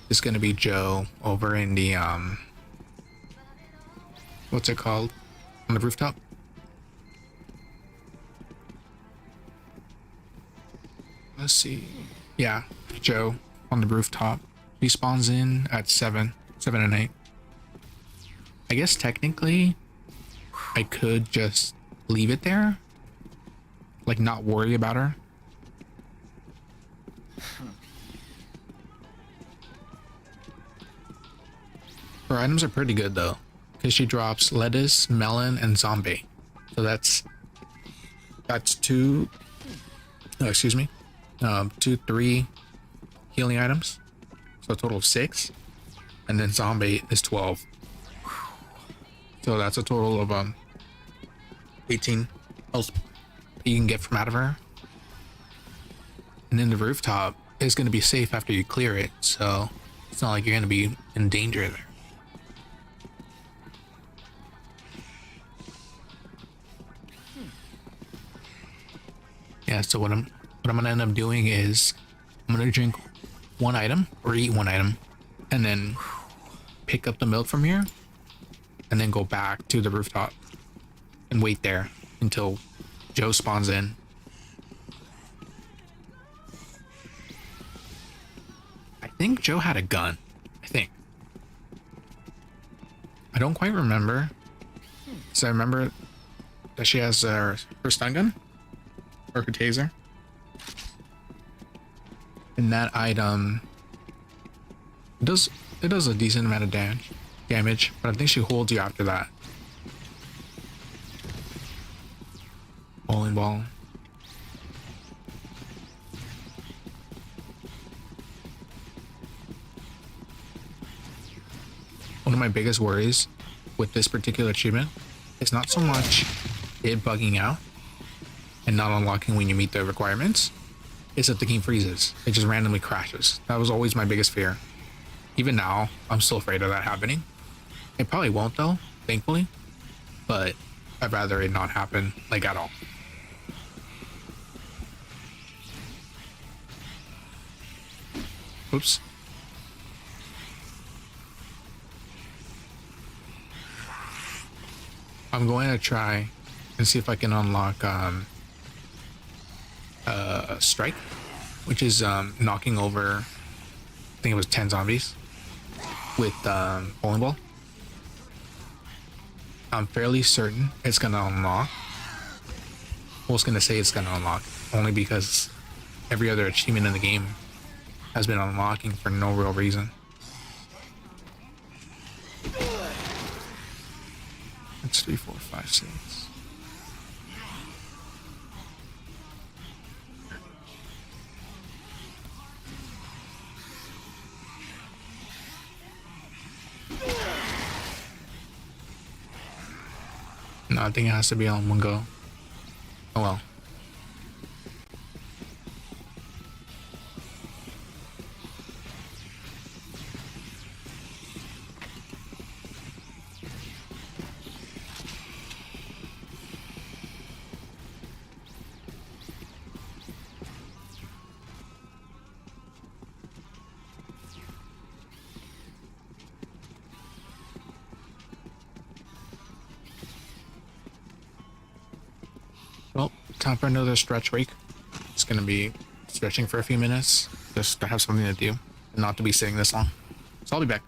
Speaker 1: is going to be Joe over in the, what's it called? On the rooftop? Let's see. Yeah, Joe on the rooftop. He spawns in at 7 and 8. I guess technically I could just leave it there, like not worry about her. Her items are pretty good though, because she drops lettuce, melon, and zombie. So that's two. Oh, excuse me, 3 healing items. So a total of 6, and then zombie is 12. So that's a total of 18 health you can get from out of her. And then the rooftop is going to be safe after you clear it, so it's not like you're going to be in danger there. Yeah, so what I'm gonna end up doing is I'm gonna drink 1 item or eat 1 item, and then pick up the milk from here, and then go back to the rooftop and wait there until Joe spawns in. I think Joe had a gun. I think. I don't quite remember. So I remember that she has her stun gun or her taser. And that item it does a decent amount of damage, but I think she holds you after that. Bowling ball. One of my biggest worries with this particular achievement is not so much it bugging out and not unlocking when you meet the requirements, is that the game freezes. It just randomly crashes. That was always my biggest fear. Even now, I'm still afraid of that happening. It probably won't though, thankfully, but I'd rather it not happen, like, at all. Oops. I'm going to try and see if I can unlock strike, which is knocking over, I think it was 10 zombies with bowling ball. I'm fairly certain it's gonna unlock. I was gonna say it's gonna unlock only because every other achievement in the game has been unlocking for no real reason. It's 3, 4, 5, 6. No, I think it has to be on one go. Oh well. Well, time for another stretch week. It's gonna be stretching for a few minutes just to have something to do and not to be sitting this long. So I'll be back.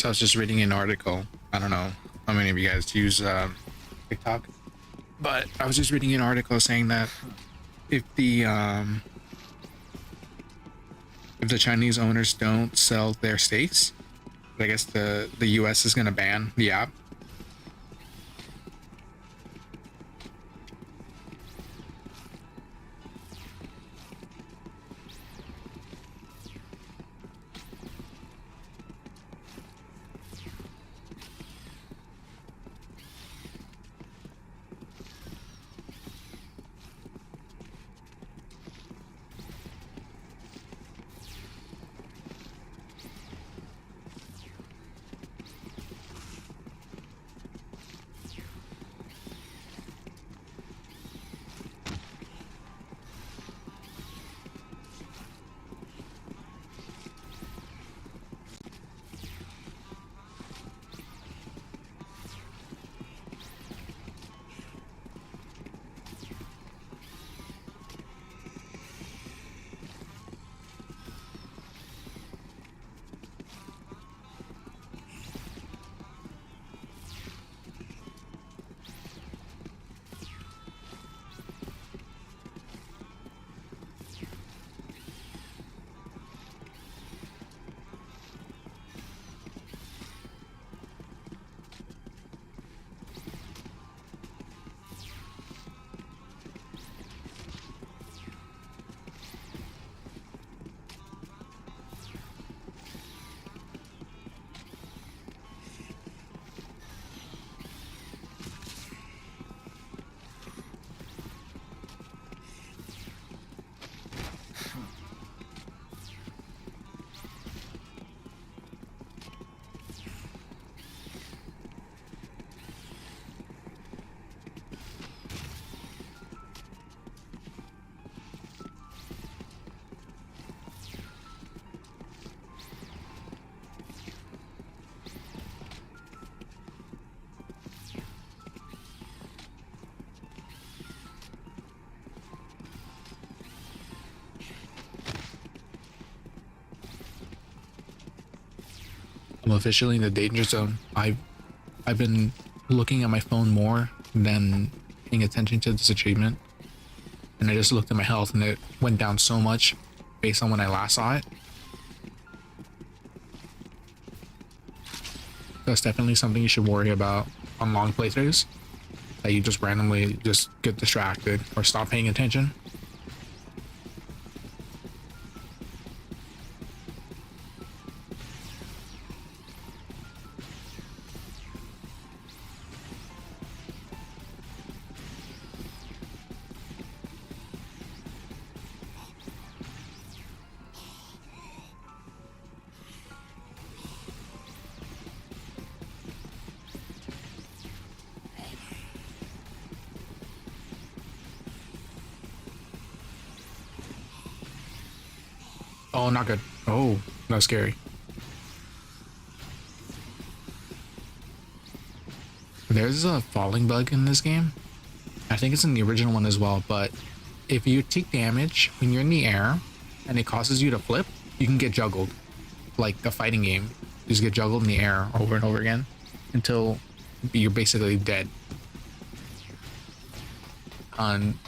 Speaker 1: So I was just reading an article. I don't know how many of you guys use TikTok, but I was just reading an article saying that if the um, if the Chinese owners don't sell their steaks, I guess the U.S. is gonna ban the app. I'm officially in the danger zone. I've been looking at my phone more than paying attention to this achievement, and I just looked at my health, and it went down so much based on when I last saw it. That's definitely something you should worry about on long playthroughs, that you just randomly just get distracted or stop paying attention. Oh, not good. Oh, that was scary. There's a falling bug in this game. I think it's in the original one as well, but if you take damage when you're in the air and it causes you to flip, you can get juggled. Like a fighting game. You just get juggled in the air over and over again until you're basically dead. And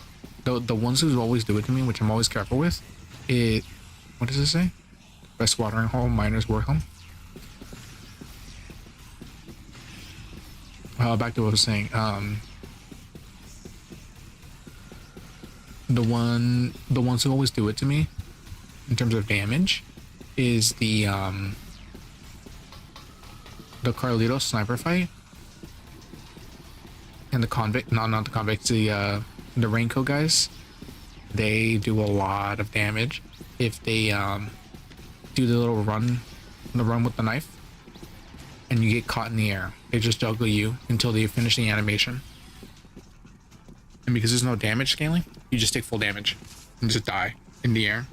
Speaker 1: the ones who always do it to me, which I'm always careful with, it, what does it say? Best watering hole, miners work home. Back to what I was saying. The ones who always do it to me, in terms of damage, is the Carlito sniper fight, and the convict. No, not the convicts. The raincoat guys. They do a lot of damage if they do the little run, the run with the knife, and you get caught in the air. They just juggle you until they finish the animation. And because there's no damage scaling, you just take full damage and just die in the air.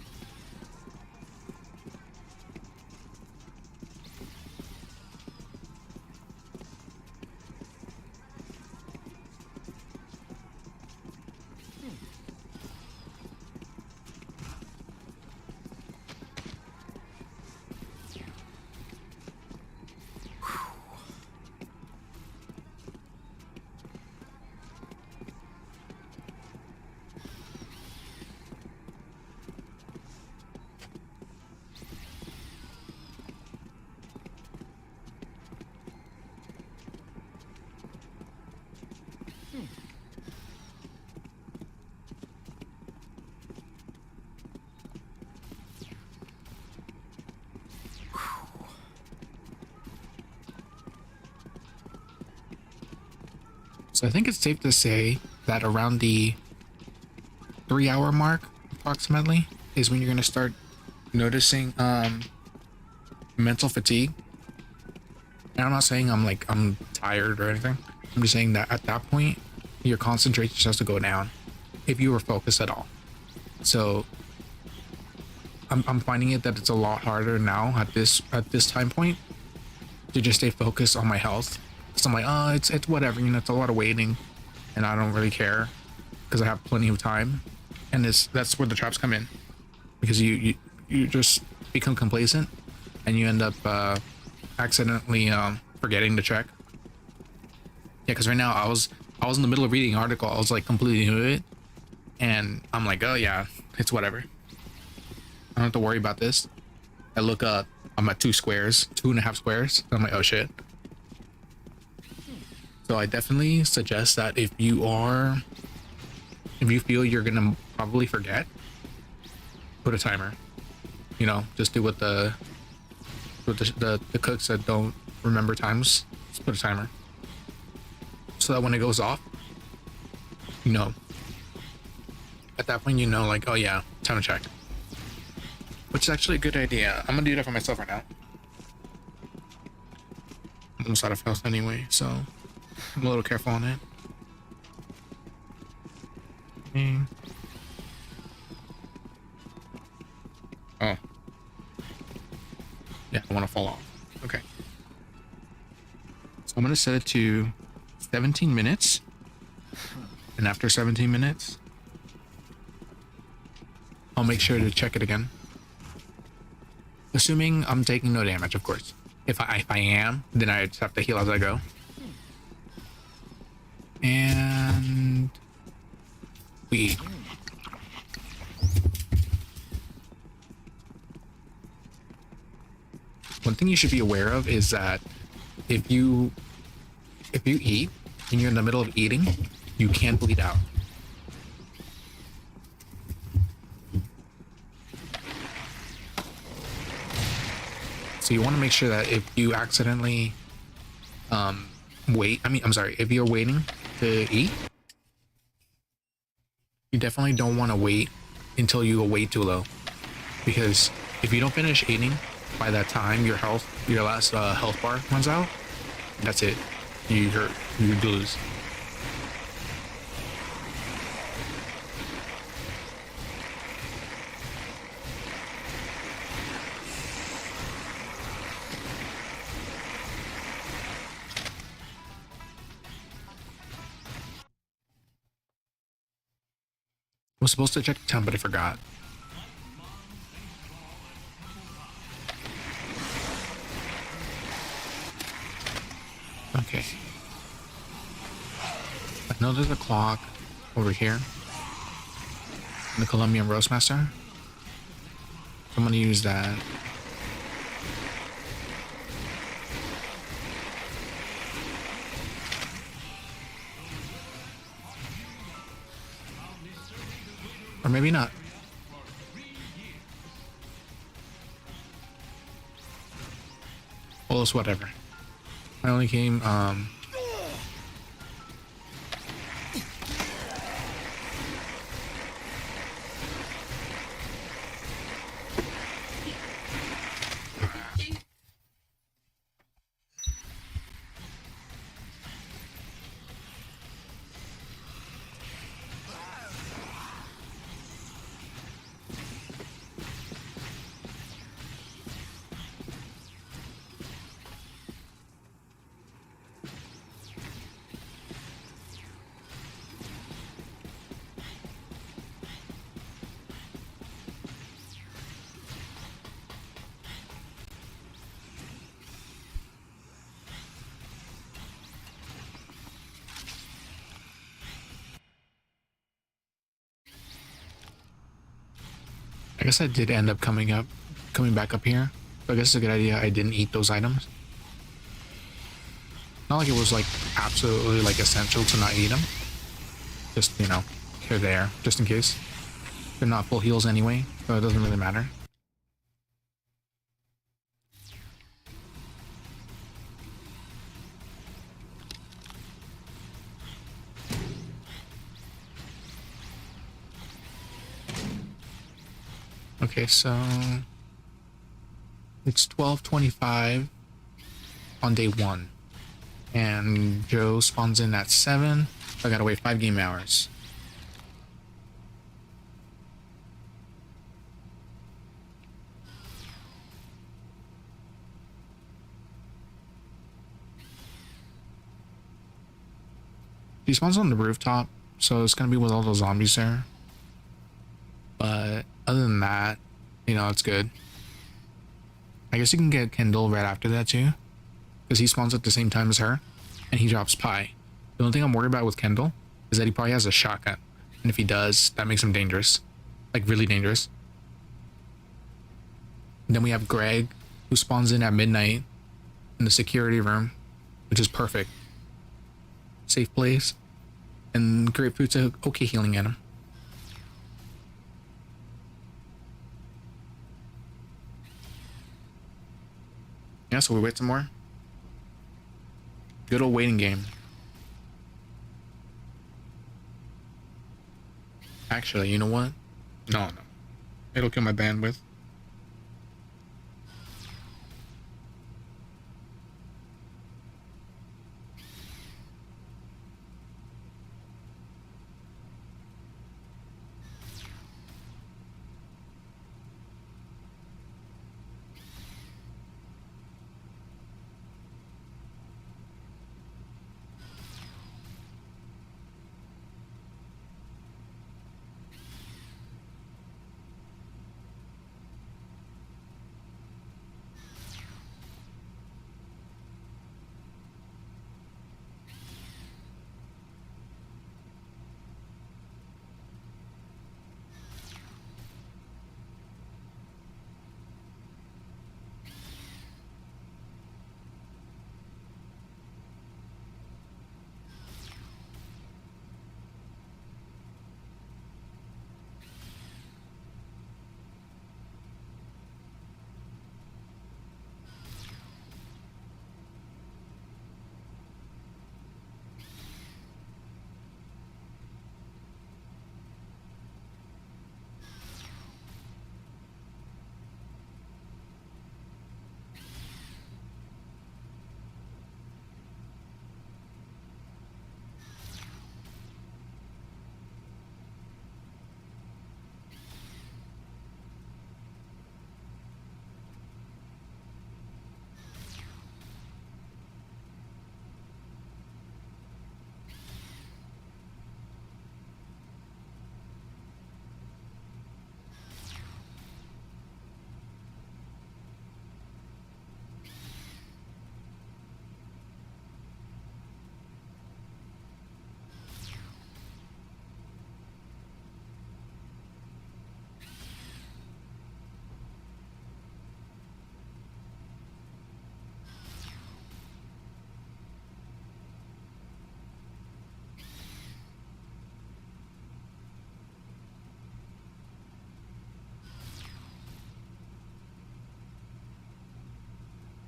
Speaker 1: So I think it's safe to say that around the 3 hour mark, approximately, is when you're gonna start noticing mental fatigue. And I'm not saying I'm tired or anything. I'm just saying that at that point, your concentration starts to go down if you were focused at all. So I'm finding it that it's a lot harder now at this time point to just stay focused on my health. So I'm like, oh, it's whatever, it's a lot of waiting, and I don't really care because I have plenty of time. And that's where the traps come in, because you just become complacent and you end up accidentally forgetting to check. Yeah, because right now I was in the middle of reading an article. I was like completely new to it, and I'm like, oh yeah, it's whatever. I don't have to worry about this. I look up, I'm at 2.5 squares. I'm like, oh shit. So I definitely suggest that if you feel you're gonna probably forget, put a timer. Just do what the cooks that don't remember times. Just put a timer, so that when it goes off, at that point, like, oh yeah, time to check. Which is actually a good idea. I'm gonna do that for myself right now. I'm almost out of health anyway, so I'm a little careful on it. Okay. Oh. Yeah, I want to fall off. Okay. So I'm gonna set it to 17 minutes. And after 17 minutes, I'll make sure to check it again. Assuming I'm taking no damage, of course. If I am, then I just have to heal as I go. And we. One thing you should be aware of is that if you eat and you're in the middle of eating, you can bleed out. So you want to make sure that if you accidentally if you're waiting to eat, you definitely don't want to wait until you go way too low, because if you don't finish eating by that time, your last health bar runs out. That's it. You lose. I was supposed to check the time, but I forgot. Okay. I know there's a clock over here. The Colombian Roastmaster. I'm gonna use that. Or maybe not. Well, it's whatever. I only came, I guess I did end up coming back up here. So I guess it's a good idea I didn't eat those items. Not like it was like absolutely like essential to not eat them. Just, they're there just in case. They're not full heals anyway, so it doesn't really matter. Okay, so it's 12:25 on day 1. And Joe spawns in at 7. So I gotta wait 5 game hours. He spawns on the rooftop, so it's gonna be with all those zombies there. But other than that, it's good. I guess you can get Kendall right after that too, because he spawns at the same time as her, and he drops Pie. The only thing I'm worried about with Kendall is that he probably has a shotgun, and if he does, that makes him dangerous, like really dangerous. And then we have Greg, who spawns in at midnight in the security room, which is perfect. Safe place, and Grapefruit's okay healing at him. Yeah, so we wait some more. Good old waiting game. Actually, you know what? No. It'll kill my bandwidth.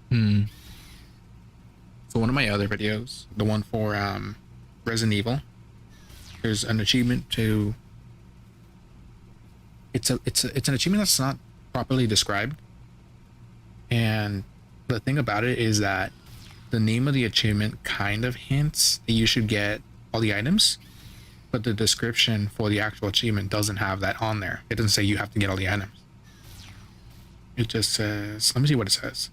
Speaker 1: Hmm. So one of my other videos, the one for Resident Evil, there's an achievement to. It's an achievement that's not properly described, and the thing about it is that the name of the achievement kind of hints that you should get all the items, but the description for the actual achievement doesn't have that on there. It doesn't say you have to get all the items. It just says, let me see what it says.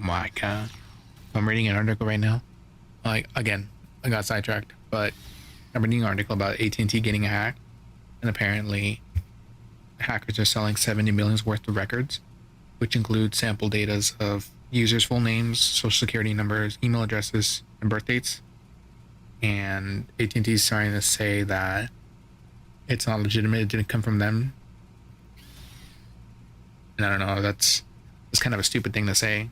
Speaker 1: my god. I'm reading an article right now. Like, again, I got sidetracked, but I'm reading an article about AT&T getting hacked, and apparently hackers are selling 70 million worth of records, which include sample data of users' full names, social security numbers, email addresses, and birth dates. And AT&T is trying to say that it's not legitimate. It didn't come from them. And I don't know. That's kind of a stupid thing to say.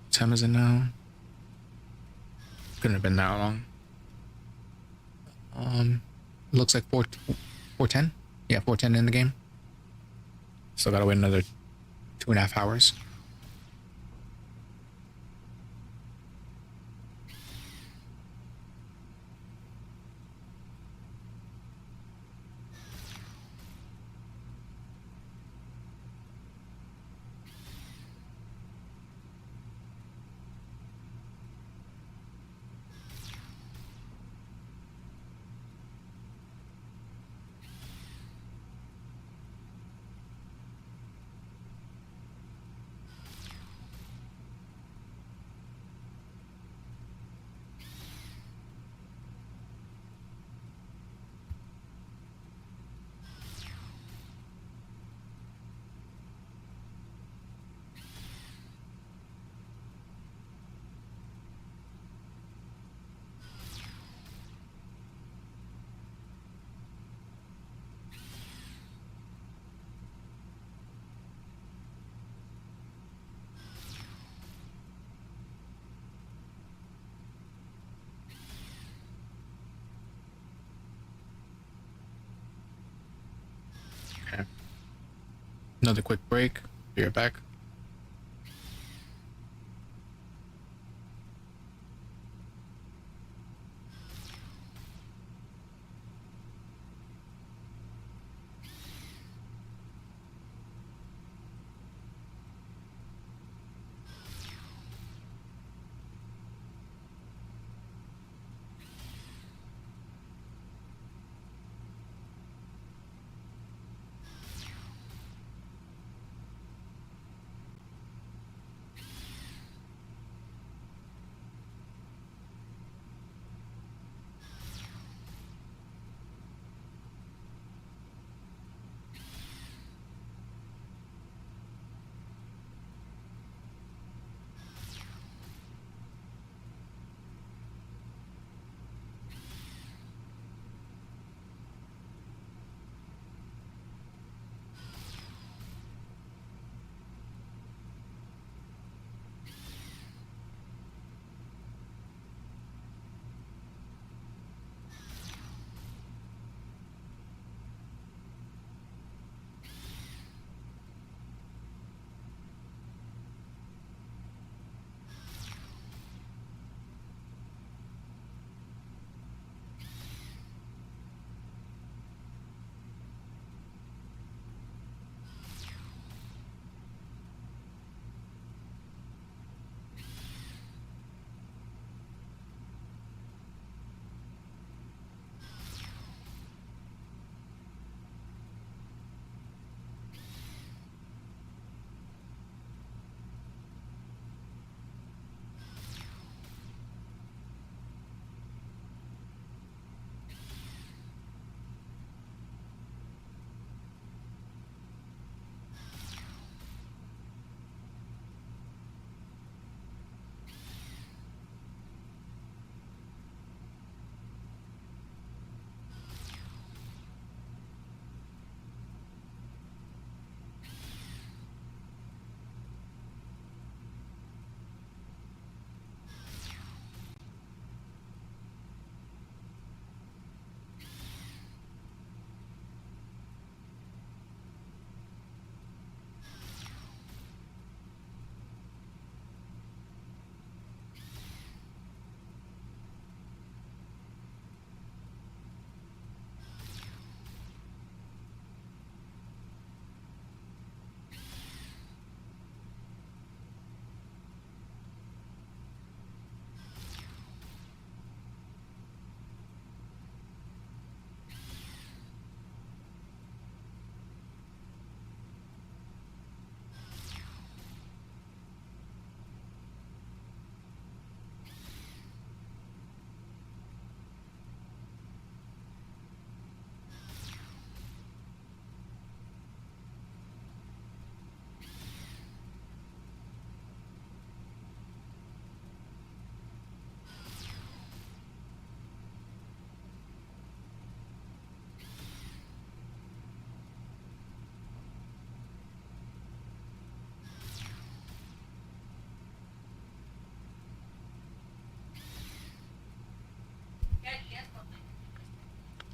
Speaker 1: What time is it now? Couldn't have been that long. It looks like 4:10. Yeah, 4:10 in the game. Still gotta wait another 2.5 hours. Okay. Another quick break. Be right back.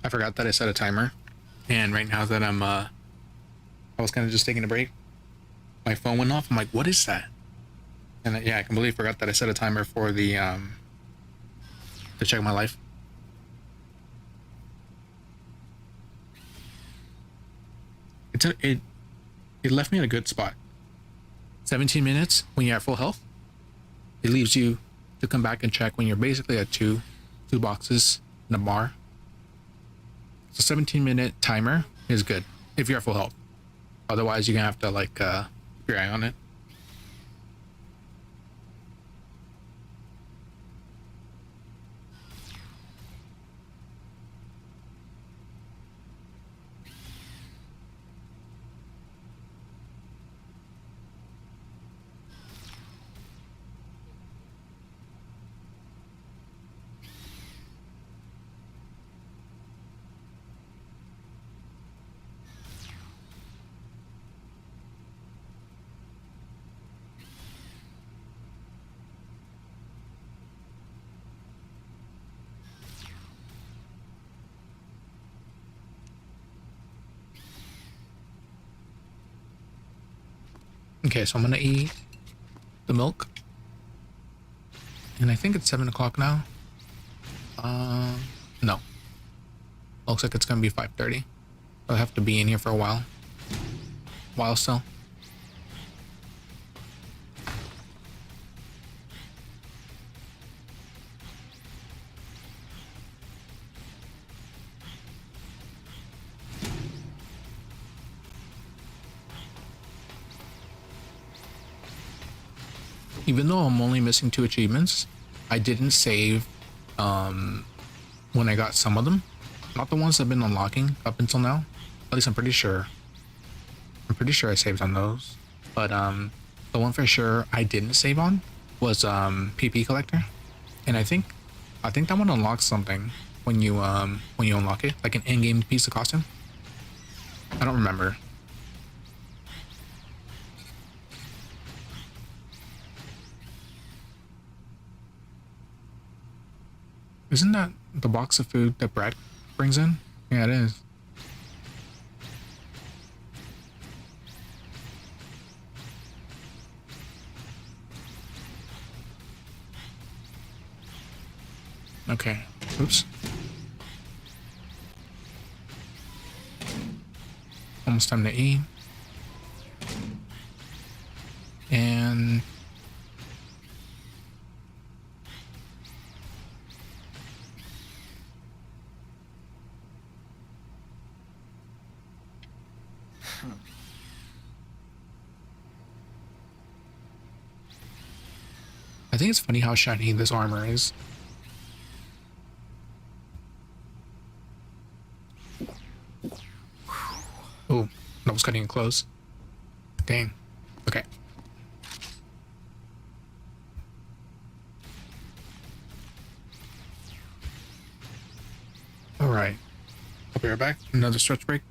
Speaker 1: I forgot that I set a timer, and right now that I was kind of just taking a break. My phone went off. I'm like, what is that? And yeah, I completely forgot that I set a timer for the to check my life. It left me in a good spot. 17 minutes when you're at full health. It leaves you to come back and check when you're basically at two boxes in a bar. So 17-minute timer is good if you're at full health. Otherwise, you're gonna have to keep your eye on it. Okay, so I'm gonna eat the milk. And I think it's 7 o'clock now. No. Looks like it's gonna be 5:30. I'll have to be in here for a while. While still. Even though I'm only missing 2 achievements, I didn't save when I got some of them. Not the ones I've been unlocking up until now. At least I'm pretty sure. I'm pretty sure I saved on those. But the one for sure I didn't save on was PP collector. And I think that one unlocks something when you unlock it, like an in-game piece of costume. I don't remember. Isn't that the box of food that Brad brings in? Yeah, it is. Okay. Oops. Almost time to eat. And I think it's funny how shiny this armor is. Oh, that was cutting it close. Dang. Okay. All right. I'll be right back. Another stretch break.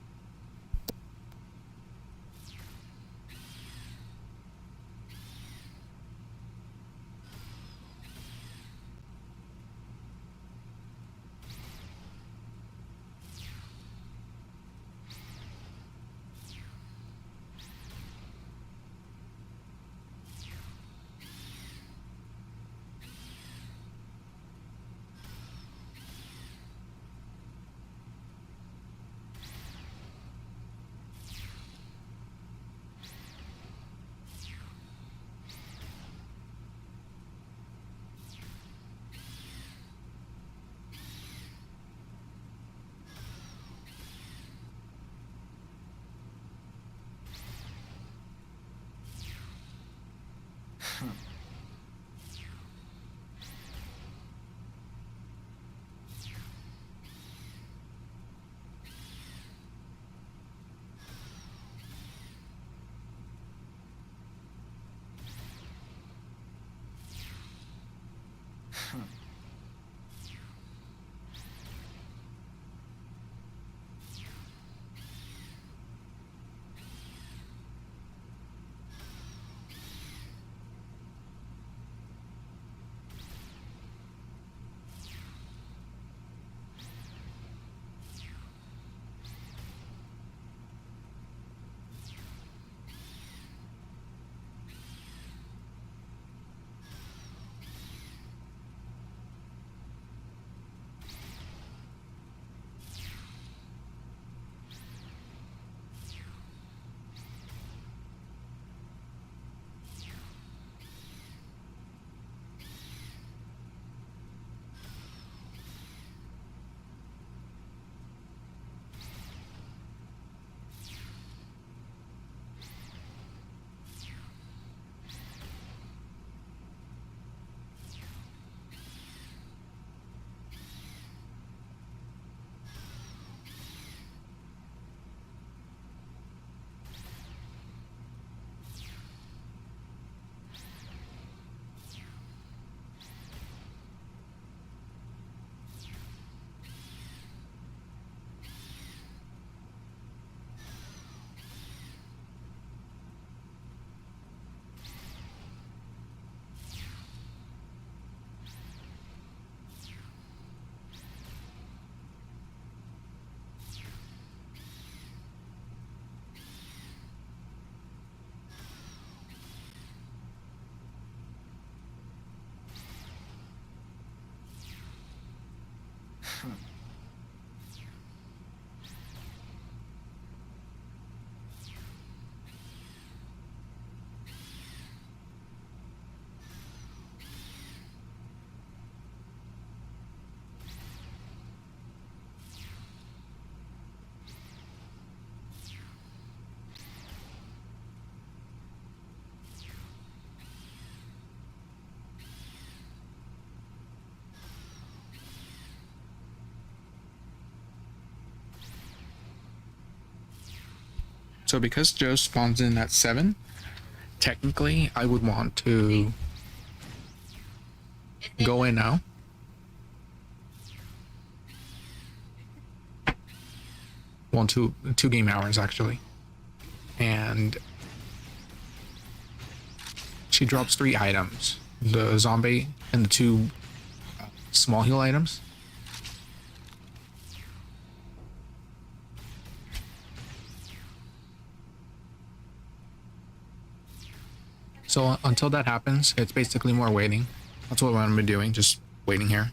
Speaker 1: So because Joe spawns in at 7, technically I would want to go in now. Well, two game hours actually. And she drops 3 items. The zombie and the 2 small heal items. So until that happens, it's basically more waiting. That's what I'm gonna be doing, just waiting here.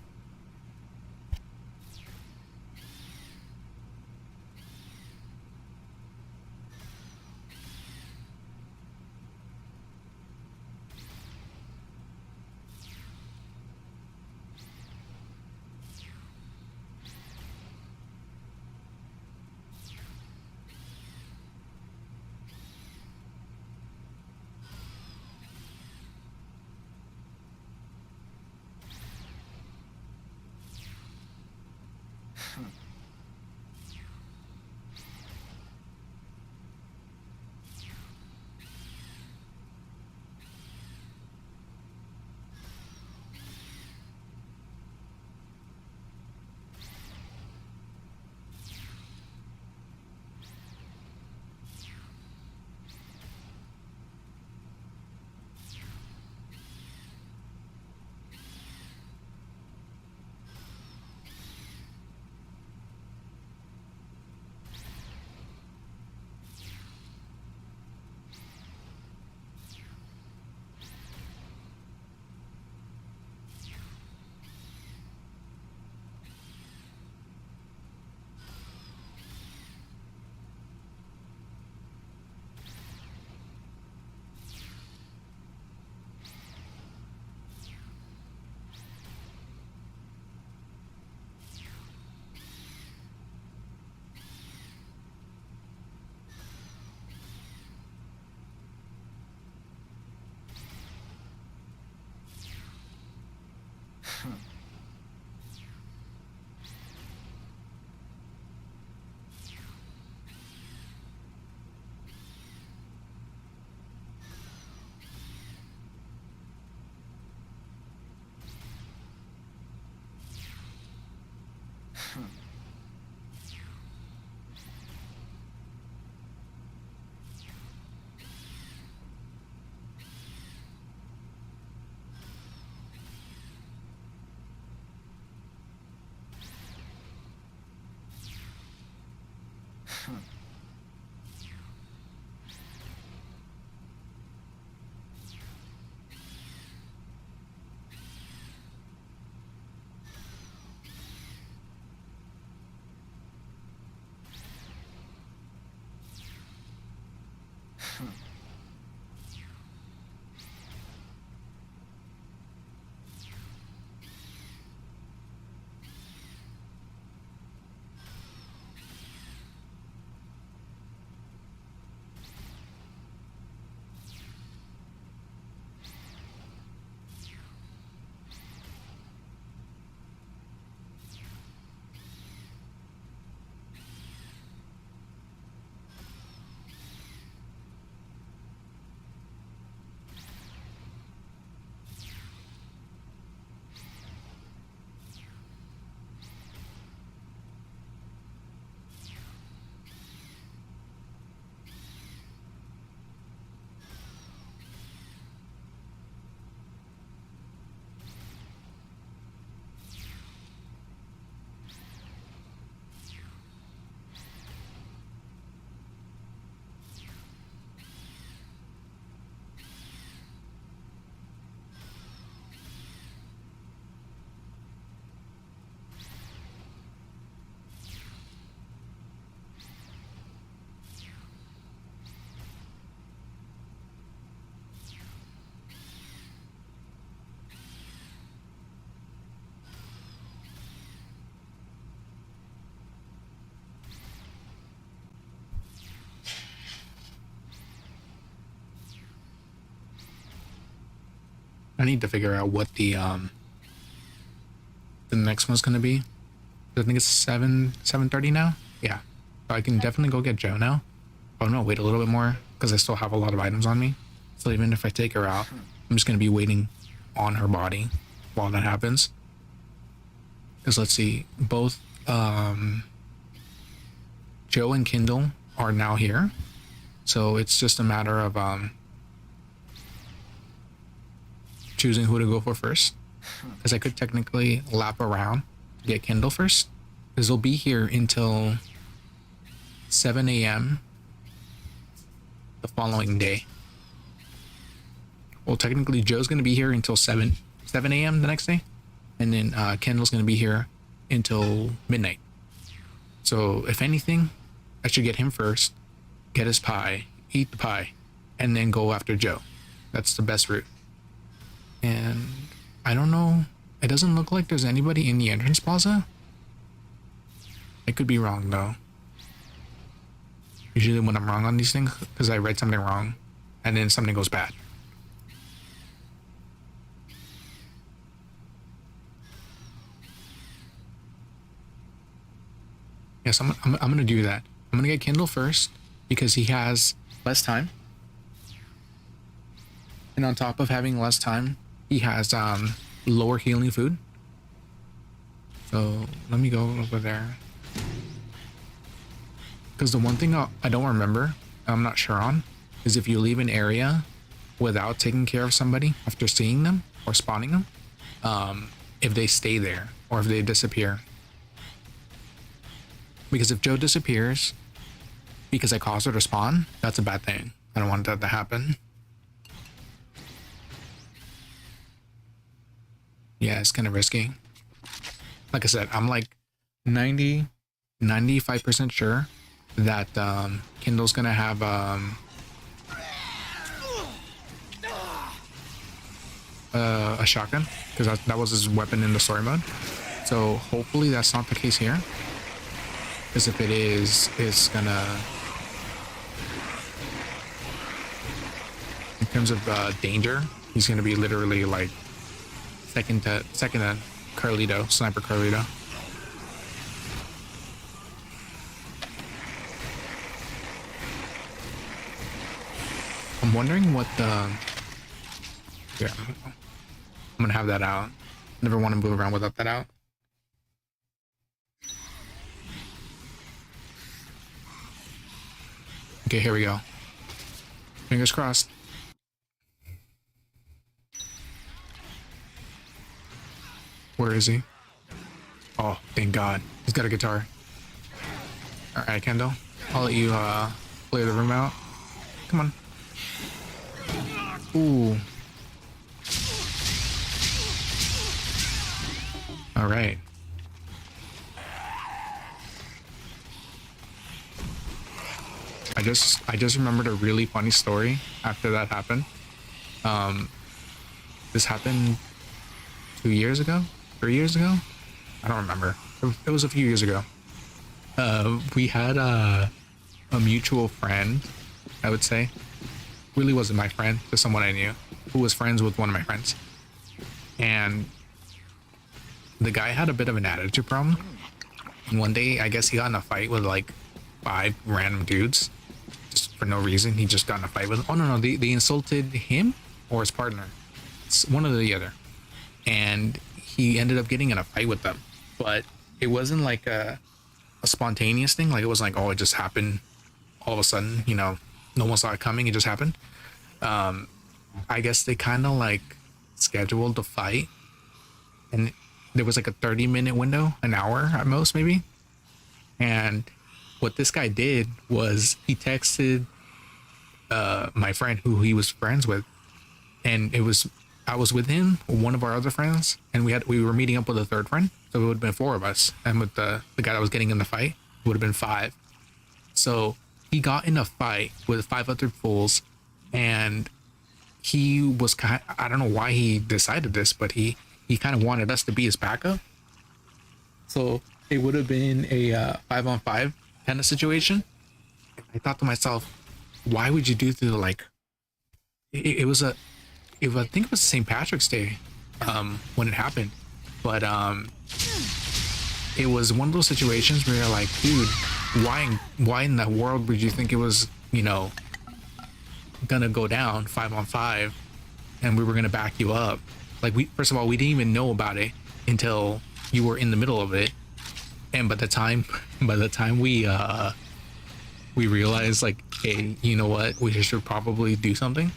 Speaker 1: I need to figure out what the next one's gonna be. I think it's 7:30 now. Yeah, so I can definitely go get Joe now. Oh no, wait a little bit more because I still have a lot of items on me. So even if I take her out, I'm just gonna be waiting on her body while that happens. Because let's see, both Joe and Kindle are now here. So it's just a matter of choosing who to go for first. Because I could technically lap around to get Kindle first. Because they'll be here until 7 a.m. the following day. Well, technically Joe's going to be here until 7 a.m. the next day. And then Kendall's going to be here until midnight. So if anything, I should get him first, get his pie, eat the pie, and then go after Joe. That's the best route. And I don't know. It doesn't look like there's anybody in the entrance plaza. I could be wrong though. Usually when I'm wrong on these things, because I read something wrong and then something goes bad. Yes, I'm gonna do that. I'm gonna get Kindle first because he has less time. And on top of having less time, he has lower healing food. So let me go over there. Because the one thing I don't remember, I'm not sure on, is if you leave an area without taking care of somebody after seeing them or spawning them, if they stay there or if they disappear. Because if Joe disappears because I caused her to spawn, that's a bad thing. I don't want that to happen. Yeah, it's kind of risky. Like I said, I'm like 95% sure that Kindle's gonna have a shotgun, because that was his weapon in the story mode. So hopefully that's not the case here, because if it is, it's gonna, in terms of danger, he's gonna be literally like second to Carlito, Sniper Carlito. I'm wondering what the... Yeah, I'm gonna have that out. Never want to move around without that out. Okay, here we go. Fingers crossed. Where is he? Oh, thank God. He's got a guitar. Alright, Kendall. I'll let you clear the room out. Come on. Ooh. Alright. I just remembered a really funny story after that happened. This happened 2 years ago? 3 years ago? I don't remember. It was a few years ago. We had a mutual friend, I would say. Really wasn't my friend, just someone I knew, who was friends with one of my friends. And the guy had a bit of an attitude problem. And one day, I guess he got in a fight with like 5 random dudes. Just for no reason, he just got in a fight with them. Oh no, they insulted him or his partner. It's one or the other. And he ended up getting in a fight with them. But it wasn't like a spontaneous thing. Like it wasn't like, oh, it just happened all of a sudden, you know, no one saw it coming, it just happened. I guess they kind of like scheduled the fight, and there was like a 30-minute window, an hour at most maybe. And what this guy did was he texted my friend who he was friends with, and I was with him, one of our other friends, and we were meeting up with a third friend, so it would have been 4 of us. And with the guy that was getting in the fight, it would have been 5. So he got in a fight with 5 other fools, and he was I don't know why he decided this, but he kind of wanted us to be his backup. So it would have been a 5-on-5 kind of situation. I thought to myself, why would you do the like? I think it was St. Patrick's Day when it happened, but it was one of those situations where you're like, dude, why in the world would you think it was you know, gonna go down 5-on-5, and we were gonna back you up. Like, we, first of all, we didn't even know about it until you were in the middle of it, and by the time we realized, like, hey, you know what, we should probably do something.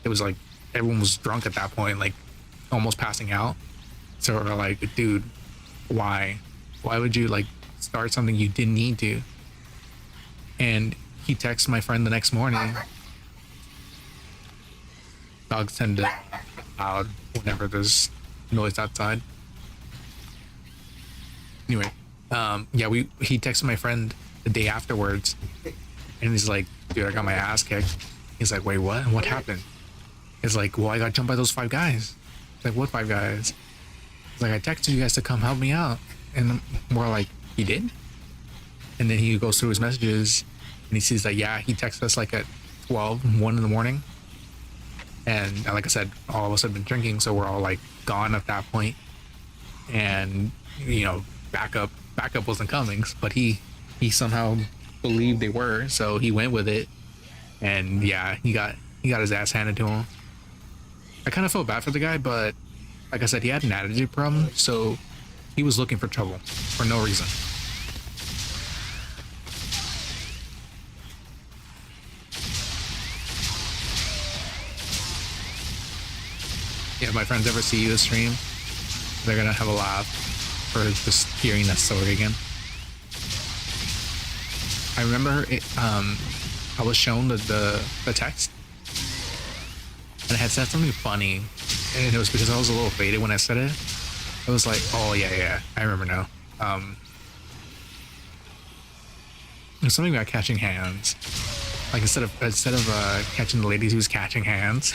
Speaker 1: It was like everyone was drunk at that point, like almost passing out. So we're like, dude, why would you like start something you didn't need to? And he texted my friend the next morning. Dogs tend to be loud whenever there's noise outside. Anyway, yeah, he texted my friend the day afterwards, and he's like, dude, I got my ass kicked. He's like, wait, what? What happened? He's like, well, I got jumped by those 5 guys. He's like, what 5 guys? He's like, I texted you guys to come help me out. And we're like, he did? And then he goes through his messages, and he sees that, yeah, he texted us like at 1 in the morning. And like I said, all of us had been drinking, so we're all like gone at that point. And, you know, backup wasn't coming, but he somehow believed they were, so he went with it. And yeah, he got his ass handed to him. I kind of felt bad for the guy, but like I said, he had an attitude problem, so he was looking for trouble for no reason. Yeah, if my friends ever see this stream, they're gonna have a laugh for just hearing that story again. I remember I was shown the text, and it had said something funny, and it was because I was a little faded when I said it. I was like, oh yeah, I remember now. There's something about catching hands. Like instead of catching the ladies, he was catching hands.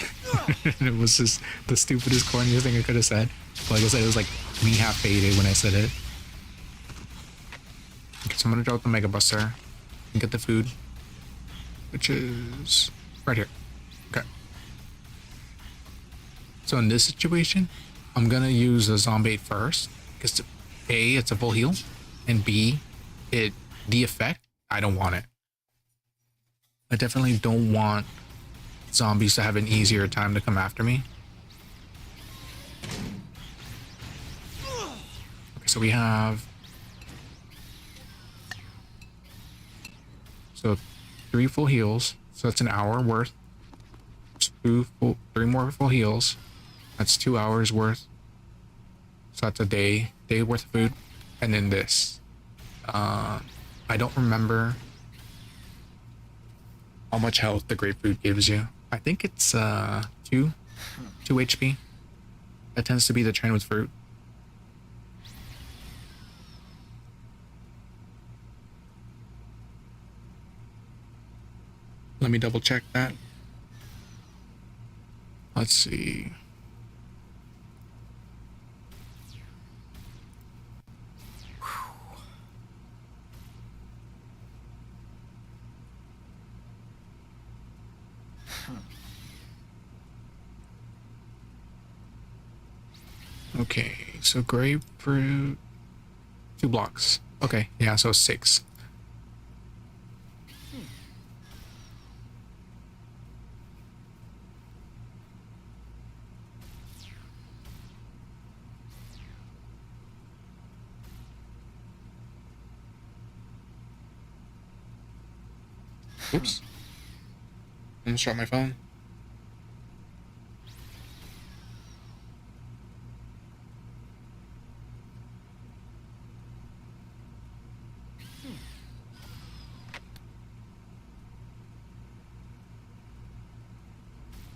Speaker 1: And it was just the stupidest, corniest thing I could have said. But like I said, it was like me half faded when I said it. Okay, so I'm gonna drop the Mega Buster and get the food, which is right here. Okay. So in this situation, I'm gonna use a zombie first because A, it's a full heal, and B, the effect, I don't want it. I definitely don't want zombies to have an easier time to come after me. Okay, so we have 3 full heals, so that's an hour worth. 3 more full heals. That's 2 hours worth. So that's a day worth of food. And then this. I don't remember how much health the grapefruit gives you. I think it's 2 HP. That tends to be the trend with fruit. Let me double check that. Let's see. Okay, so grapefruit, 2 blocks. Okay, yeah, so 6. Oops. Almost dropped my phone.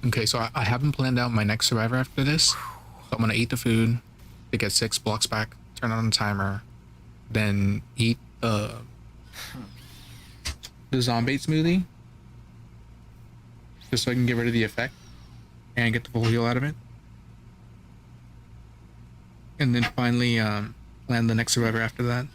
Speaker 1: Okay, so I haven't planned out my next survivor after this. So I'm gonna eat the food to get 6 blocks back, turn on the timer, then eat the zombie smoothie, just so I can get rid of the effect and get the full heal out of it. And then finally plan the next survivor after that.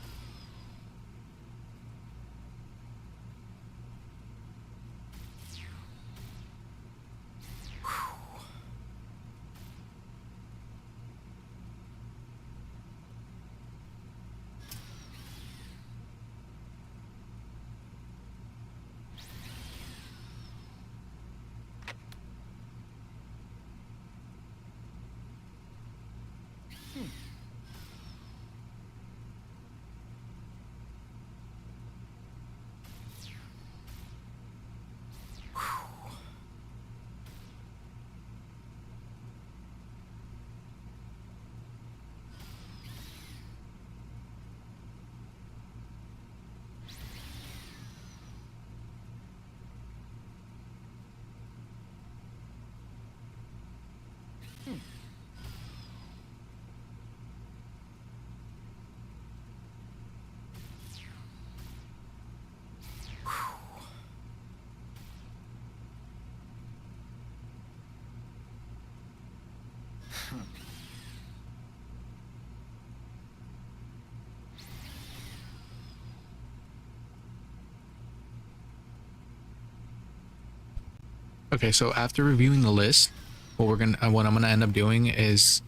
Speaker 1: Okay, so after reviewing the list, what I'm gonna end up doing is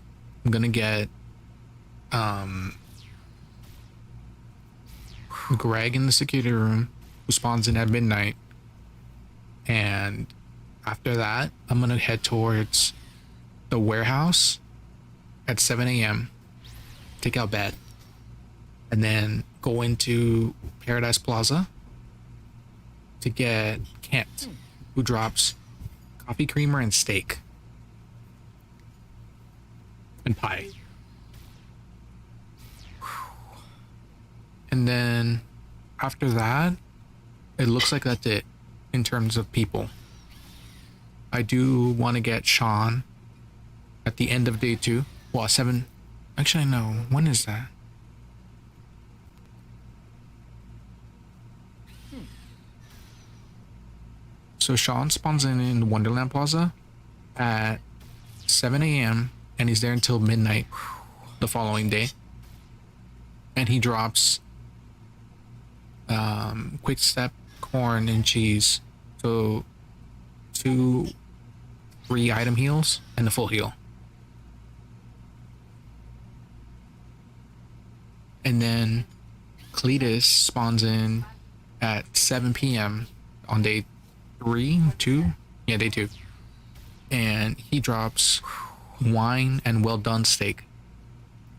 Speaker 1: I'm gonna get Greg in the security room, who spawns in at midnight, and after that, I'm gonna head towards the warehouse at 7 a.m. Take out Bed, and then go into Paradise Plaza to get Kent, who drops coffee creamer and steak and pie. And then after that, it looks like that's it in terms of people. I do want to get Sean at the end of day 2. Well, 7. Actually, no. When is that? So Sean spawns in Wonderland Plaza at 7 a.m. and he's there until midnight the following day. And he drops quick step corn and cheese. So 2 3 item heals and a full heal. And then Cletus spawns in at 7 p.m. on day 3, 2? Yeah, day 2. And he drops wine and well done steak,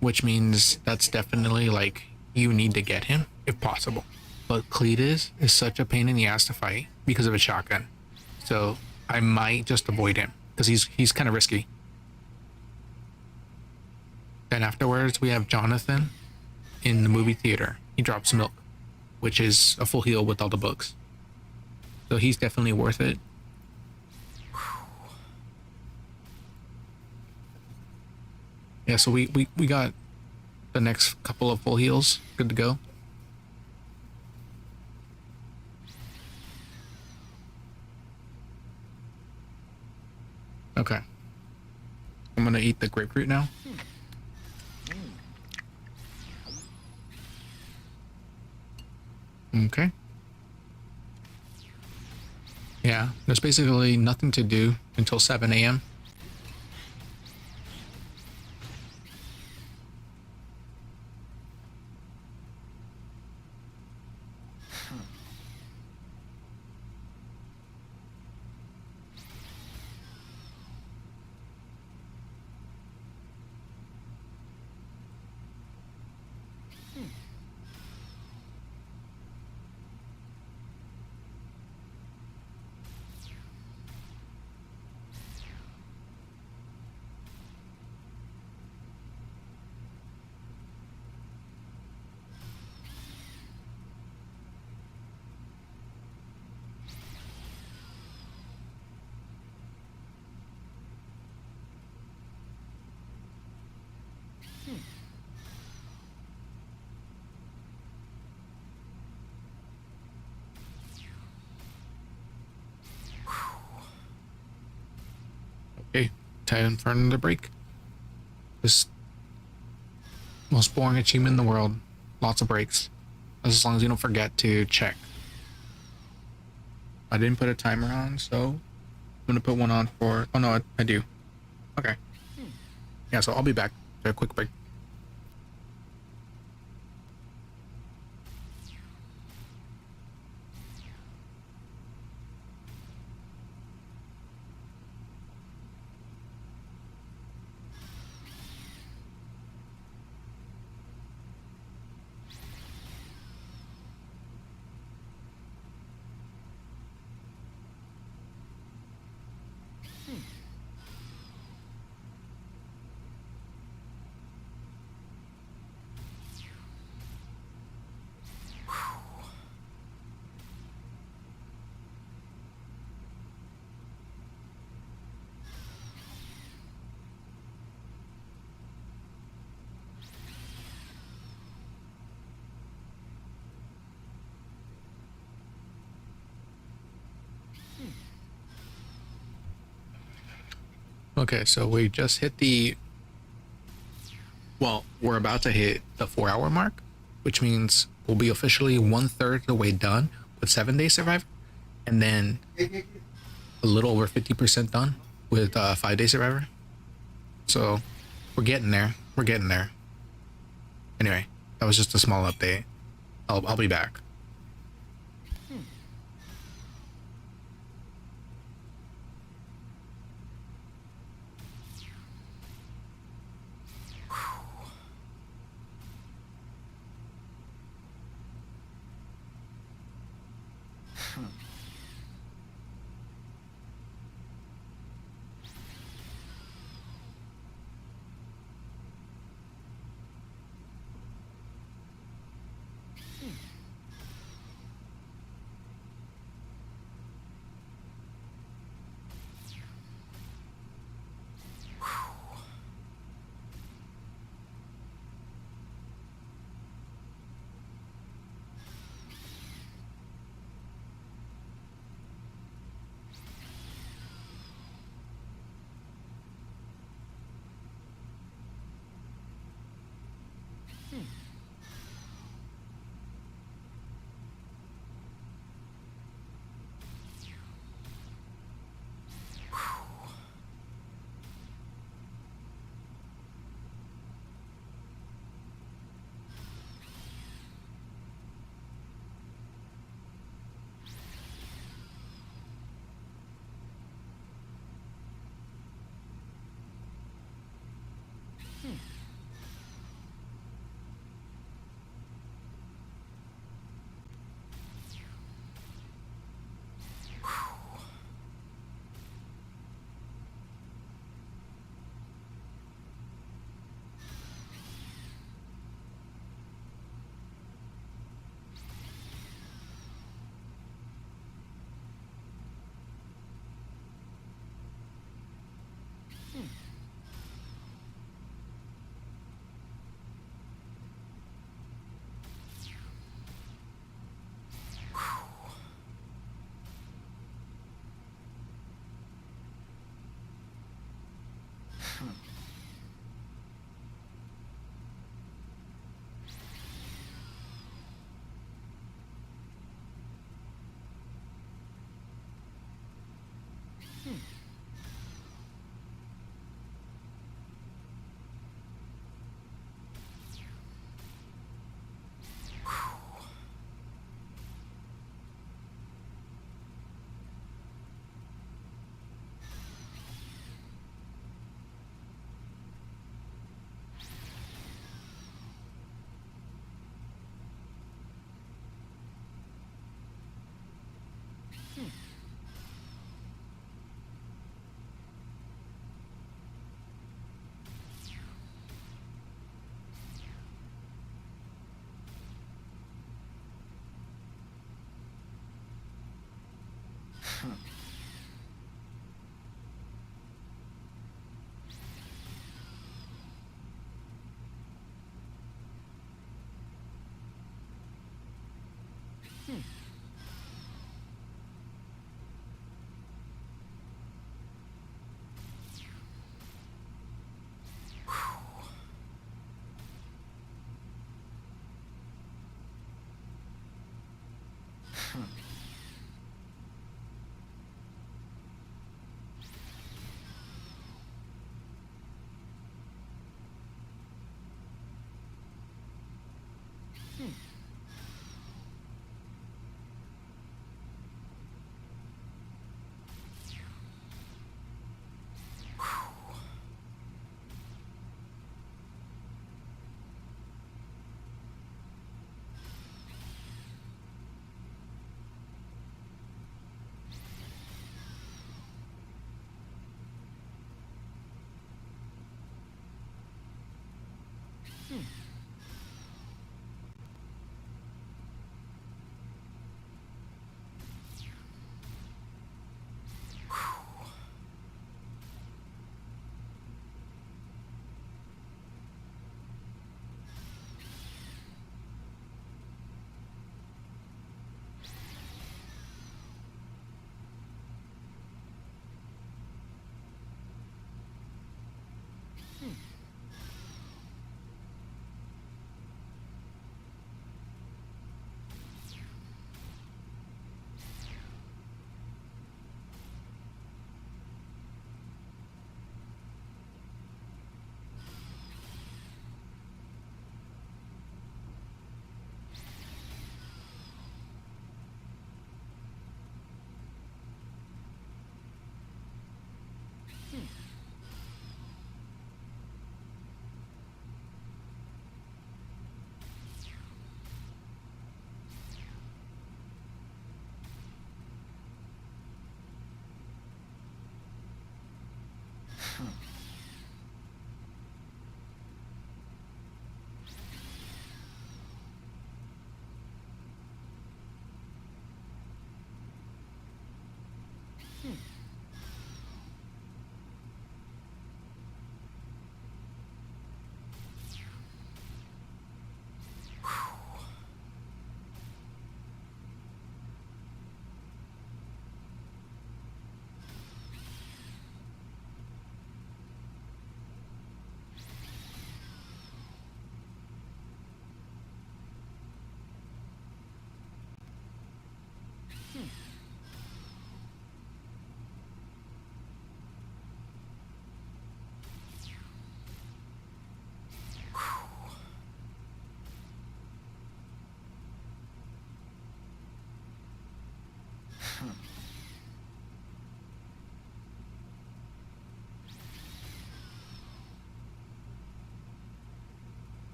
Speaker 1: which means that's definitely like you need to get him if possible. But Cletus is such a pain in the ass to fight because of his shotgun. So I might just avoid him because he's kind of risky. Then afterwards we have Jonathan in the movie theater. He drops milk, which is a full heal with all the books. So he's definitely worth it. Yeah, so we got the next couple of full heals good to go. Okay. I'm gonna eat the grapefruit now. Okay. Yeah, there's basically nothing to do until 7 a.m. Okay, time for another break. This most boring achievement in the world. Lots of breaks. As long as you don't forget to check. I didn't put a timer on, so I'm gonna put one on for. Oh no, I do. Okay. Yeah, so I'll be back for a quick break. Okay, so we just hit the. Well, we're about to hit the 4-hour mark, which means we'll be officially 1/3 of the way done with 7 Day Survivor. And then a little over 50% done with 5 Day Survivor. So we're getting there. We're getting there. Anyway, that was just a small update. I'll be back.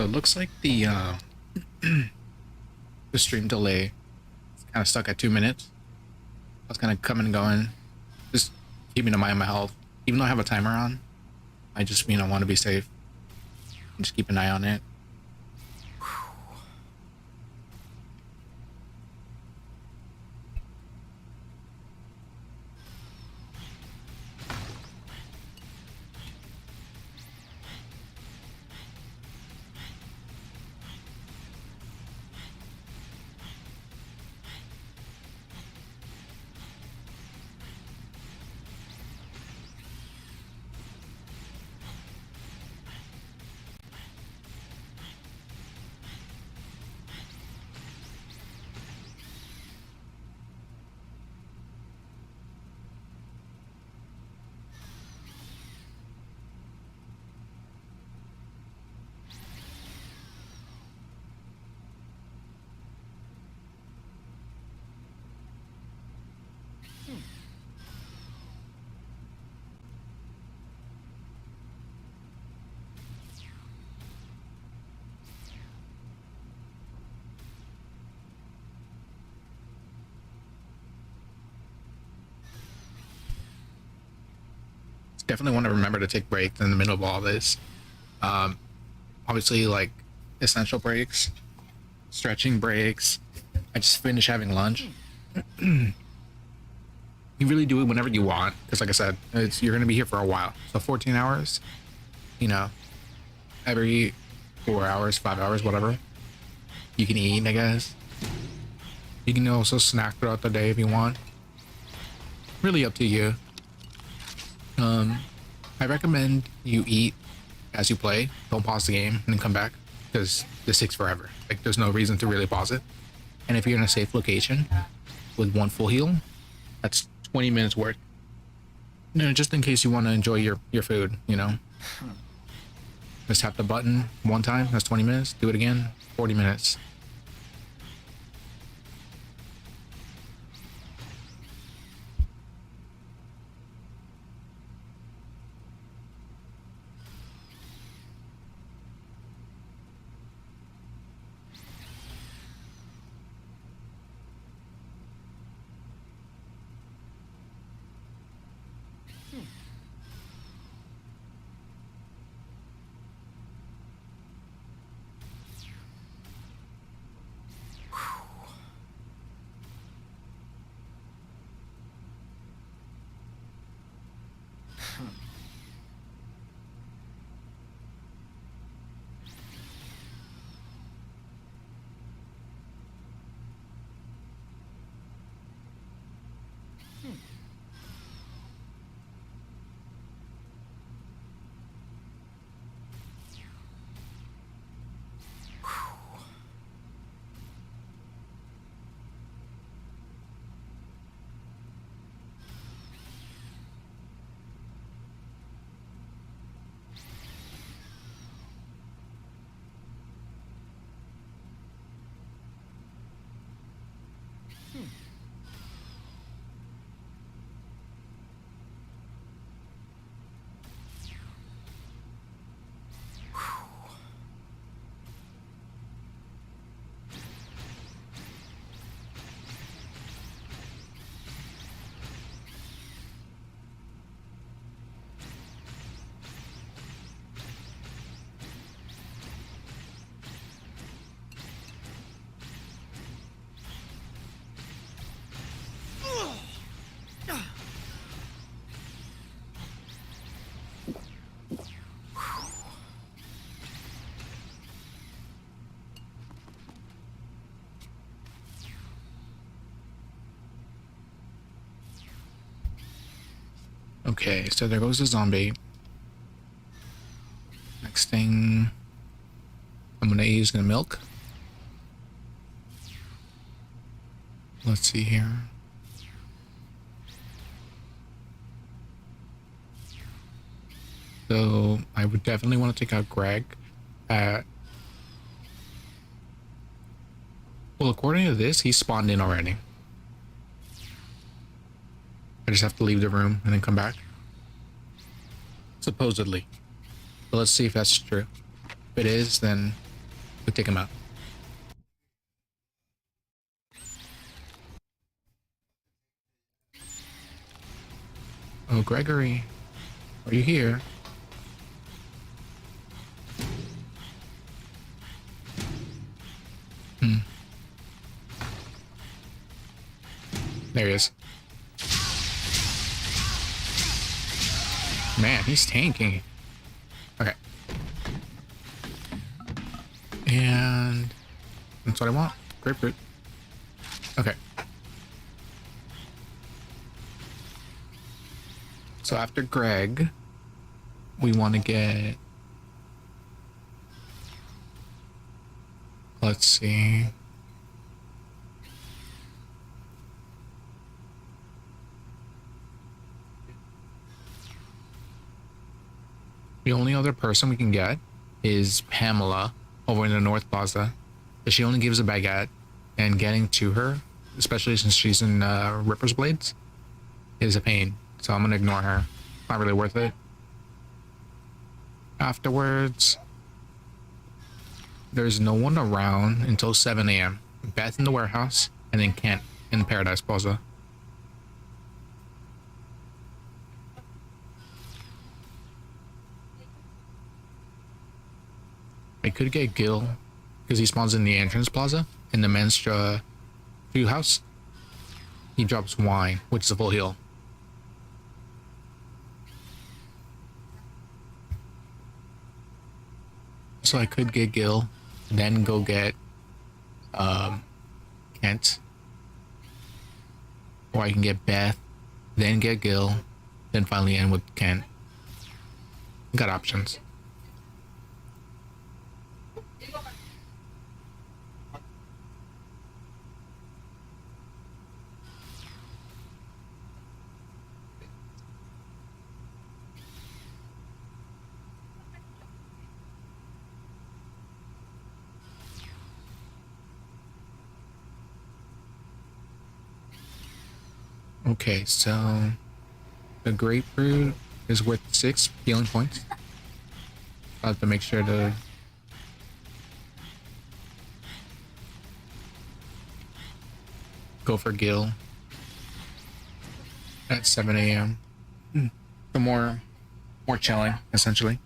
Speaker 1: So it looks like the stream delay is kind of stuck at 2 minutes. I was kind of coming and going, just keeping an eye on my health. Even though I have a timer on, I just want to be safe and just keep an eye on it. Definitely want to remember to take breaks in the middle of all this. Um, Obviously, like essential breaks, stretching breaks. I just finished having lunch. You really do it whenever you want, because like I said, you're gonna be here for a while. So 14 hours, you know, every 4 hours, 5 hours, whatever you can eat, I guess. You can also snack throughout the day if you want. Really up to you. I recommend you eat as you play. Don't pause the game and then come back, because this takes forever. Like, there's no reason to really pause it. And if you're in a safe location with one full heal, that's 20 minutes worth. You know, just in case you want to enjoy your food, you know. Just tap the button one time, that's 20 minutes. Do it again, 40 minutes. Okay, so there goes the zombie. Next thing I'm gonna use the milk. Let's see here. So I would definitely want to take out Greg. Well, according to this, he spawned in already. I just have to leave the room and then come back. Supposedly. But let's see if that's true. If it is, then We'll take him out. Oh, Gregory, are you here? There he is. Man, he's tanking. Okay. And that's what I want. Grapefruit. Okay. So after Greg, we want to get... Let's see. The only other person we can get is Pamela over in the North Plaza. But she only gives a baguette, and getting to her, especially since she's in Ripper's Blades, is a pain. So I'm gonna ignore her. Not really worth it. Afterwards, there's no one around until 7 a.m. Beth in the warehouse, and then Kent in Paradise Plaza. I could get Gil, because he spawns in the entrance plaza, in the Manstra food house. He drops wine, which is a full heal. So I could get Gil, then go get Kent. Or I can get Beth, then get Gil, then finally end with Kent. Got options. Okay, so the grapefruit is worth 6 healing points. I'll have to make sure to go for Gil at 7 a.m. For more chilling, essentially.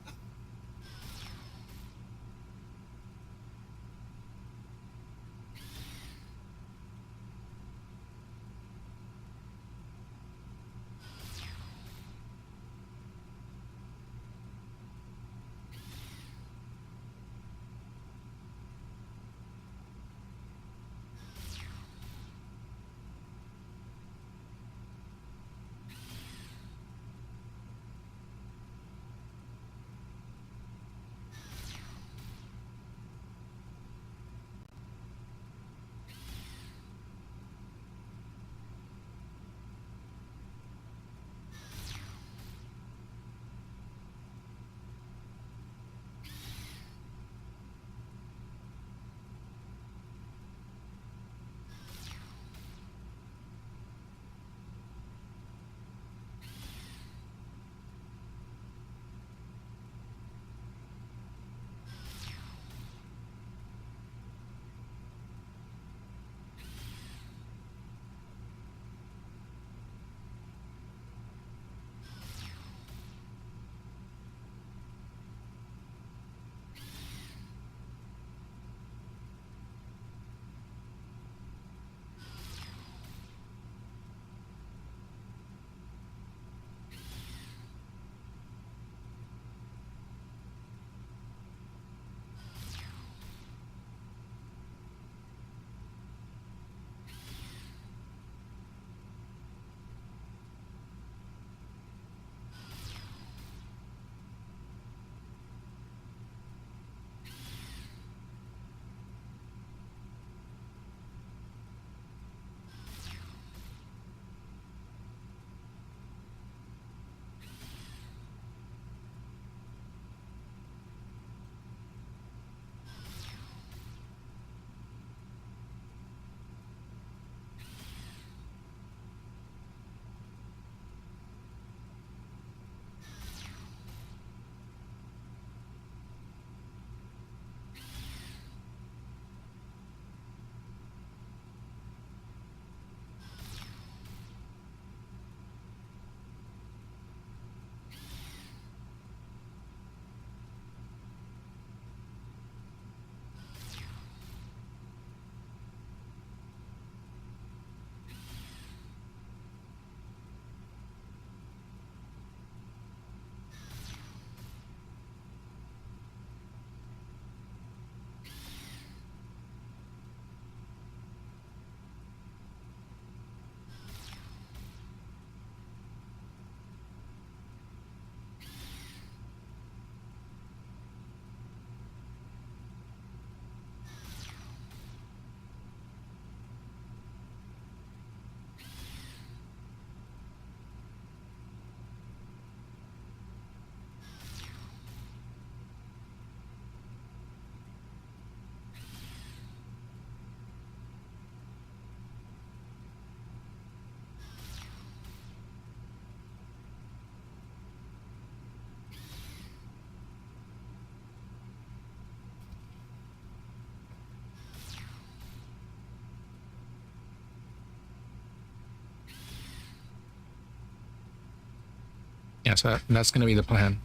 Speaker 1: Yeah, so that's gonna be the plan.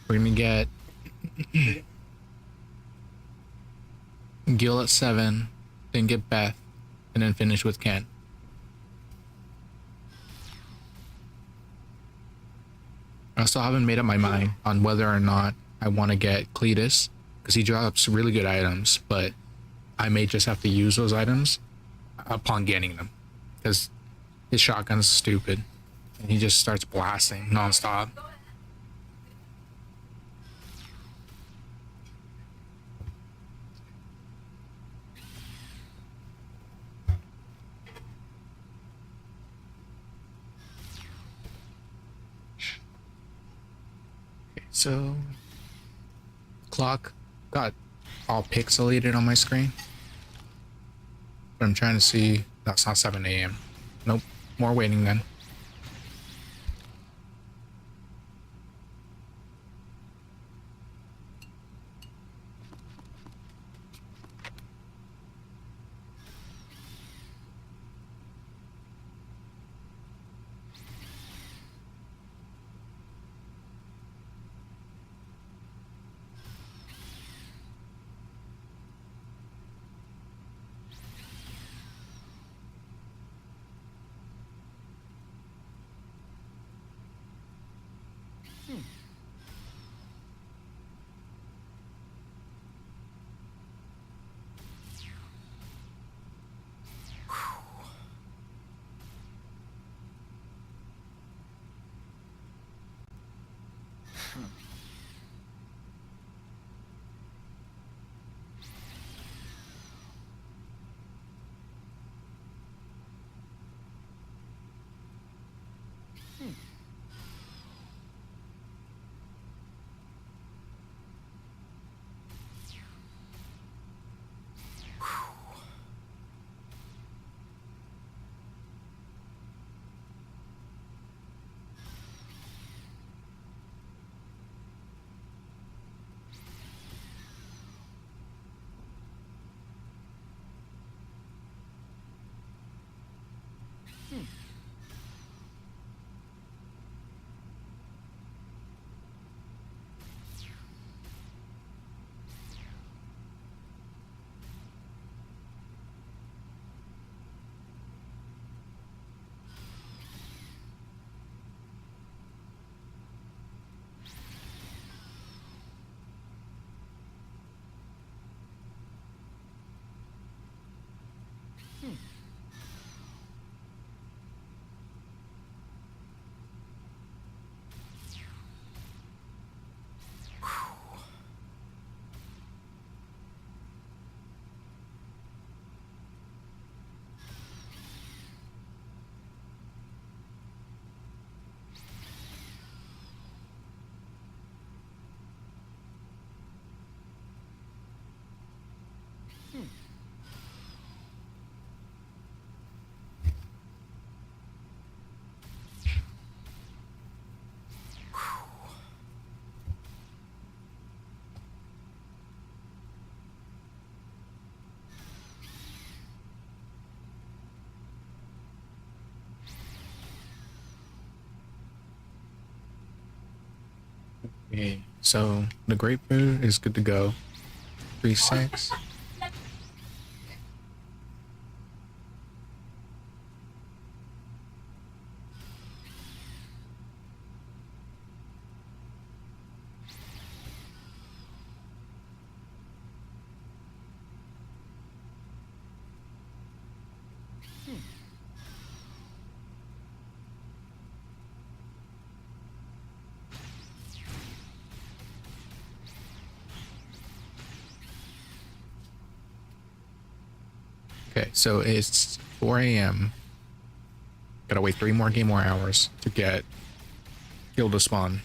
Speaker 1: We're gonna get Gil at 7, then get Beth, and then finish with Ken. I still haven't made up my mind on whether or not I want to get Cletus, because he drops really good items, but I may just have to use those items upon getting them, because his shotgun's stupid and he just starts blasting nonstop. Okay, so clock got all pixelated on my screen, but I'm trying to see. That's not 7 a.m. Nope, more waiting then. Okay, so the grapefruit is good to go. 3-6. Okay, so it's 4 a.m. Gotta wait 3 more game more hours to get Kill to spawn.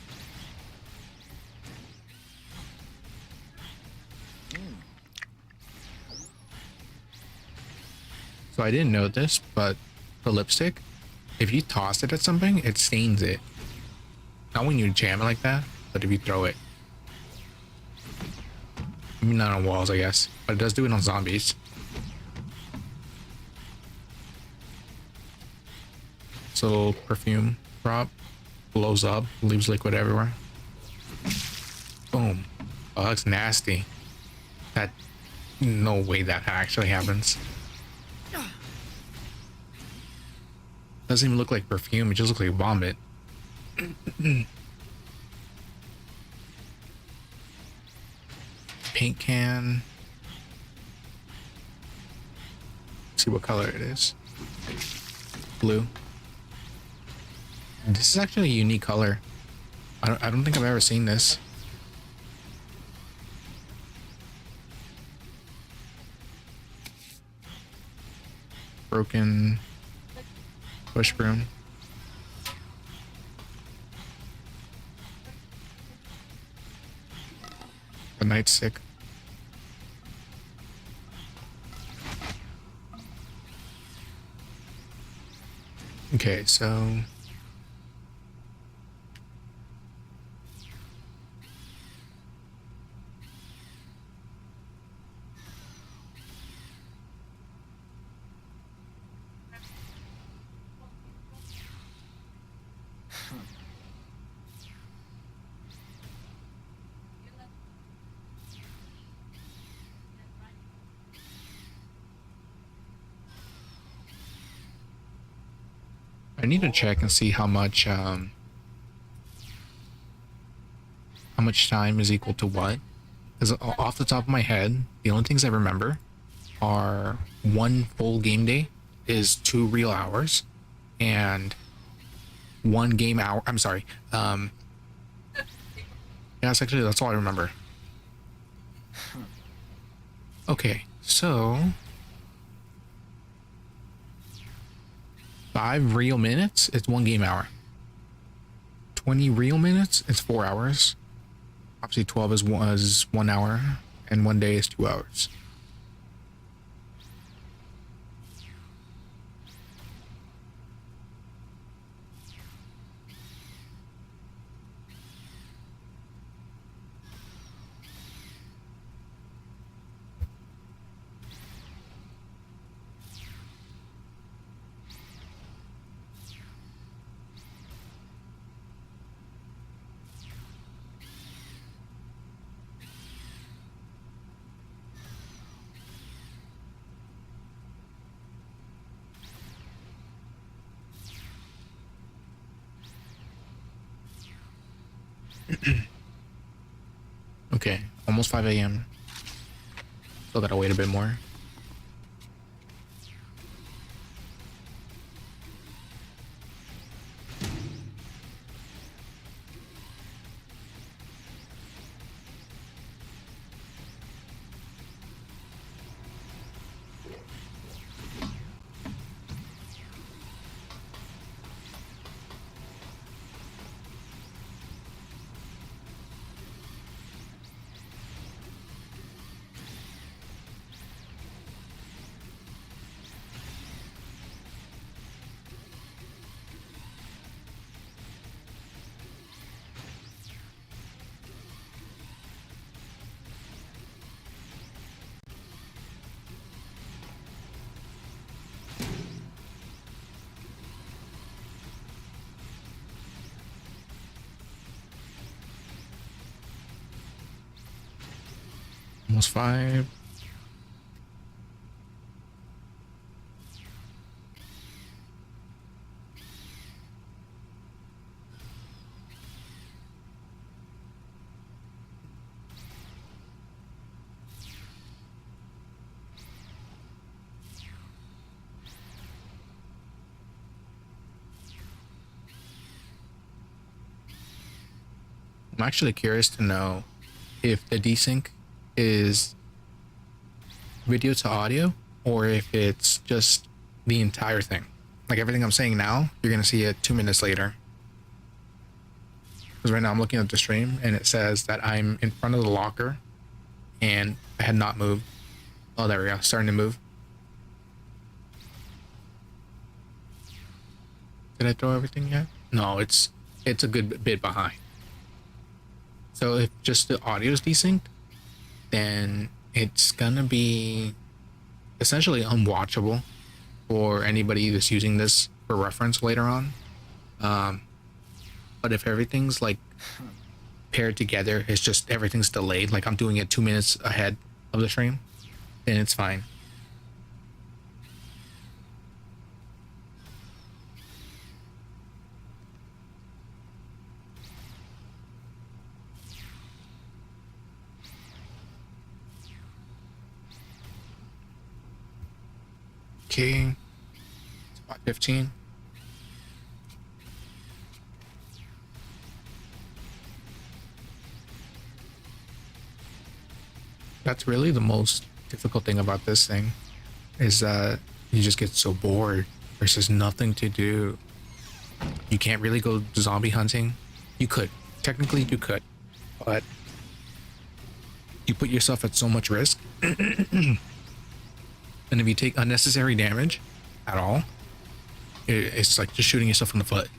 Speaker 1: So I didn't know this, but the lipstick, if you toss it at something, it stains it. Not when you jam it like that, but if you throw it. I mean, not on walls, I guess, but it does do it on zombies. It's a little perfume drop. blows up, leaves liquid everywhere. Boom. Oh, that's nasty. That, no way that actually happens. Doesn't even look like perfume, it just looks like vomit. Paint can. Let's see what color it is. Blue. This is actually a unique color. I don't think I've ever seen this. Broken push broom. The nightstick. Okay, so I need to check and see how much time is equal to what. Because off the top of my head, the only things I remember are one full game day is 2 real hours, and 1 game hour. I'm sorry. Yeah, that's all I remember. Okay, so 5 real minutes, it's 1 game hour. 20 real minutes, it's 4 hours. Obviously 12 is 1 hour, and 1 day is 2 hours. Okay, almost 5 a.m. Still gotta wait a bit more. Almost 5. I'm actually curious to know if the desync is video to audio or if it's just the entire thing. Like everything I'm saying now, you're gonna see it 2 minutes later. Because right now I'm looking at the stream and it says that I'm in front of the locker and I had not moved. Oh, there we go, starting to move. Did I throw everything yet? No, it's a good bit behind. So if just the audio is desynced, then it's gonna be essentially unwatchable for anybody that's using this for reference later on. But if everything's like paired together, it's just everything's delayed. Like I'm doing it 2 minutes ahead of the stream, then it's fine. Okay, it's about 15. That's really the most difficult thing about this thing, is that you just get so bored. There's just nothing to do. You can't really go zombie hunting. You could, technically you could, but you put yourself at so much risk. And if you take unnecessary damage at all, it's like just shooting yourself in the foot.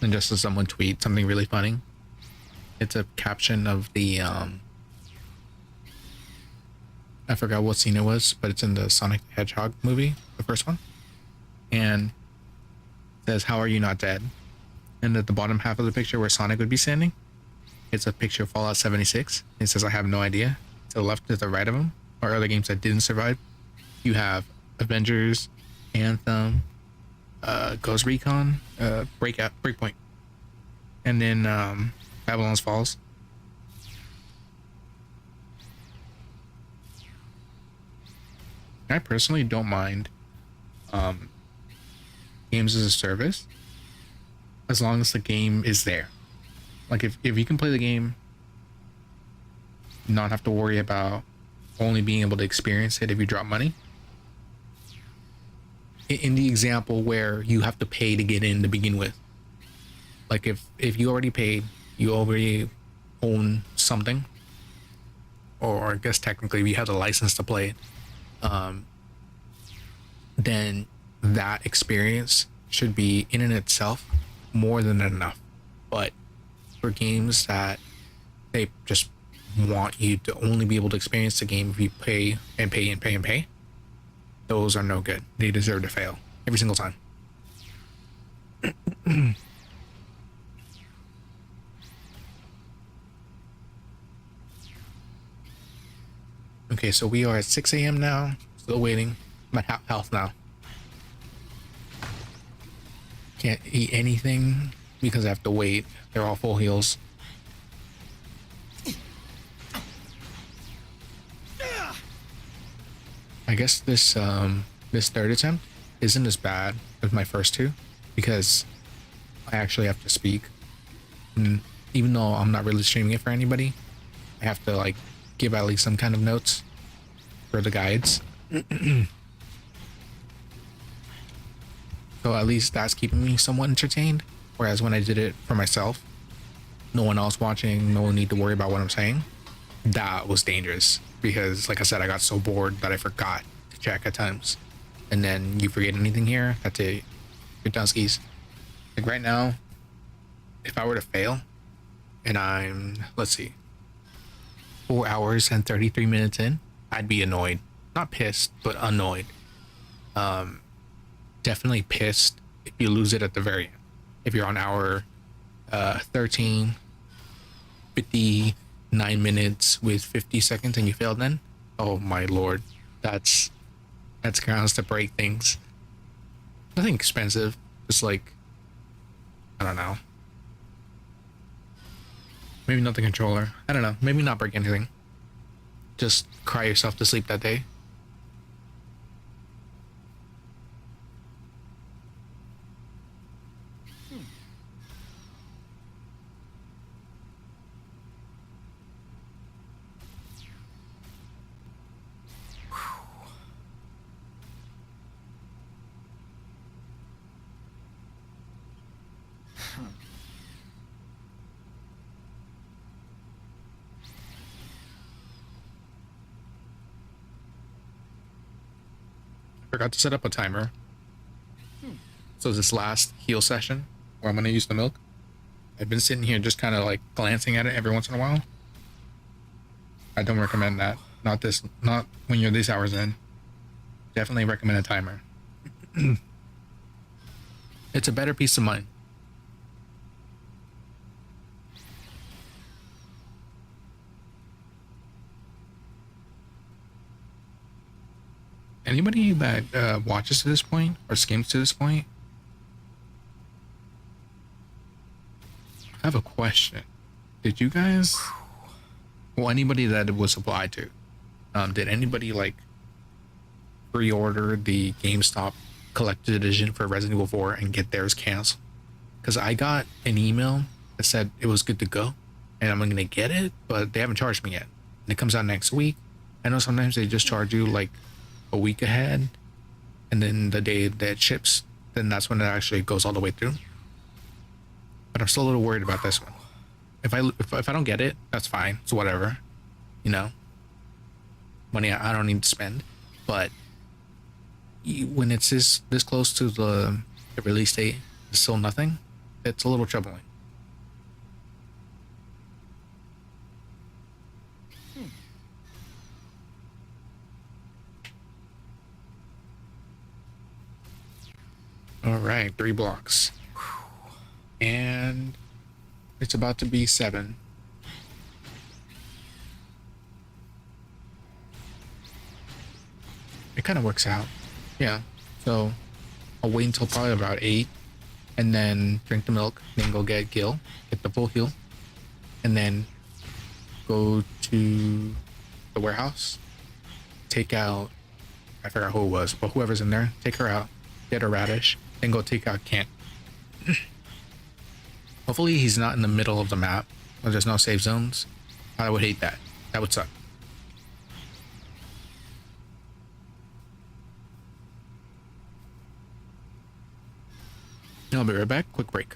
Speaker 1: And just as someone tweet something really funny, it's a caption of the I forgot what scene it was, but it's in the Sonic the Hedgehog movie, the first one, and it says, "How are you not dead?" And at the bottom half of the picture where Sonic would be standing, it's a picture of Fallout 76. It says, "I have no idea." To the left, to the right of him, or other games that didn't survive, you have Avengers, Anthem, Ghost Recon, Breakpoint, and then Babylon's Falls. I personally don't mind games as a service as long as the game is there. Like if you can play the game, not have to worry about only being able to experience it if you drop money. In the example where you have to pay to get in to begin with, like if you already paid, you already own something, or I guess technically if you have the license to play it, then that experience should be in and itself more than enough. But for games that they just want you to only be able to experience the game if you pay and pay and pay and pay, those are no good. They deserve to fail every single time. Okay, so we are at 6 a.m. now. Still waiting. I'm at half health now. Can't eat anything because I have to wait. They're all full heals. I guess this third attempt isn't as bad as my first two because I actually have to speak. And even though I'm not really streaming it for anybody, I have to like give at least some kind of notes for the guides. So at least that's keeping me somewhat entertained. Whereas when I did it for myself, no one else watching, no one need to worry about what I'm saying. That was dangerous because, like I said, I got so bored that I forgot to check at times. And then you forget anything here, that's it. You're done skis. Like right now, if I were to fail and I'm, let's see, 4 hours and 33 minutes in, I'd be annoyed. Not pissed, but annoyed. Definitely pissed if you lose it at the very end. If you're on hour 13, 59 minutes with 50 seconds and you failed then, oh my lord, that's grounds to break things. Nothing expensive, just like, I don't know, maybe not the controller, I don't know, maybe not break anything, just cry yourself to sleep that day. I forgot to set up a timer. So this last heal session where I'm gonna use the milk, I've been sitting here just kind of like glancing at it every once in a while. I don't recommend that. Not this, not when you're these hours in. Definitely recommend a timer. It's a better peace of mind. Anybody that watches to this point or skims to this point, I have a question. Did you guys, well, anybody that it was applied to, did anybody like pre-order the GameStop collector's edition for Resident Evil 4 and get theirs canceled? Because I got an email that said it was good to go and I'm gonna get it, but they haven't charged me yet. And it comes out next week. I know sometimes they just charge you like a week ahead, and then the day that it ships, then that's when it actually goes all the way through. But I'm still a little worried about this one. If I don't get it, that's fine. It's whatever, you know. Money I don't need to spend, but when it's this close to the release date, it's still nothing. It's a little troubling. All right, 3 blocks, and it's about to be 7. It kind of works out, yeah. So I'll wait until probably about 8, and then drink the milk, then go get Gil, get the full heal, and then go to the warehouse, take out, I forgot who it was, but whoever's in there, take her out, get a radish, then go take out Kent. Hopefully he's not in the middle of the map where there's no save zones. I would hate that. That would suck. I'll be right back. Quick break.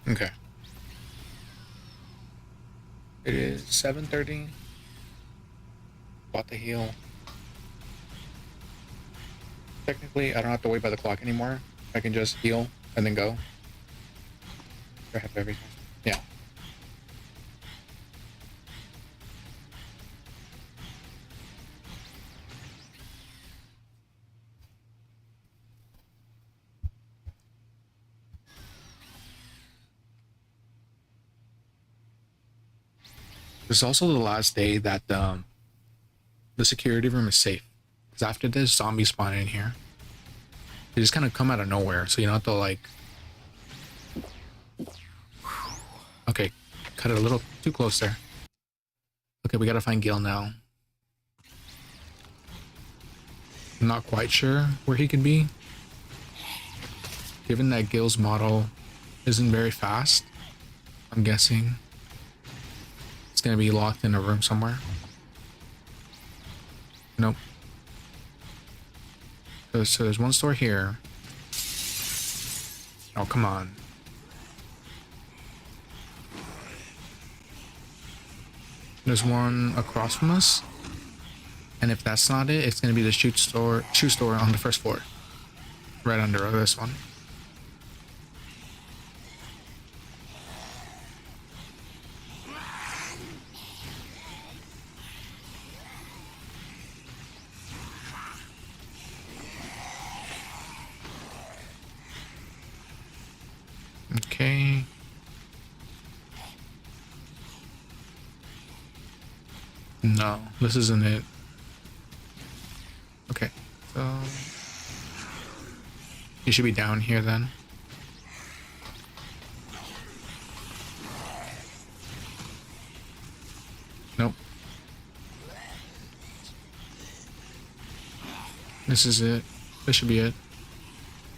Speaker 1: Okay. It is 7:30. About to heal. Technically, I don't have to wait by the clock anymore. I can just heal and then go. I have everything. Yeah. This is also the last day that the security room is safe. Because after this, zombies spawn in here. They just kind of come out of nowhere, so you don't have to like... Okay, cut it a little too close there. Okay, we gotta find Gil now. I'm not quite sure where he could be. Given that Gil's model isn't very fast, I'm guessing it's gonna be locked in a room somewhere. Nope. So there's one store here. Oh, come on. There's one across from us. And if that's not it, it's gonna be the shoe store on the first floor. Right under this one. Okay. No, this isn't it. Okay, so you should be down here then. Nope. This is it. This should be it.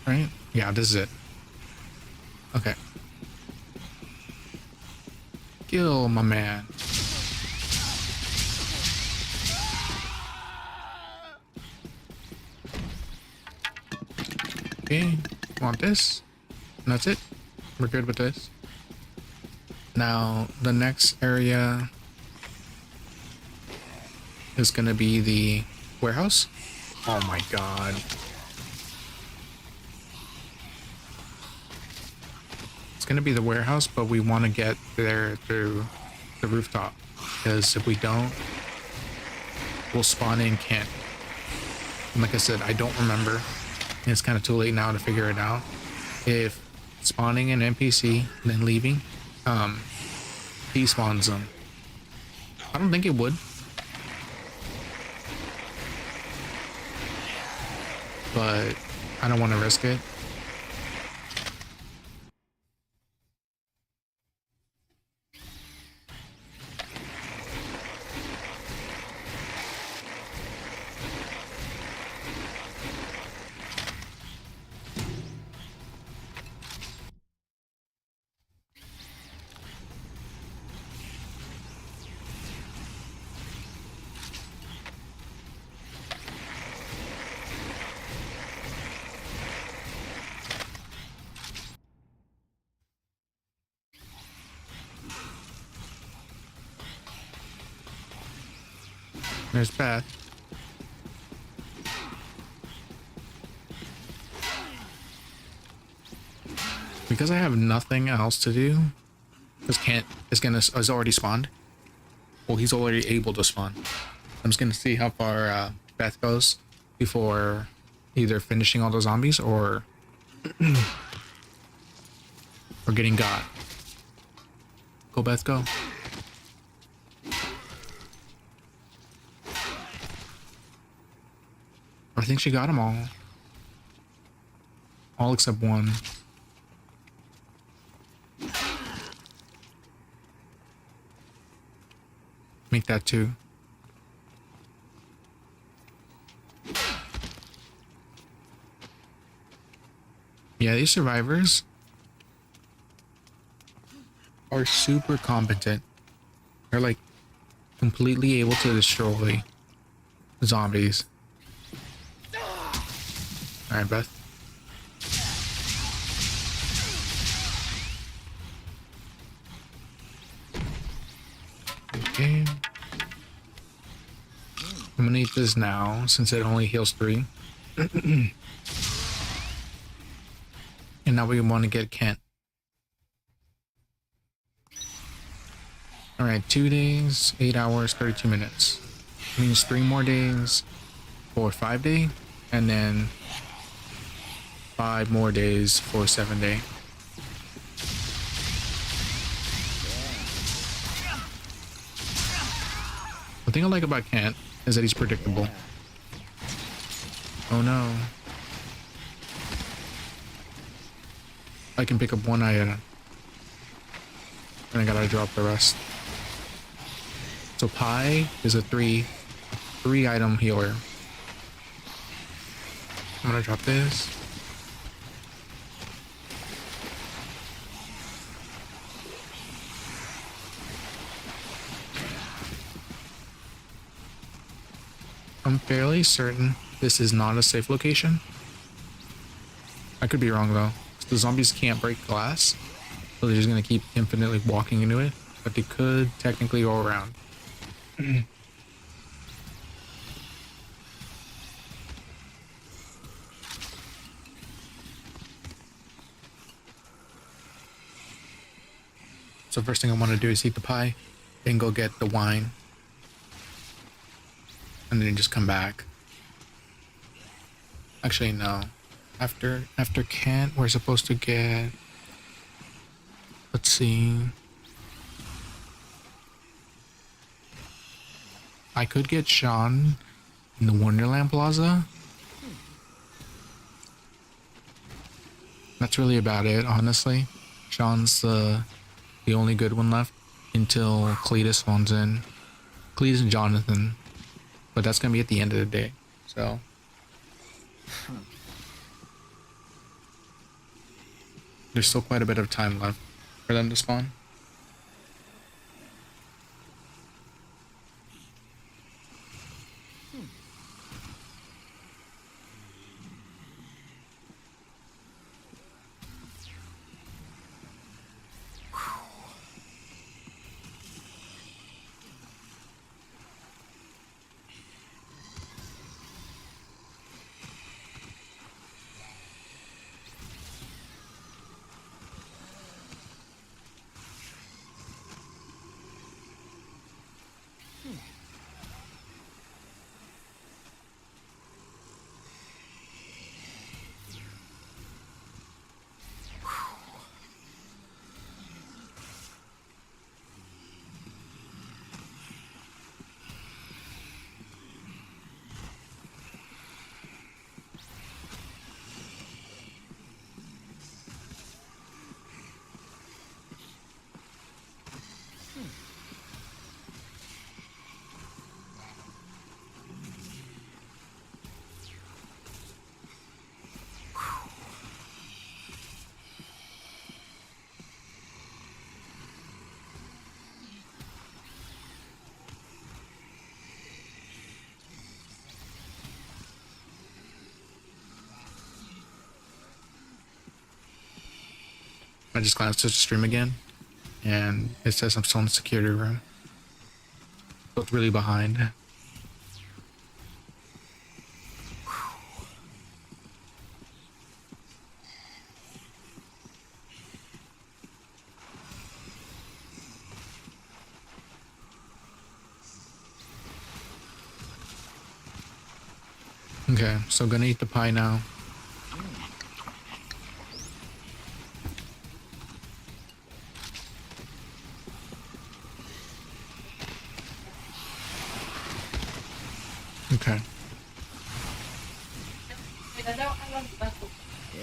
Speaker 1: Right? Yeah, this is it. Okay. Kill my man. Okay, want this? And that's it. We're good with this. Now, the next area is gonna be the warehouse. Oh my god. It's gonna be the warehouse, but we want to get there through the rooftop. Because if we don't, we'll spawn in camp. And like I said, I don't remember. And it's kind of too late now to figure it out. If spawning an NPC, then leaving, he spawns them. I don't think it would. But I don't want to risk it. There's Beth. Because I have nothing else to do, because Kent is already spawned. Well, he's already able to spawn. I'm just gonna see how far Beth goes before either finishing all the zombies or or getting got. Go, Beth, go. I think she got them all. All except one. Make that two. Yeah, these survivors are super competent. They're like completely able to destroy zombies. Alright, Beth. gonna eat this now since it only heals 3. And now we want to get Kent. Alright, 2 days, 8 hours, 32 minutes. Means 3 more days for 5 day, and then 5 more days for 7 day. The thing I like about Kent is that he's predictable. Oh no. I can pick up 1 item. And I gotta drop the rest. So Pie is a 3 item healer. I'm gonna drop this. I'm fairly certain this is not a safe location. I could be wrong though. The zombies can't break glass, so they're just gonna keep infinitely walking into it, but they could technically go around. So first thing I want to do is eat the pie, then go get the wine, and then just come back. Actually, no. After Kent, we're supposed to get... Let's see. I could get Sean in the Wonderland Plaza. That's really about it, honestly. Sean's the only good one left until Cletus phones in. Cletus and Jonathan. But that's gonna be at the end of the day, so... There's still quite a bit of time left for them to spawn. I just glanced at the stream again, and it says I'm still in the security room. So it's really behind. Okay, so gonna eat the pie now. Okay.
Speaker 2: Yeah.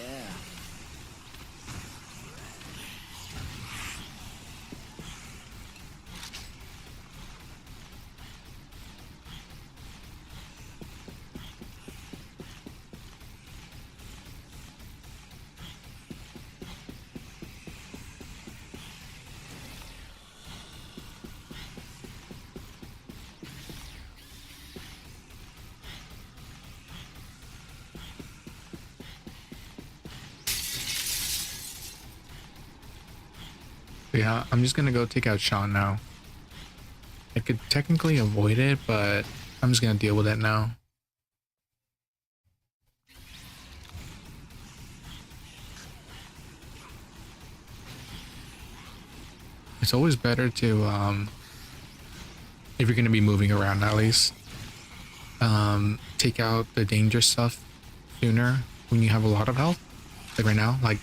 Speaker 1: Yeah, I'm just gonna go take out Sean now. I could technically avoid it, but I'm just gonna deal with it now. It's always better to, if you're gonna be moving around at least, take out the dangerous stuff sooner when you have a lot of health. Like right now, like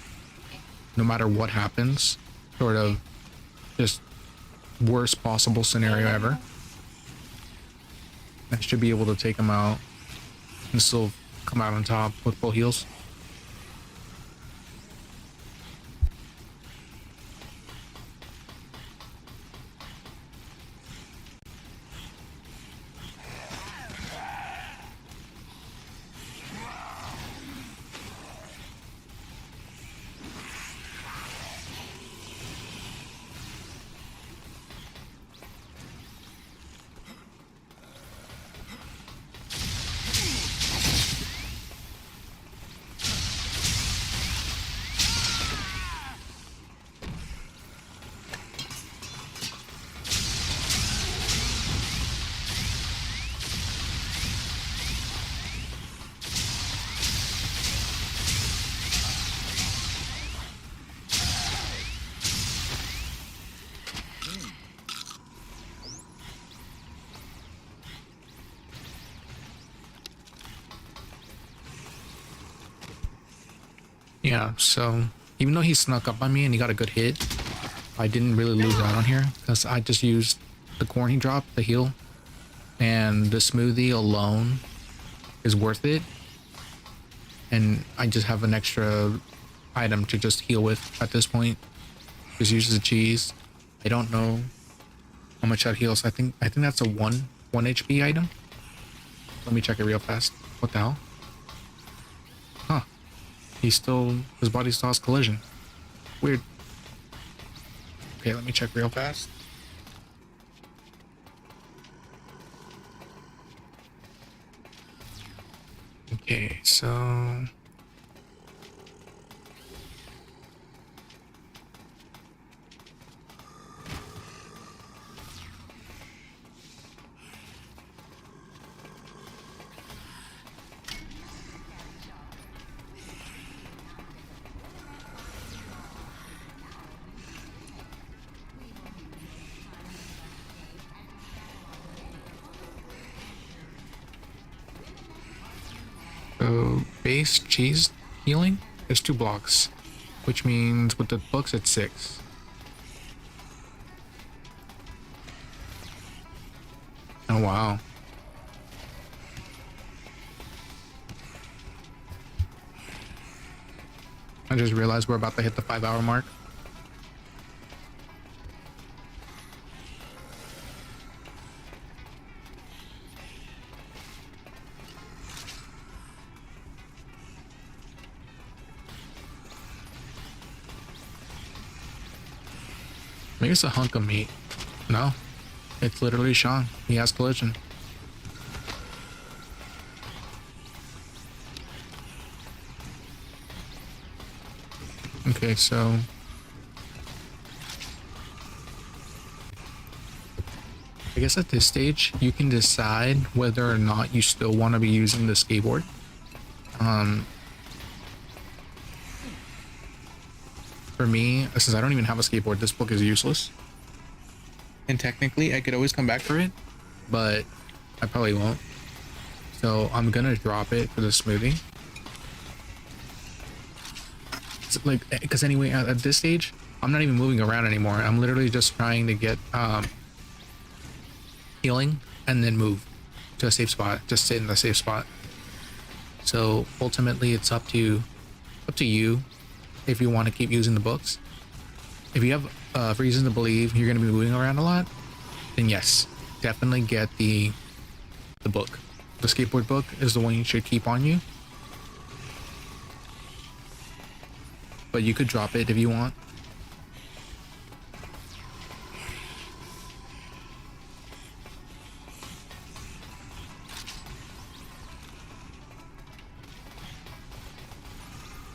Speaker 1: no matter what happens, sort of just worst possible scenario ever, I should be able to take them out and still come out on top with full heals. Yeah, so even though he snuck up on me and he got a good hit, I didn't really lose out on here because I just used the corn he dropped, the heal, and the smoothie alone is worth it. And I just have an extra item to just heal with at this point. Just use the cheese. I don't know how much that heals. I think that's a one HP item. Let me check it real fast. What the hell? Huh. His body still has collision. Weird. Okay, let me check real fast. Okay, so base cheese healing is 2 blocks, which means with the books it's 6. Oh wow. I just realized we're about to hit the 5-hour mark. Maybe it's a hunk of meat. No, it's literally Sean. He has collision. Okay, so I guess at this stage you can decide whether or not you still want to be using the skateboard. For me, since I don't even have a skateboard, this book is useless. And technically, I could always come back for it, but I probably won't. So I'm gonna drop it for the smoothie. It's like, because anyway, at this stage, I'm not even moving around anymore. I'm literally just trying to get healing and then move to a safe spot. Just sit in the safe spot. So ultimately, it's up to you. If you want to keep using the books, if you have reason to believe you're going to be moving around a lot, then yes, definitely get the book. The skateboard book is the one you should keep on you, but you could drop it if you want.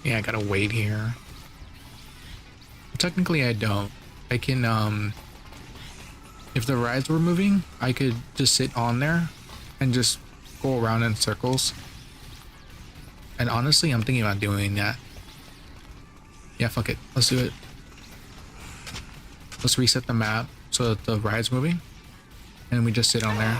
Speaker 1: Yeah, I gotta wait here. Technically I don't. I can if the rides were moving, I could just sit on there and just go around in circles. And honestly, I'm thinking about doing that. Yeah, fuck it. Let's do it. Let's reset the map so that the ride's moving. And we just sit on there.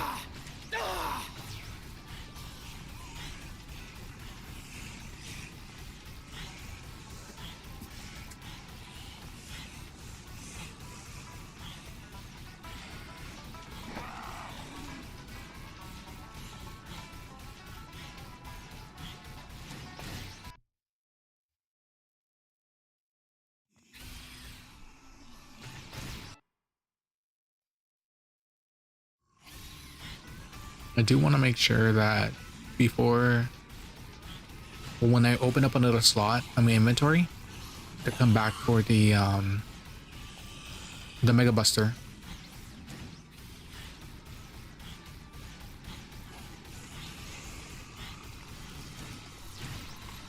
Speaker 1: I do want to make sure that before, well, when I open up another slot on my inventory, to come back for the Mega Buster.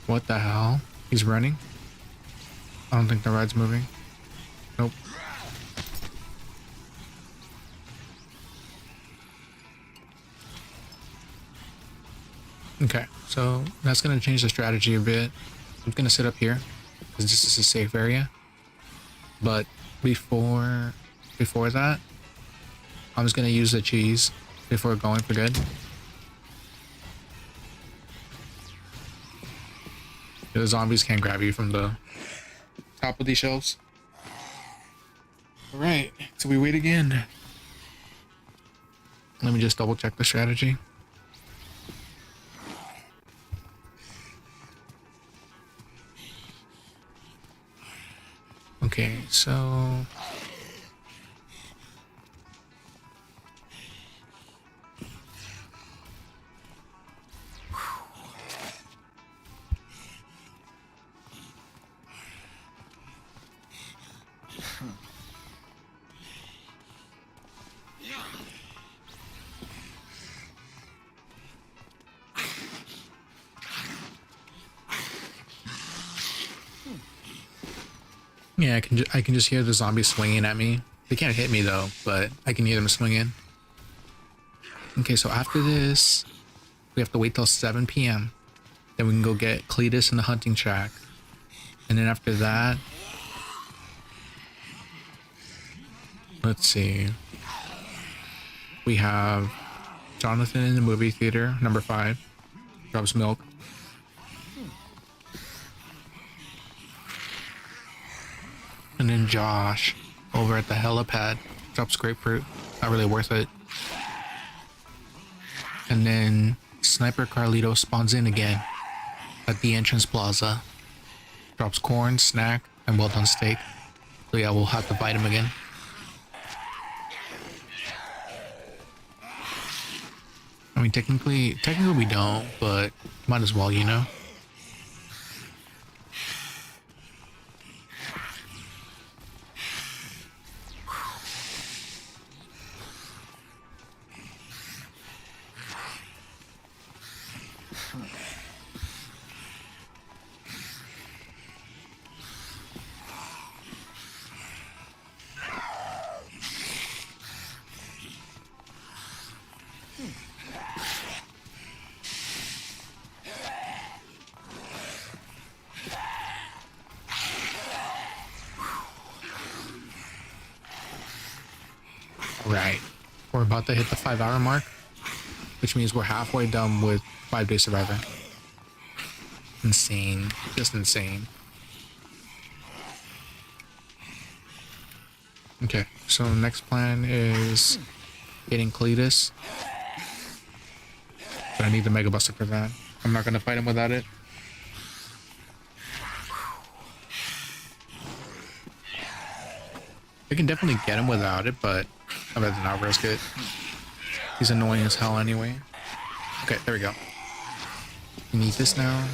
Speaker 1: What the hell? He's running? I don't think the ride's moving. Nope. Okay, so that's gonna change the strategy a bit. I'm gonna sit up here because this is a safe area. But before that, I'm just gonna use the cheese before going for good. The zombies can't grab you from the top of these shelves. All right, so we wait again. Let me just double check the strategy. Okay, so yeah, I can just hear the zombies swinging at me. They can't hit me though, but I can hear them swinging. Okay, so after this, we have to wait till 7 p.m. Then we can go get Cletus in the hunting shack. And then after that, let's see. We have Jonathan in the movie theater, number 5. Drops milk. And then Josh over at the helipad drops grapefruit. Not really worth it. And then Sniper Carlito spawns in again at the entrance plaza. Drops corn, snack, and well done steak. So yeah, we'll have to fight him again. I mean, technically we don't, but might as well, you know? Right. We're about to hit the 5-hour mark, which means we're halfway done with 5 Day Survivor. Insane. Just insane. Okay, so next plan is getting Cletus. But I need the Mega Buster for that. I'm not gonna fight him without it. I can definitely get him without it, but I'd rather not risk it. He's annoying as hell anyway. Okay, there we go. You need this now.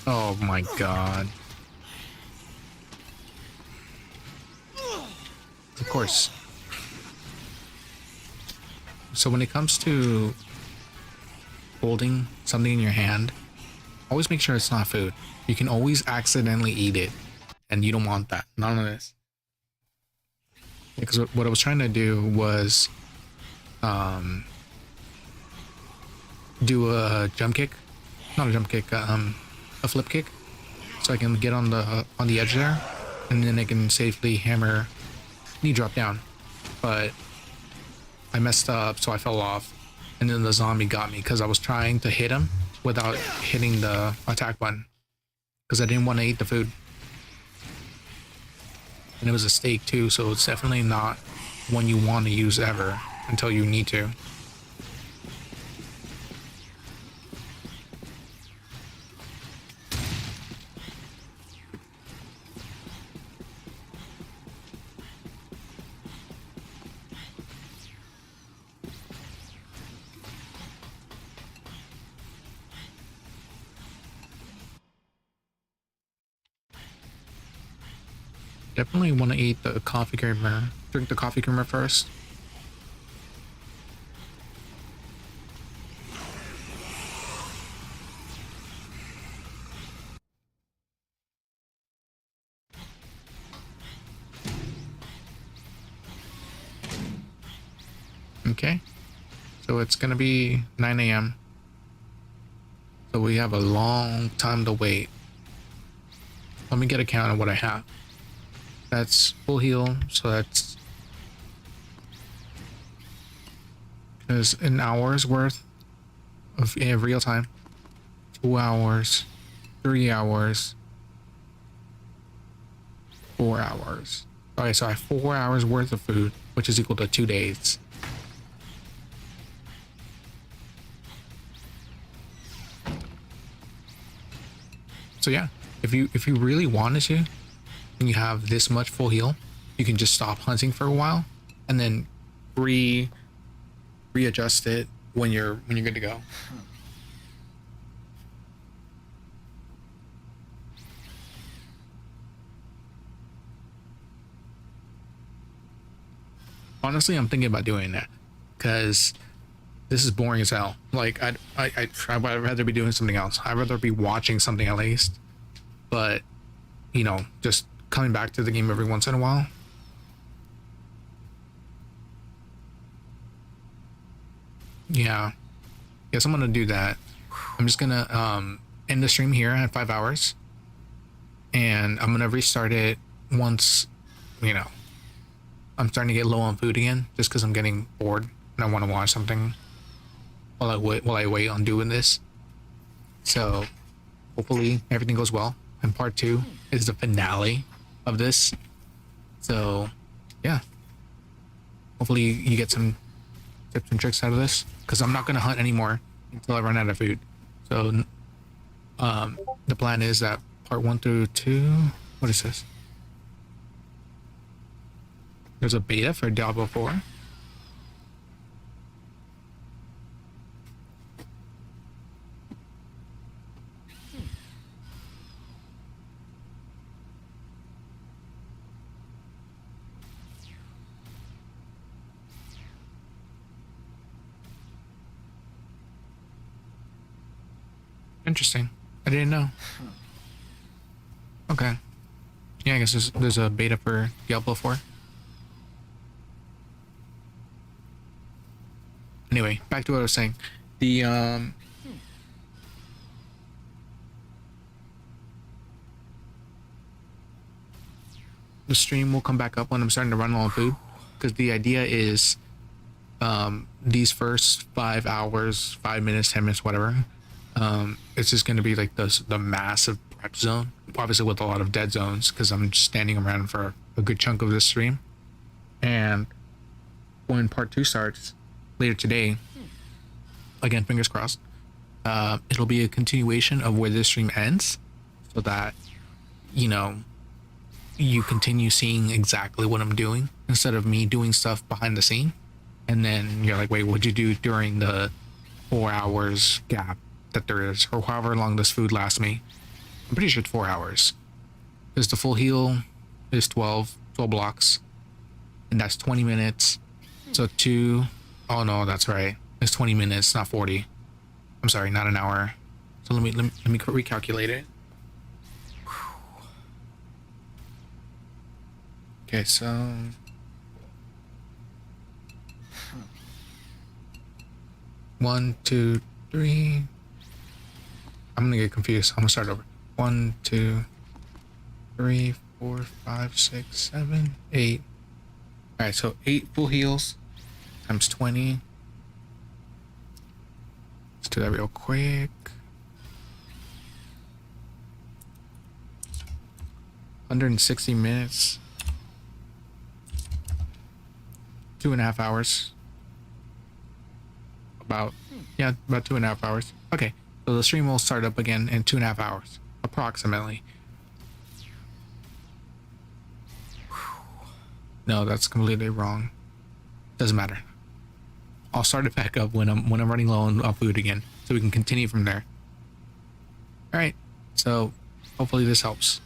Speaker 1: Oh my god. course. So when it comes to holding something in your hand, always make sure it's not food. You can always accidentally eat it, and you don't want that. None of this. Because what I was trying to do was do a jump kick, not a jump kick, a flip kick, so I can get on the edge there, and then I can safely hammer knee drop down. But I messed up, so I fell off, and then the zombie got me because I was trying to hit him without hitting the attack button because I didn't want to eat the food. And it was a steak too, so it's definitely not one you want to use ever until you need to. Definitely want to eat the coffee creamer. Drink the coffee creamer first. Okay. So it's gonna be 9 a.m. So we have a long time to wait. Let me get a count of what I have. That's full heal, so that's an hour's worth of real time. 2 hours, 3 hours, 4 hours. Okay, so I have 4 hours worth of food, which is equal to 2 days. So yeah, if you really wanted to, and you have this much full heal, you can just stop hunting for a while and then readjust it when you're good to go. Honestly, I'm thinking about doing that because this is boring as hell. Like I'd rather be doing something else. I'd rather be watching something at least. But you know, just coming back to the game every once in a while. Yeah. Guess I'm gonna do that. I'm just gonna end the stream here at 5 hours. And I'm gonna restart it once, you know, I'm starting to get low on food again, just because I'm getting bored and I want to watch something while I wait on doing this. So hopefully everything goes well. And part 2 is the finale of this. So yeah, hopefully you get some tips and tricks out of this, because I'm not going to hunt anymore until I run out of food. So the plan is that part 1 through 2, what is this? There's a beta for Diablo 4. Interesting. I didn't know. Okay. Yeah, I guess there's a beta for Diablo 4. Anyway, back to what I was saying. The stream will come back up when I'm starting to run low on food, because the idea is these first 5 hours, 5 minutes, 10 minutes, whatever, it's just going to be like the massive prep zone, obviously with a lot of dead zones, because I'm just standing around for a good chunk of this stream. And when part 2 starts later today, again, fingers crossed, it'll be a continuation of where this stream ends, so that, you know, you continue seeing exactly what I'm doing instead of me doing stuff behind the scene. And then you're like, wait, what'd you do during the 4 hours gap that there is, or however long this food lasts me? I'm pretty sure it's 4 hours, because the full heal is 12 blocks, and that's 20 minutes. So two, oh no, that's right. It's 20 minutes, not 40. I'm sorry, not an hour. So let me recalculate it. Okay, so 1, 2, 3. I'm gonna get confused. I'm gonna start over. 1, 2, 3, 4, 5, 6, 7, 8. All right, so 8 full heals times 20. Let's do that real quick. 160 minutes. 2.5 hours. About 2.5 hours. Okay, so the stream will start up again in 2.5 hours, approximately. No, that's completely wrong. Doesn't matter. I'll start it back up when I'm running low on food again, so we can continue from there. All right, so hopefully this helps.